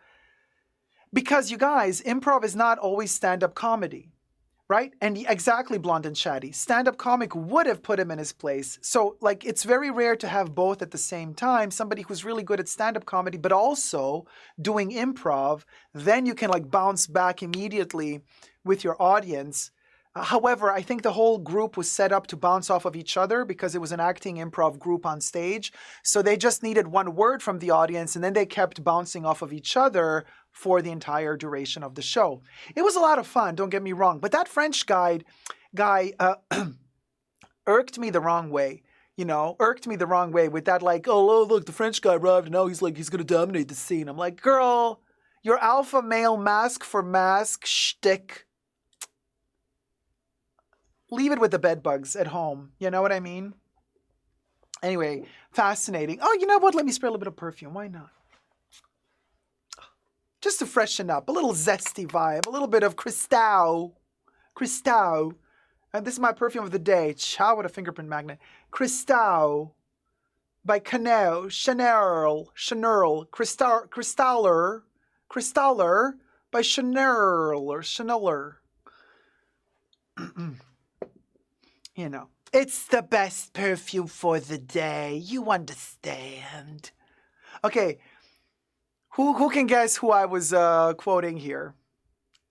S2: because you guys, improv is not always stand-up comedy, right? And exactly, Blonde and Chatty. Stand-up comic would have put him in his place. So, like, it's very rare to have both at the same time. Somebody who's really good at stand-up comedy, but also doing improv, then you can, like, bounce back immediately with your audience. However, I think the whole group was set up to bounce off of each other because it was an acting improv group on stage. So they just needed one word from the audience, and then they kept bouncing off of each other for the entire duration of the show. It was a lot of fun, don't get me wrong. But that French guy irked me the wrong way. You know, irked me the wrong way with that, like, oh, look, the French guy arrived and now he's going to dominate the scene. I'm like, girl, your alpha male mask for mask shtick. Leave it with the bed bugs at home. You know what I mean? Anyway, fascinating. Oh, you know what? Let me spray a little bit of perfume. Why not? Just to freshen up. A little zesty vibe. A little bit of Cristal. Cristal. And this is my perfume of the day. Chow with a fingerprint magnet. Cristal. By Chanel. Cristaller. By Chanel. You know. It's the best perfume for the day. You understand. Okay. Who can guess who I was quoting here?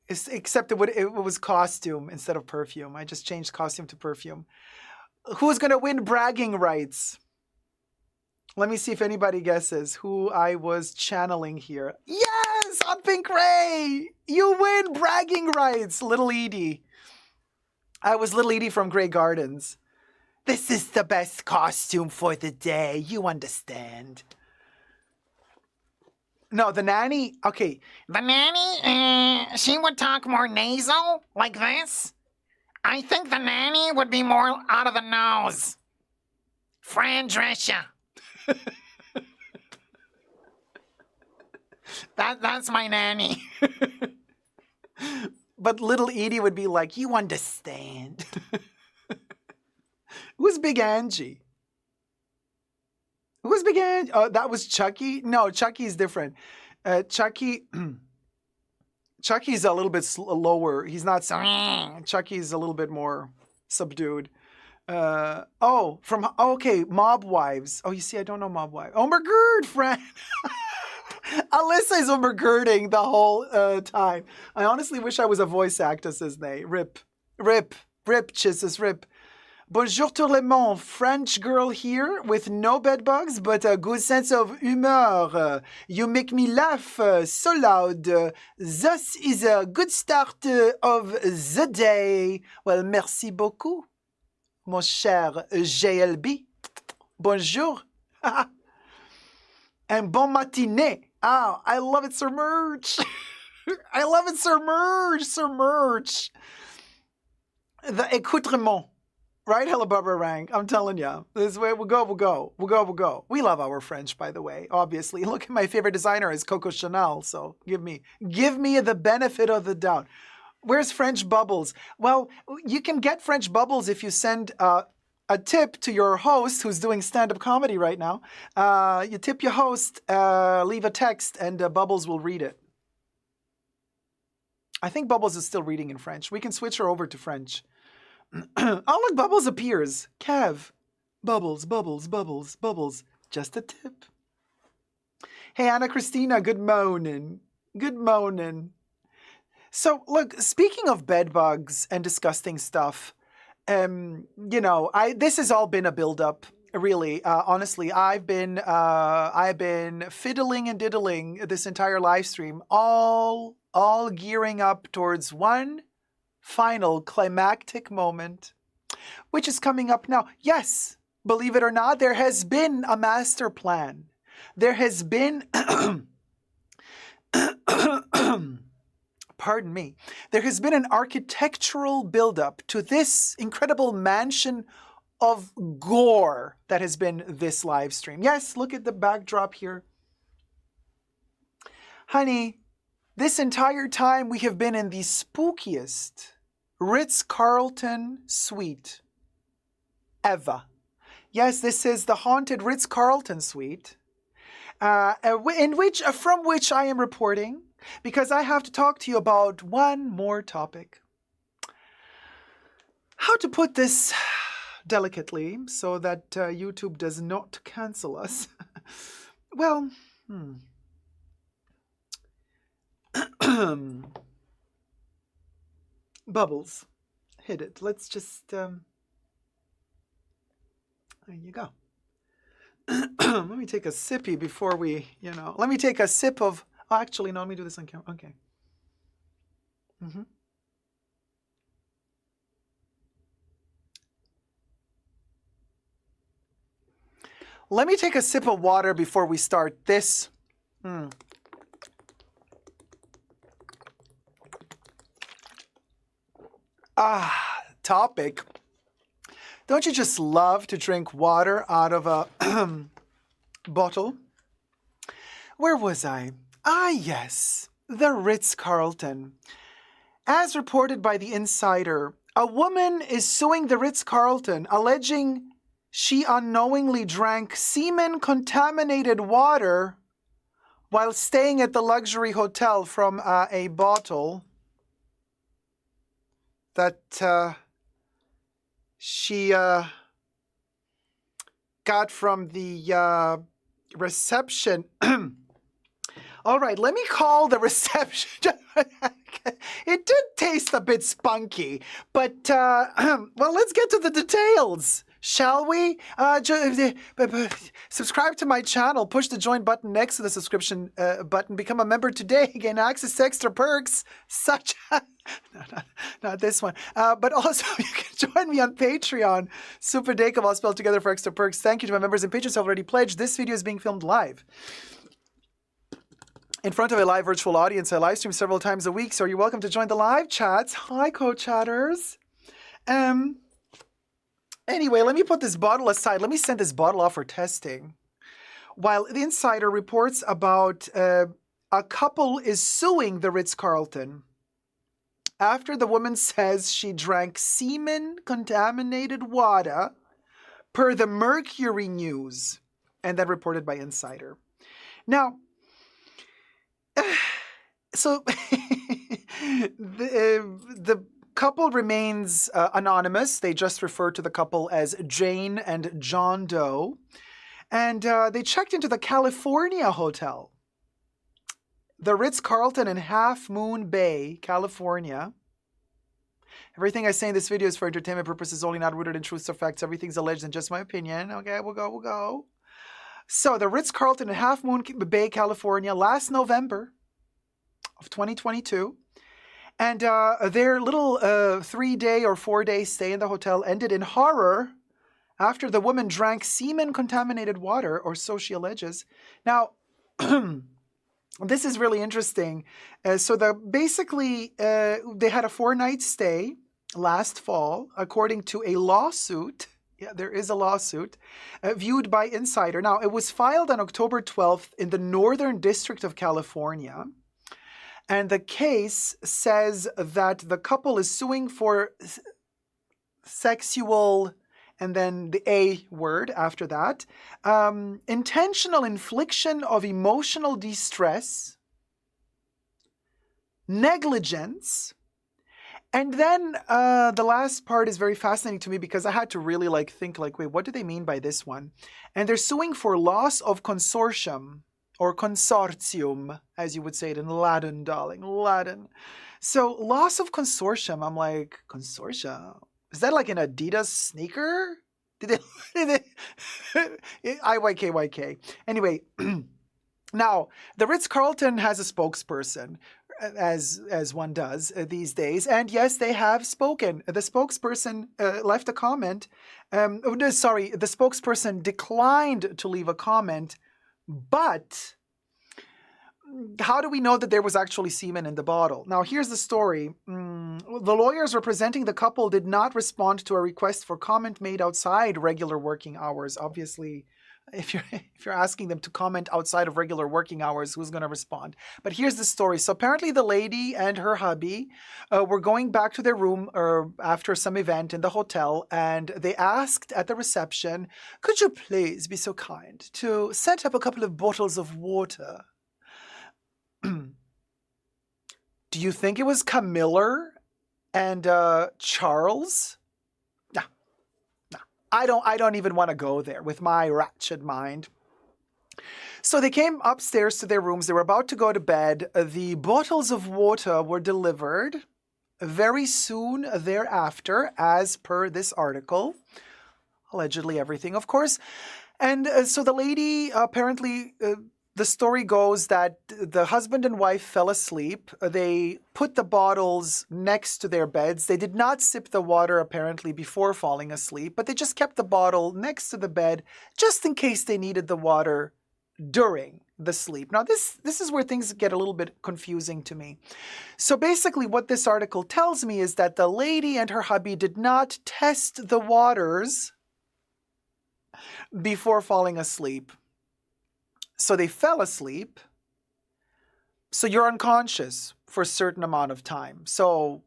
S2: Except it was costume instead of perfume. I just changed costume to perfume. Who's going to win bragging rights? Let me see if anybody guesses who I was channeling here. Yes, on Pink Ray! You win bragging rights, Little Edie. I was Little Edie from Grey Gardens. This is the best costume for the day. You understand. No, the nanny, okay.
S4: The nanny, she would talk more nasal, like this. I think the nanny would be more out of the nose. Fran Drescher. That's my nanny.
S2: But Little Edie would be like, you understand. Who's Big Angie? Who's Big Angie? Oh, that was Chucky? No, Chucky's different. Chucky's a little bit lower. He's not... Chucky's a little bit more subdued. Okay, Mob Wives. Oh, you see, I don't know Mob Wives. Omergerd, friend. Alyssa is Omergerding the whole time. I honestly wish I was a voice actress's name. Rip, Chisses, rip. Bonjour tout le monde, French girl here with no bed bugs, but a good sense of humor. You make me laugh so loud. This is a good start of the day. Well, merci beaucoup, mon cher GLB. Bonjour. And bon matinée. Ah, I love it, Sir Merch. I love it, Sir Merch. The accoutrement. Right, Hello Barbara Rank. I'm telling you. This way we'll go. We love our French, by the way, obviously. Look at my favorite designer is Coco Chanel, so give me the benefit of the doubt. Where's French Bubbles? Well, you can get French Bubbles if you send a tip to your host who's doing stand-up comedy right now. You tip your host, leave a text, and Bubbles will read it. I think Bubbles is still reading in French. We can switch her over to French. Oh, look, Bubbles appears. Kev. Bubbles. Just a tip. Hey, Anna Christina, good morning. So, look, speaking of bed bugs and disgusting stuff, this has all been a build-up, really. Honestly, I've been fiddling and diddling this entire live stream, all gearing up towards one final climactic moment, which is coming up now. Yes, believe it or not, there has been a master plan. There has been, pardon me, there has been an architectural buildup to this incredible mansion of gore that has been this live stream. Yes, look at the backdrop here. Honey, this entire time we have been in the spookiest Ritz-Carlton suite ever. Yes, this is the haunted Ritz-Carlton suite, from which I am reporting because I have to talk to you about one more topic. How to put this delicately so that YouTube does not cancel us? Well, Bubbles, hit it. Let's just, there you go. Let me take a sippy before we, let me take a sip of, actually, no, let me do this on camera. Okay. Let me take a sip of water before we start this. Topic. Don't you just love to drink water out of a bottle? Where was I? Yes, the Ritz-Carlton. As reported by The Insider, a woman is suing the Ritz-Carlton, alleging she unknowingly drank semen-contaminated water while staying at the luxury hotel from a bottle that she got from the reception. All right, let me call the reception. It did taste a bit spunky, but well, let's get to the details, shall we? Subscribe to my channel, push the join button next to the subscription button, become a member today, gain access to extra perks, such as, no, not this one, but also you can join me on Patreon, Super Decom, all spelled together for extra perks. Thank you to my members and patrons who have already pledged. This video is being filmed live in front of a live virtual audience. I live stream several times a week, so you're welcome to join the live chats. Hi, co-chatters. Anyway, let me put this bottle aside. Let me send this bottle off for testing. While the Insider reports about a couple is suing the Ritz-Carlton after the woman says she drank semen-contaminated water per the Mercury News, and then reported by Insider. Now, so the couple remains anonymous. They just refer to the couple as Jane and John Doe. And they checked into the California hotel, the Ritz-Carlton in Half Moon Bay, California. Everything I say in this video is for entertainment purposes only, not rooted in truths or facts. Everything's alleged and just my opinion. Okay, we'll go. So the Ritz-Carlton in Half Moon Bay, California, last November of 2022. And their little 3-day or 4-day stay in the hotel ended in horror after the woman drank semen-contaminated water, or so she alleges. Now, this is really interesting. So basically, they had a 4-night stay last fall, according to a lawsuit. Yeah, there is a lawsuit viewed by Insider. Now, it was filed on October 12th in the Northern District of California. And the case says that the couple is suing for sexual, and then the A word after that, intentional infliction of emotional distress, negligence, and then the last part is very fascinating to me because I had to really think, wait, what do they mean by this one? And they're suing for loss of consortium, or consortium, as you would say it in Latin, darling, Latin. So loss of consortium, I'm like, consortium? Is that like an Adidas sneaker? Did they IYK. Anyway, now, the Ritz-Carlton has a spokesperson, as one does these days. And yes, they have spoken. The spokesperson left a comment. The spokesperson declined to leave a comment. But how do we know that there was actually semen in the bottle? Now, here's the story. The lawyers representing the couple did not respond to a request for comment made outside regular working hours. Obviously, if you're asking them to comment outside of regular working hours, who's going to respond? But here's the story. So apparently the lady and her hubby were going back to their room after some event in the hotel, and they asked at the reception, could you please be so kind to set up a couple of bottles of water? Do you think it was Camilla and Charles? No. I don't even want to go there with my ratchet mind. So they came upstairs to their rooms. They were about to go to bed. The bottles of water were delivered very soon thereafter, as per this article. Allegedly everything, of course. And so the lady apparently... the story goes that the husband and wife fell asleep. They put the bottles next to their beds. They did not sip the water, apparently, before falling asleep, but they just kept the bottle next to the bed just in case they needed the water during the sleep. Now, this is where things get a little bit confusing to me. So basically what this article tells me is that the lady and her hubby did not test the waters before falling asleep. So they fell asleep. So you're unconscious for a certain amount of time. So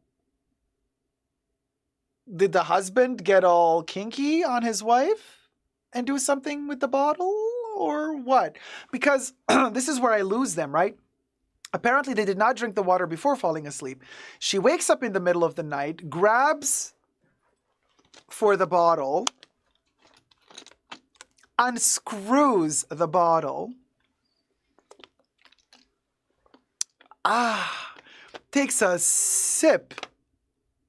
S2: did the husband get all kinky on his wife and do something with the bottle or what? Because this is where I lose them, right? Apparently they did not drink the water before falling asleep. She wakes up in the middle of the night, grabs for the bottle, unscrews the bottle, takes a sip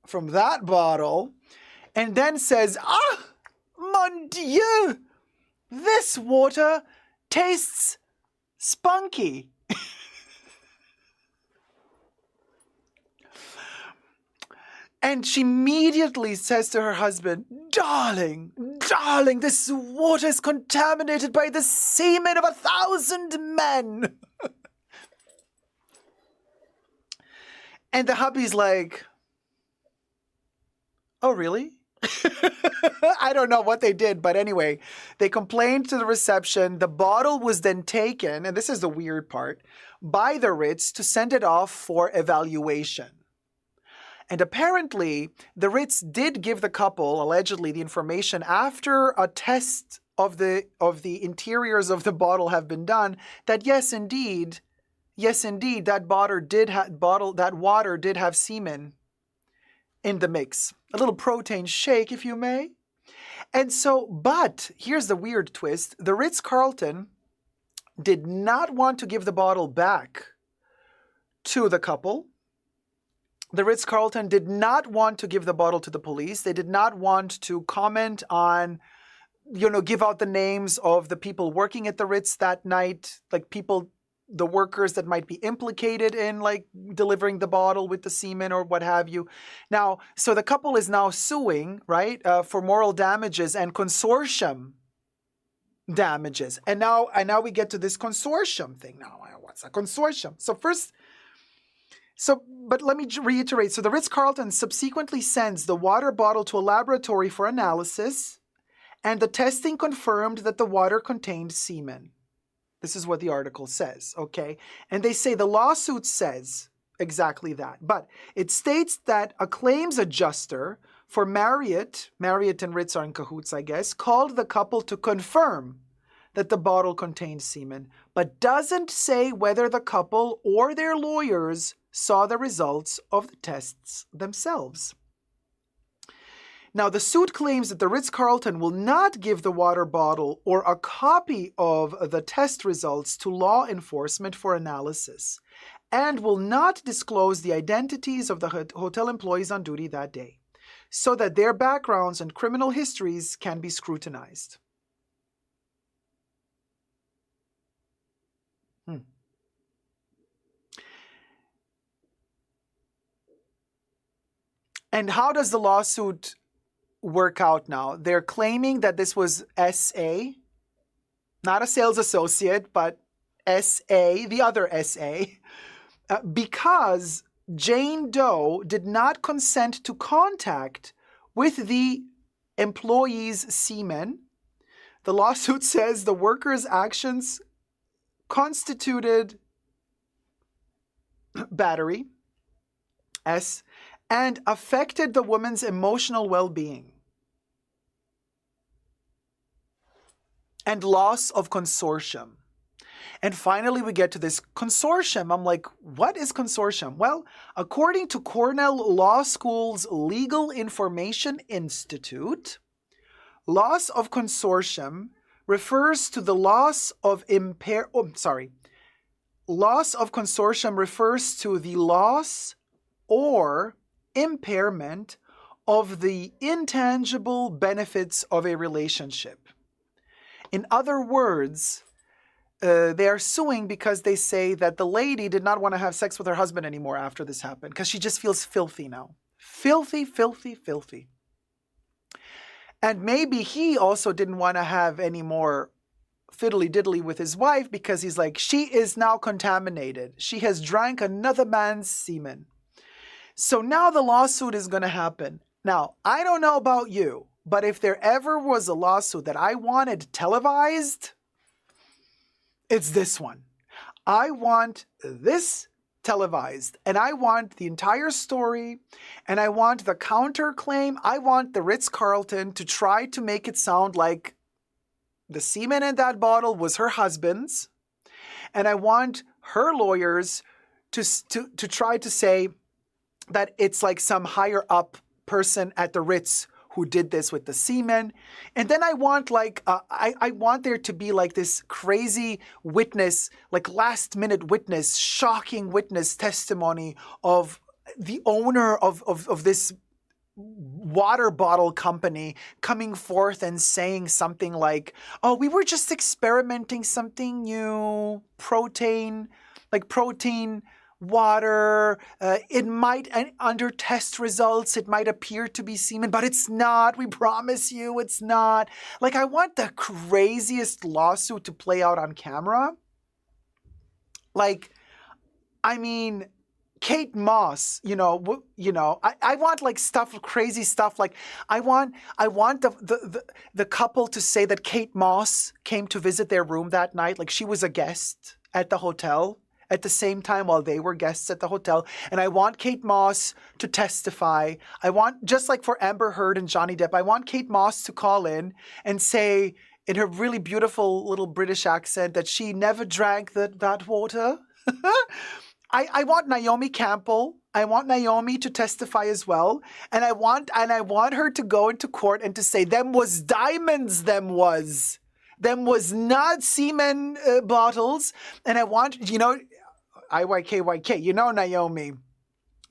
S2: from that bottle, and then says, mon Dieu, this water tastes spunky. And she immediately says to her husband, darling, this water is contaminated by the semen of 1,000 men. And the hubby's like, oh, really? I don't know what they did, but anyway, they complained to the reception. The bottle was then taken, and this is the weird part, by the Ritz to send it off for evaluation. And apparently, the Ritz did give the couple, allegedly, the information after a test of the interiors of the bottle have been done, that yes, indeed, that water did have semen in the mix. A little protein shake, if you may. And so, but here's the weird twist. The Ritz-Carlton did not want to give the bottle back to the couple. The Ritz-Carlton did not want to give the bottle to the police. They did not want to comment on, give out the names of the people working at the Ritz that night, like the workers that might be implicated in like delivering the bottle with the semen or what have you. Now, so the couple is now suing, right, for moral damages and consortium damages. And now we get to this consortium thing. Now, what's a consortium? But let me reiterate. So the Ritz-Carlton subsequently sends the water bottle to a laboratory for analysis, and the testing confirmed that the water contained semen. This is what the article says, okay? And they say the lawsuit says exactly that. But it states that a claims adjuster for Marriott and Ritz are in cahoots, I guess, called the couple to confirm that the bottle contained semen, but doesn't say whether the couple or their lawyers saw the results of the tests themselves. Now, the suit claims that the Ritz-Carlton will not give the water bottle or a copy of the test results to law enforcement for analysis, and will not disclose the identities of the hotel employees on duty that day, so that their backgrounds and criminal histories can be scrutinized. And how does the lawsuit work out now? They're claiming that this was SA, not a sales associate, but SA, the other SA, because Jane Doe did not consent to contact with the employee's semen. The lawsuit says the worker's actions constituted battery, S, and affected the woman's emotional well-being and loss of consortium. And finally, we get to this consortium. I'm like, what is consortium? Well, according to Cornell Law School's Legal Information Institute, loss of consortium refers to the loss of loss of consortium refers to the loss or impairment of the intangible benefits of a relationship. In other words, they are suing because they say that the lady did not want to have sex with her husband anymore after this happened, because she just feels filthy now. Filthy, filthy, filthy. And maybe he also didn't want to have any more fiddly-diddly with his wife because he's like, she is now contaminated. She has drank another man's semen. So now the lawsuit is going to happen. Now, I don't know about you, but if there ever was a lawsuit that I wanted televised, it's this one. I want this televised, and I want the entire story, and I want the counterclaim. I want the Ritz-Carlton to try to make it sound like the semen in that bottle was her husband's, and I want her lawyers to try to say that it's like some higher up person at the Ritz who did this with the semen. And then I want like, I want there to be like this crazy witness, like last minute witness, shocking witness testimony of the owner of this water bottle company coming forth and saying something like, oh, we were just experimenting something new, protein water, it might, under test results, it might appear to be semen, but it's not. We promise you it's not. Like, I want the craziest lawsuit to play out on camera. Like, I mean, Kate Moss, I want like stuff, crazy stuff. Like, I want the couple to say that Kate Moss came to visit their room that night. Like, she was a guest at the hotel at the same time while they were guests at the hotel. And I want Kate Moss to testify. I want, just like for Amber Heard and Johnny Depp, I want Kate Moss to call in and say in her really beautiful little British accent that she never drank that water. I want Naomi Campbell. I want Naomi to testify as well. And I want her to go into court and to say, them was diamonds, them was not semen bottles. And I want, IYKYK, Naomi,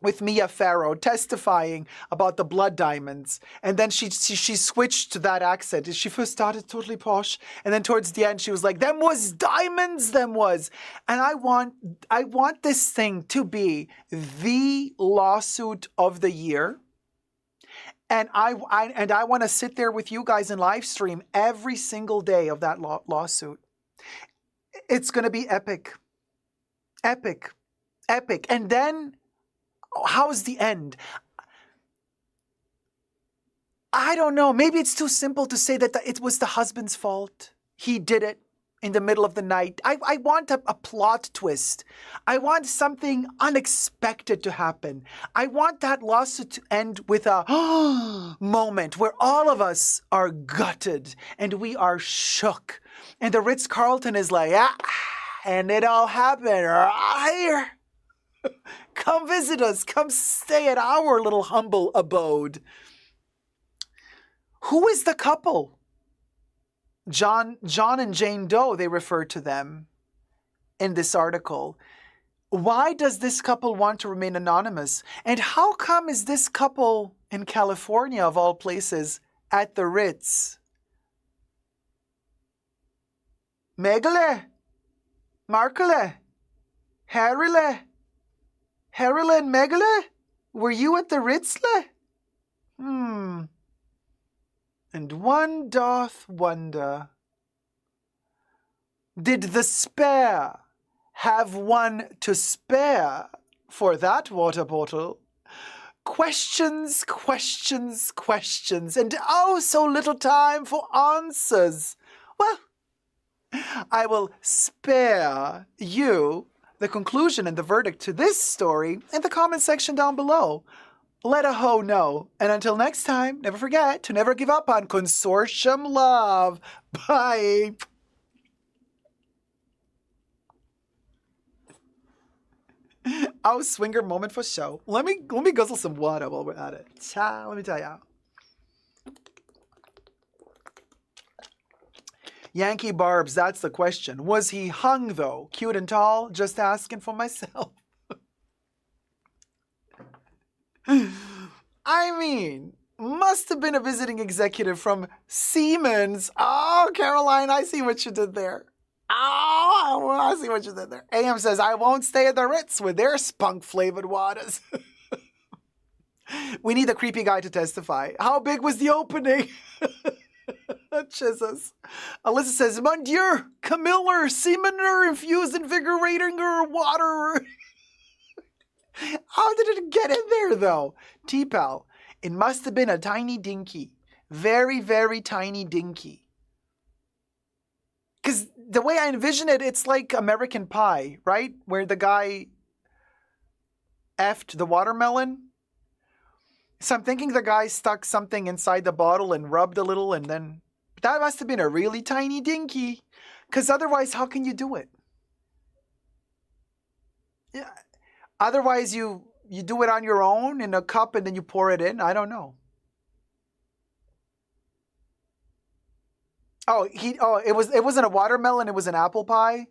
S2: with Mia Farrow testifying about the blood diamonds. And then she switched to that accent. She first started totally posh. And then towards the end, she was like, them was diamonds, them was. And I want this thing to be the lawsuit of the year. And I want to sit there with you guys and live stream every single day of that lawsuit. It's going to be epic. Epic. Epic. And then, how's the end? I don't know. Maybe it's too simple to say that it was the husband's fault. He did it in the middle of the night. I want a plot twist. I want something unexpected to happen. I want that lawsuit to end with a moment where all of us are gutted and we are shook. And the Ritz-Carlton is like, and it all happened right here. Come visit us. Come stay at our little humble abode. Who is the couple? John and Jane Doe, they refer to them in this article. Why does this couple want to remain anonymous? And how come is this couple in California, of all places, at the Ritz? Megale, Markele, Harile, and Megale? Were you at the Ritzle? And one doth wonder, did the spare have one to spare for that water bottle? Questions, questions, questions, and oh, so little time for answers. Well, I will spare you the conclusion and the verdict to this story in the comment section down below. Let a hoe know. And until next time, never forget to never give up on consortium love. Bye. Oh, swinger moment for show. Let me guzzle some water while we're at it. Ciao, let me tell ya. Yankee Barbs, that's the question. Was he hung though? Cute and tall? Just asking for myself. I mean, must have been a visiting executive from Siemens. Oh, Caroline, I see what you did there. Oh, I see what you did there. AM says, I won't stay at the Ritz with their spunk-flavored waters. We need the creepy guy to testify. How big was the opening? Jesus. Alyssa says, Mon Dieu, Camiller, Semener, infused invigorating or water. How did it get in there, though? T-Pal, it must have been a tiny dinky. Very, very tiny dinky. Because the way I envision it, it's like American Pie, right? Where the guy effed the watermelon. So I'm thinking the guy stuck something inside the bottle and rubbed a little and then... That must have been a really tiny dinky. Because otherwise, how can you do it? Yeah. Otherwise, you do it on your own in a cup and then you pour it in. I don't know. It wasn't a watermelon, it was an apple pie.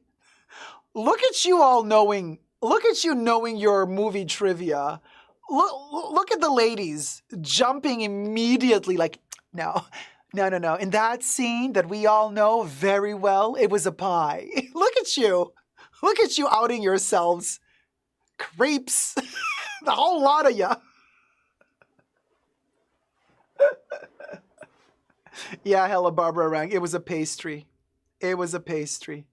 S2: Look at you all knowing. Look at you knowing your movie trivia. Look at the ladies jumping immediately like, no. In that scene that we all know very well, it was a pie. Look at you. Look at you outing yourselves. Creeps. The whole lot of you. Yeah, hella Barbara Rang. It was a pastry. It was a pastry.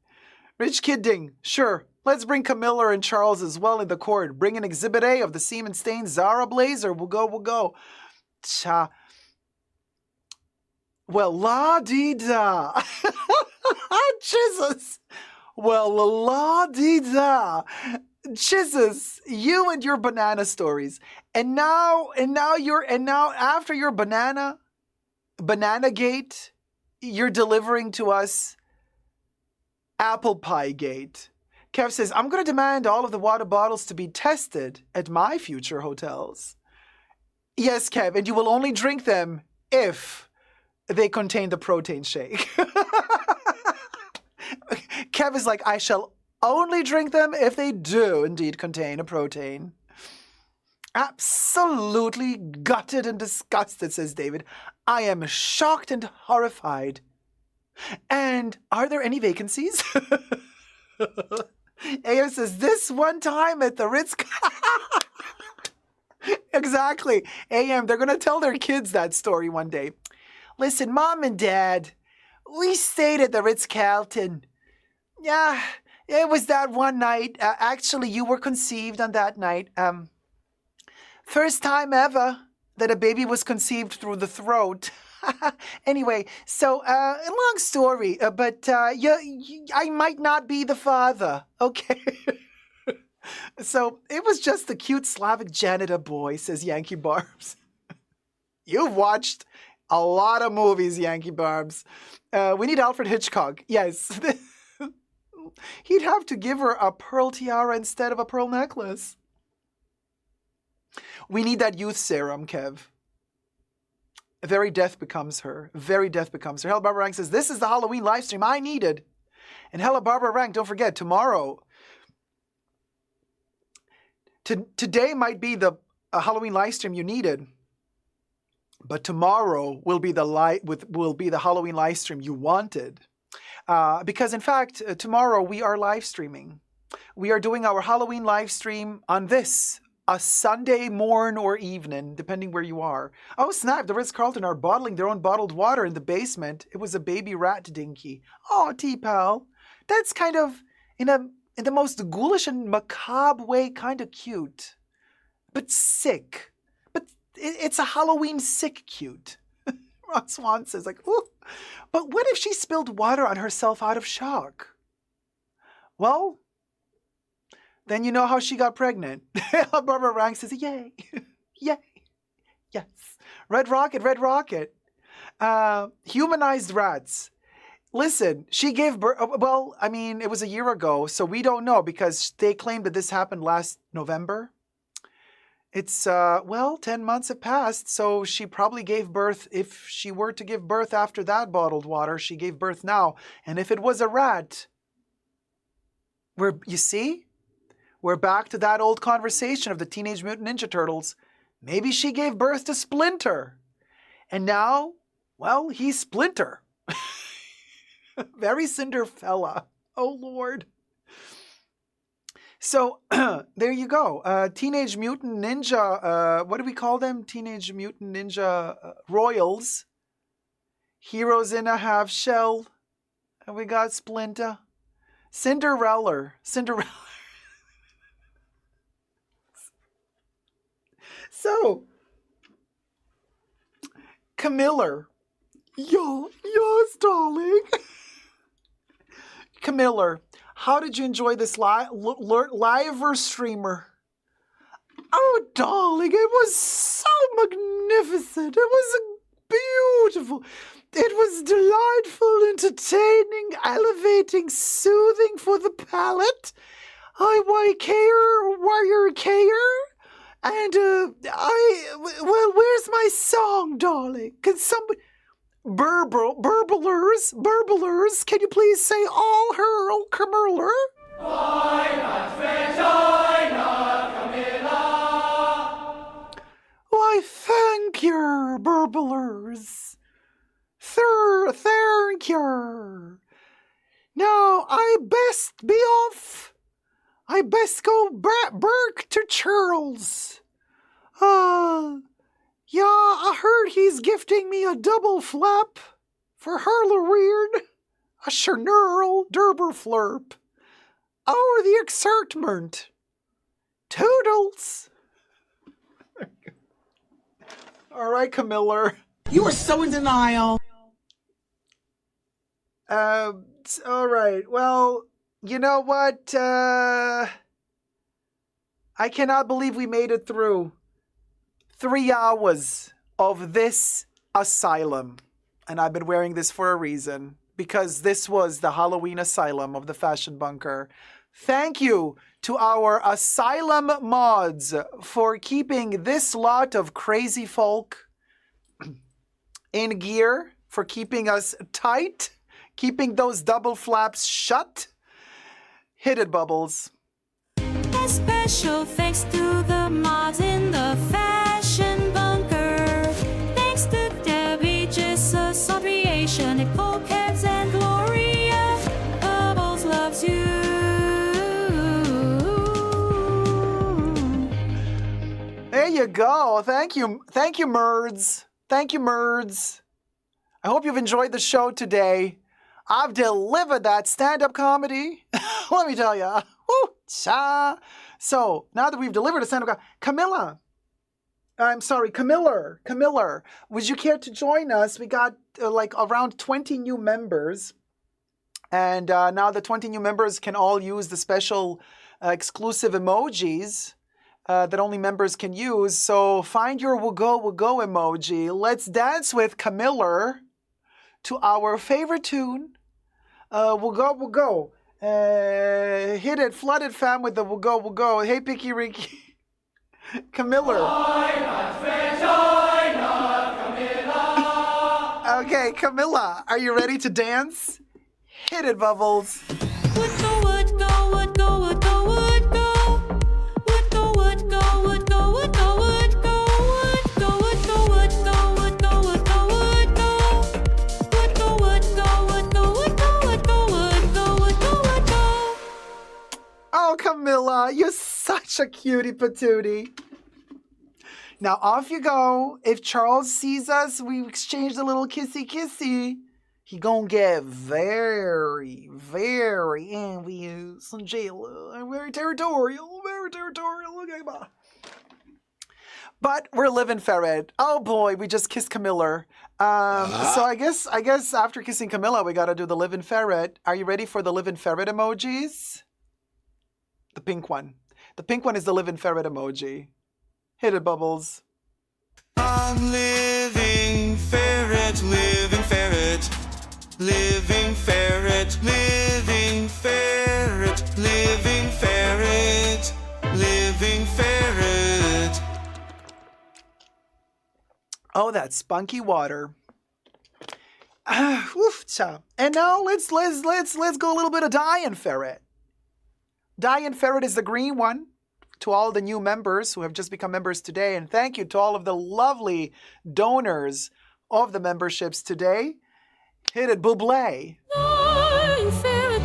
S2: Rich Kidding. Sure. Let's bring Camilla and Charles as well in the court. Bring an Exhibit A of the Semen stained Zara blazer. We'll go. Cha. Well, la-dee-da. Jesus. Well, la-dee-da. Jesus, you and your banana stories. And now after your banana gate, you're delivering to us apple pie gate. Kev says, I'm going to demand all of the water bottles to be tested at my future hotels. Yes, Kev, and you will only drink them if they contain the protein shake. Kev is like, I shall only drink them if they do indeed contain a protein. Absolutely gutted and disgusted, says David. I am shocked and horrified. And are there any vacancies? AM says, this one time at the Ritz. Exactly. AM, they're going to tell their kids that story one day. Listen, Mom and Dad, we stayed at the Ritz-Carlton. Yeah, it was that one night. Actually, you were conceived on that night. First time ever that a baby was conceived through the throat. Anyway, so, long story, but I might not be the father, okay? So, it was just a cute Slavic janitor boy, says Yankee Barbs. You've watched a lot of movies, Yankee Barbs. We need Alfred Hitchcock, yes. He'd have to give her a pearl tiara instead of a pearl necklace. We need that youth serum, Kev. Very death becomes her. Very death becomes her. Hella Barbara Rank says, this is the Halloween live stream I needed. And Hella Barbara Rank, don't forget, tomorrow. Today might be the Halloween live stream you needed. But tomorrow will be the Halloween live stream you wanted. Because in fact, tomorrow we are live streaming. We are doing our Halloween live stream on this. A Sunday morn or evening, depending where you are. Oh snap, the Ritz-Carlton are bottling their own bottled water in the basement. It was a baby rat dinky. Oh, T-Pal. That's kind of, in the most ghoulish and macabre way, kind of cute. But sick. But it's a Halloween sick cute. Ron Swan says like, ooh. But what if she spilled water on herself out of shock? Well, then you know how she got pregnant. Barbara Rank says, yay, yay, yes. Red Rocket. Humanized rats. Listen, she gave birth, well, I mean, it was a year ago, so we don't know because they claimed that this happened last November. It's, 10 months have passed, so she probably gave birth, if she were to give birth after that bottled water, she gave birth now. And if it was a rat, you see? We're back to that old conversation of the Teenage Mutant Ninja Turtles. Maybe she gave birth to Splinter. And now, well, he's Splinter. Very Cinderfella. Oh, Lord. So, there you go. Teenage Mutant Ninja, what do we call them? Teenage Mutant Ninja Royals. Heroes in a Half Shell. And we got Splinter. Cinderella. So, Camilla. Yes, darling. Camilla, how did you enjoy this live streamer? Oh, darling, it was so magnificent. It was beautiful. It was delightful, entertaining, elevating, soothing for the palate. Warrior care. And, where's my song, darling? Can somebody... Burblers, can you please say all hurl Camilla? Why, thank you, burblers. Thank you. Now, I best be off. I best go back to Charles. Yeah, I heard he's gifting me a double flap for Halloween. A Chernurl Derberflurp. Oh, the excitement. Toodles. All right, Camilla.
S5: You are so in denial.
S2: All right. Well, you know what? I cannot believe we made it through 3 hours of this asylum. And I've been wearing this for a reason, because this was the Halloween asylum of the Fashion Bunker. Thank you to our asylum mods for keeping this lot of crazy folk in gear, for keeping us tight, keeping those double flaps shut. Hit it, Bubbles.
S6: A special thanks to the mods in the Fashion Bunker. Thanks to Debbie, Jesus, Creation, Nicole, Kebs, and Gloria. Bubbles loves you.
S2: There you go. Thank you. Thank you, Merds. Thank you, Merds. I hope you've enjoyed the show today. I've delivered that stand-up comedy. Let me tell you. Woo-cha. So, now that we've delivered a stand-up comedy, Camilla, would you care to join us? We got like around 20 new members. And now the 20 new members can all use the special exclusive emojis that only members can use. So find your we'll go emoji. Let's dance with Camilla to our favorite tune. We'll go. Hit it, flood it, fam, with the we'll go. Hey, Picky Ricky. Camilla. Okay, Camilla, are you ready to dance? Hit it, Bubbles.
S6: Would go, would go, would go, would go, would go. Would go, would go, would go, would go, would go. Would go, would go, would go, would go, would go, would go. Would go, would go, would go, would go, would go, would go, would go, would go.
S2: Oh, Camilla, you're such a cutie patootie. Now off you go. If Charles sees us, we exchange a little kissy. He gonna get very, very envious and jealous and very territorial. Okay, bye. But we're living ferret. Oh boy, we just kissed Camilla. So I guess after kissing Camilla, we gotta do the living ferret. Are you ready for the living ferret emojis? The pink one. The pink one is the living ferret emoji. Hit it, Bubbles.
S7: I'm living ferret, living ferret. Living ferret, living ferret, living ferret, living ferret.
S2: Oh, that spunky water. And now let's go a little bit of Diane Ferret. Diane Ferret is the green one. To all the new members who have just become members today, and thank you to all of the lovely donors of the memberships today. Hit it, Bublé.
S6: Nine ferret,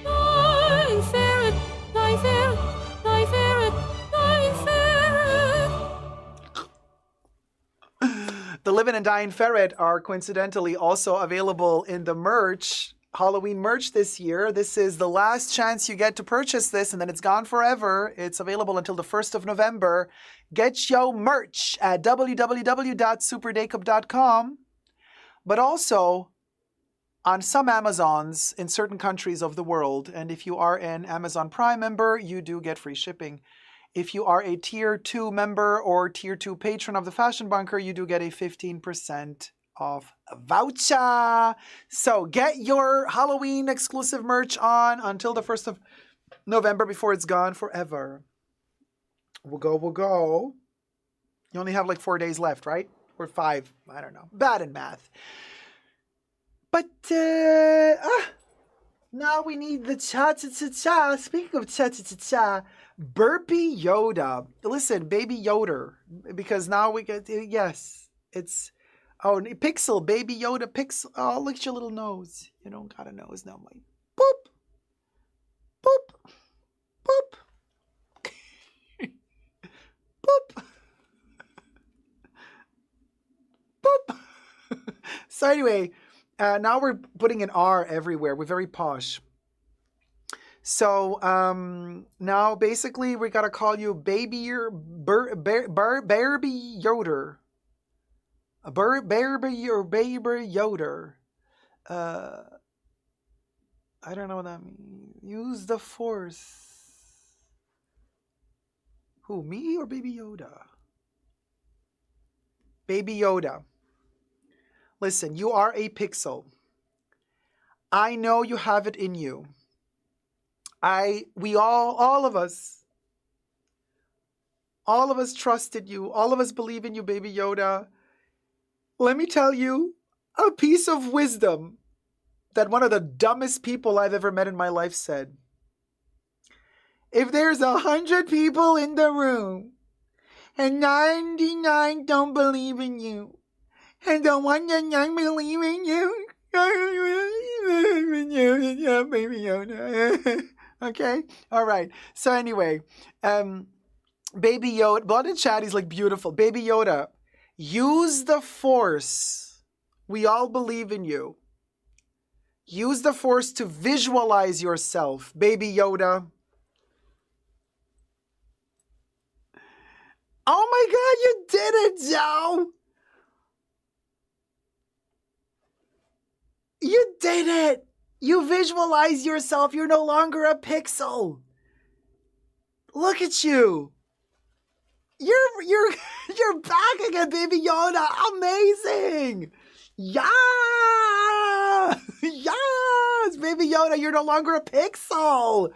S6: nine ferret, nine ferret, nine ferret, nine ferret.
S2: The Living and Dying Ferret are coincidentally also available in the merch, Halloween merch this year. This is the last chance you get to purchase this, and then it's gone forever. It's available until the 1st of November. Get your merch at www.superdacup.com, but also on some Amazons in certain countries of the world. And if you are an Amazon Prime member, you do get free shipping. If you are a Tier 2 member or Tier 2 patron of the Fashion Bunker, you do get a 15% off voucher. So get your Halloween exclusive merch on until the 1st of November before it's gone forever. We'll go. You only have like 4 days left, right? Or 5, I don't know. Bad in math. But now we need the cha-cha-cha-cha. Speaking of cha-cha-cha-cha, Burpee Yoda. Listen, Baby Yoda. Because now we get, yes, it's, oh, Pixel, Baby Yoda, Pixel. Oh, look at your little nose. You don't got a nose now, Mike. Boop. Boop. Boop. Boop. Boop. So anyway, now we're putting an R everywhere. We're very posh. So now basically we gotta call you Baby Barbie Yoder. Barbie or Baby Yoder. I don't know what that means. Use the force. Who, me or Baby Yoda? Baby Yoda. Listen, you are a pixel. I know you have it in you. We all of us trusted you. All of us believe in you, Baby Yoda. Let me tell you a piece of wisdom that one of the dumbest people I've ever met in my life said. If there's 100 people in the room and 99 don't believe in you, and the one that don't believe in you, yeah, Baby Yoda. Okay? All right. So anyway, Baby Yoda, Blood and Chat, he's like beautiful. Baby Yoda, use the force. We all believe in you. Use the force to visualize yourself, Baby Yoda. Oh my God, you did it, Joe! You did it! You visualize yourself. You're no longer a pixel. Look at you. You're back again, Baby Yoda. Amazing. Yeah. Yes, Baby Yoda, you're no longer a pixel.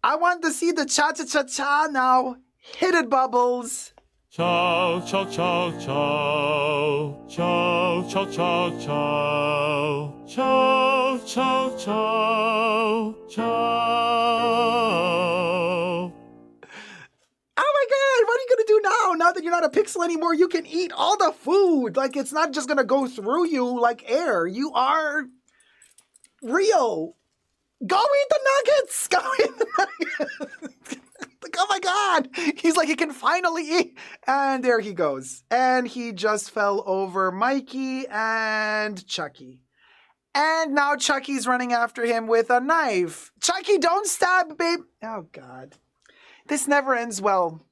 S2: I want to see the cha-cha-cha-cha now. Hit it, Bubbles.
S8: Ciao, ciao, ciao, ciao. Ciao, ciao, ciao, ciao. Ciao, ciao, ciao. Ciao.
S2: Oh my God, what are you going to do now? Now that you're not a pixel anymore, you can eat all the food. Like, it's not just going to go through you like air. You are real. Go eat the nuggets. Go eat the nuggets. Like, oh my God. He's like, he can finally eat. And there he goes. And he just fell over Mikey and Chucky. And now Chucky's running after him with a knife. Chucky, don't stab, babe. Oh God. This never ends well.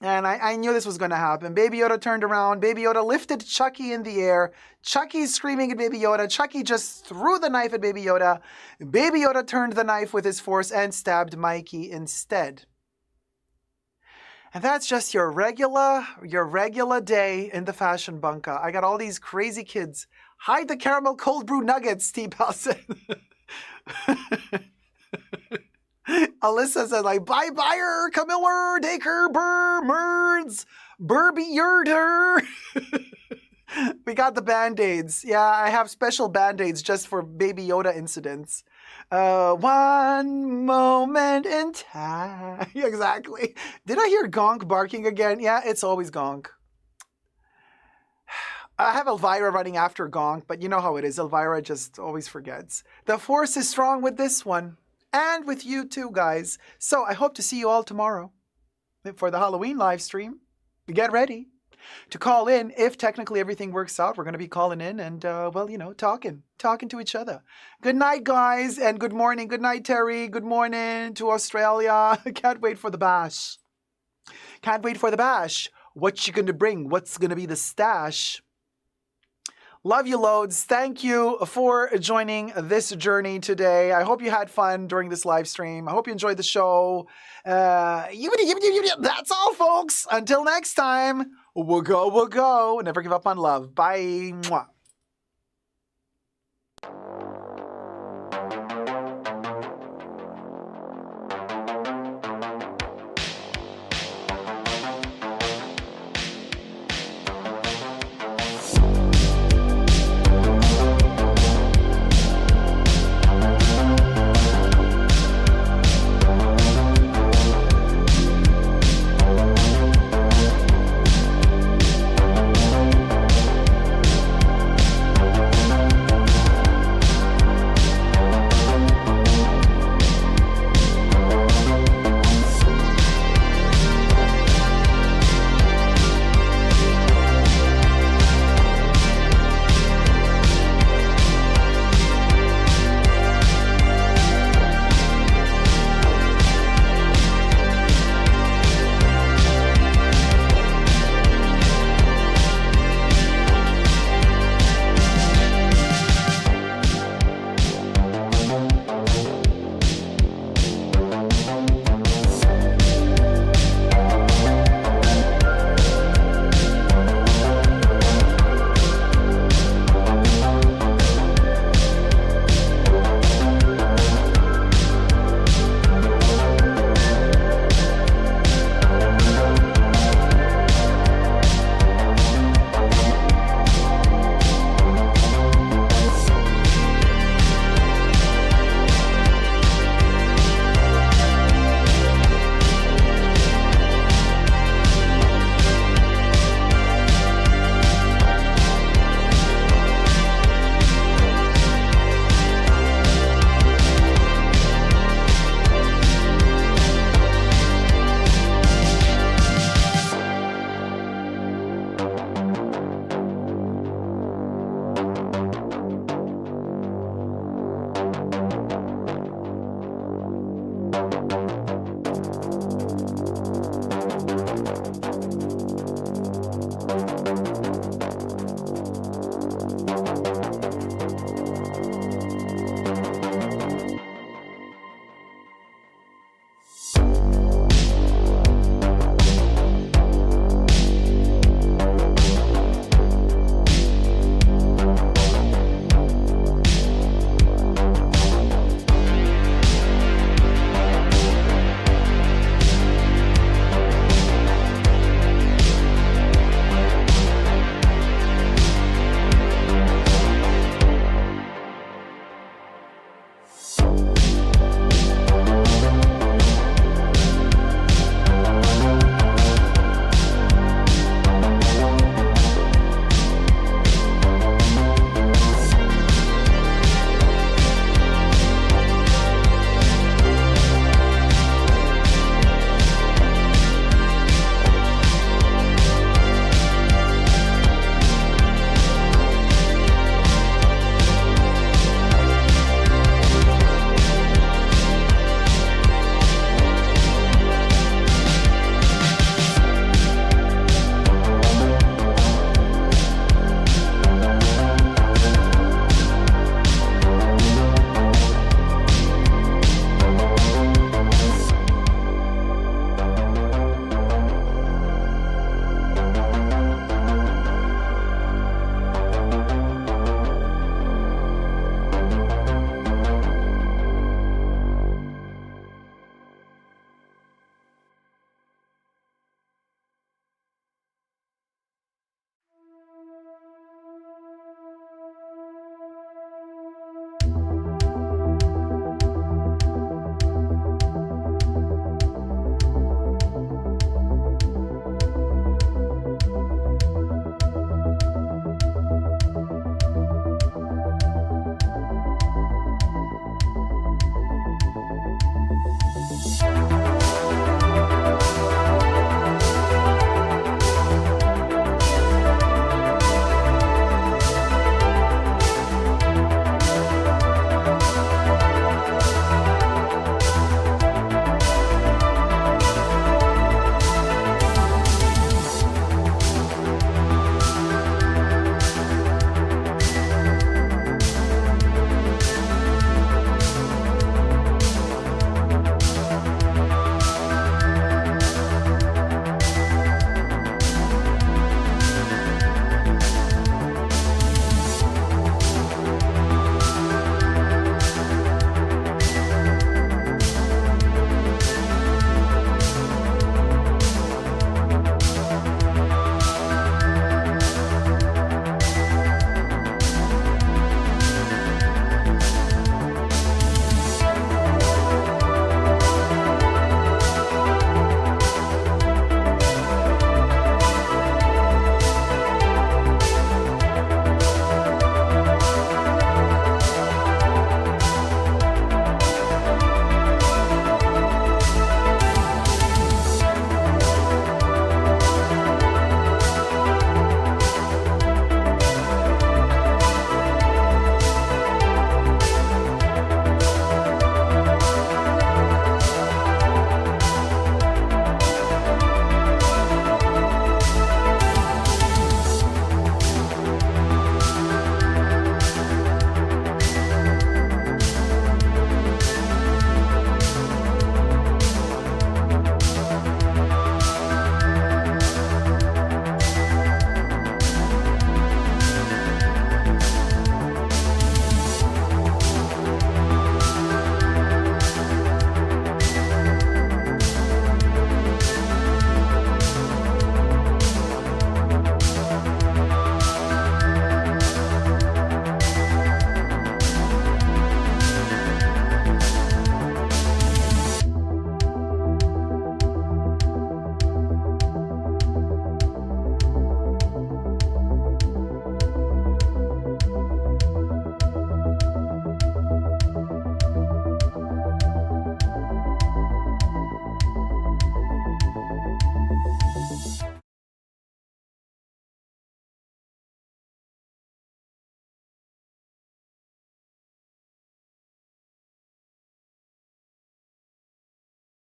S2: And I knew this was going to happen. Baby Yoda turned around. Baby Yoda lifted Chucky in the air. Chucky's screaming at Baby Yoda. Chucky just threw the knife at Baby Yoda. Baby Yoda turned the knife with his force and stabbed Mikey instead. And that's just your regular day in the fashion bunker. I got all these crazy kids. Hide the caramel cold brew nuggets, T-Pal said. Alyssa says, like, bye, Bayer, Camiller, Daker, Burr, Merds, Burby, Yerder. We got the Band-Aids. Yeah, I have special Band-Aids just for Baby Yoda incidents. One moment in time. Exactly. Did I hear Gonk barking again? Yeah, it's always Gonk. I have Elvira running after Gonk, but you know how it is. Elvira just always forgets. The force is strong with this one. And with you too, guys. So I hope to see you all tomorrow for the Halloween live stream. Get ready to call in. If technically everything works out, we're going to be calling in and, well, you know, talking to each other. Good night, guys, and good morning. Good night, Terry. Good morning to Australia. Can't wait for the bash. Can't wait for the bash. What you going to bring? What's going to be the stash? Love you loads. Thank you for joining this journey today. I hope you had fun during this live stream. I hope you enjoyed the show. That's all, folks. Until next time, we'll go. Never give up on love. Bye. Mwah.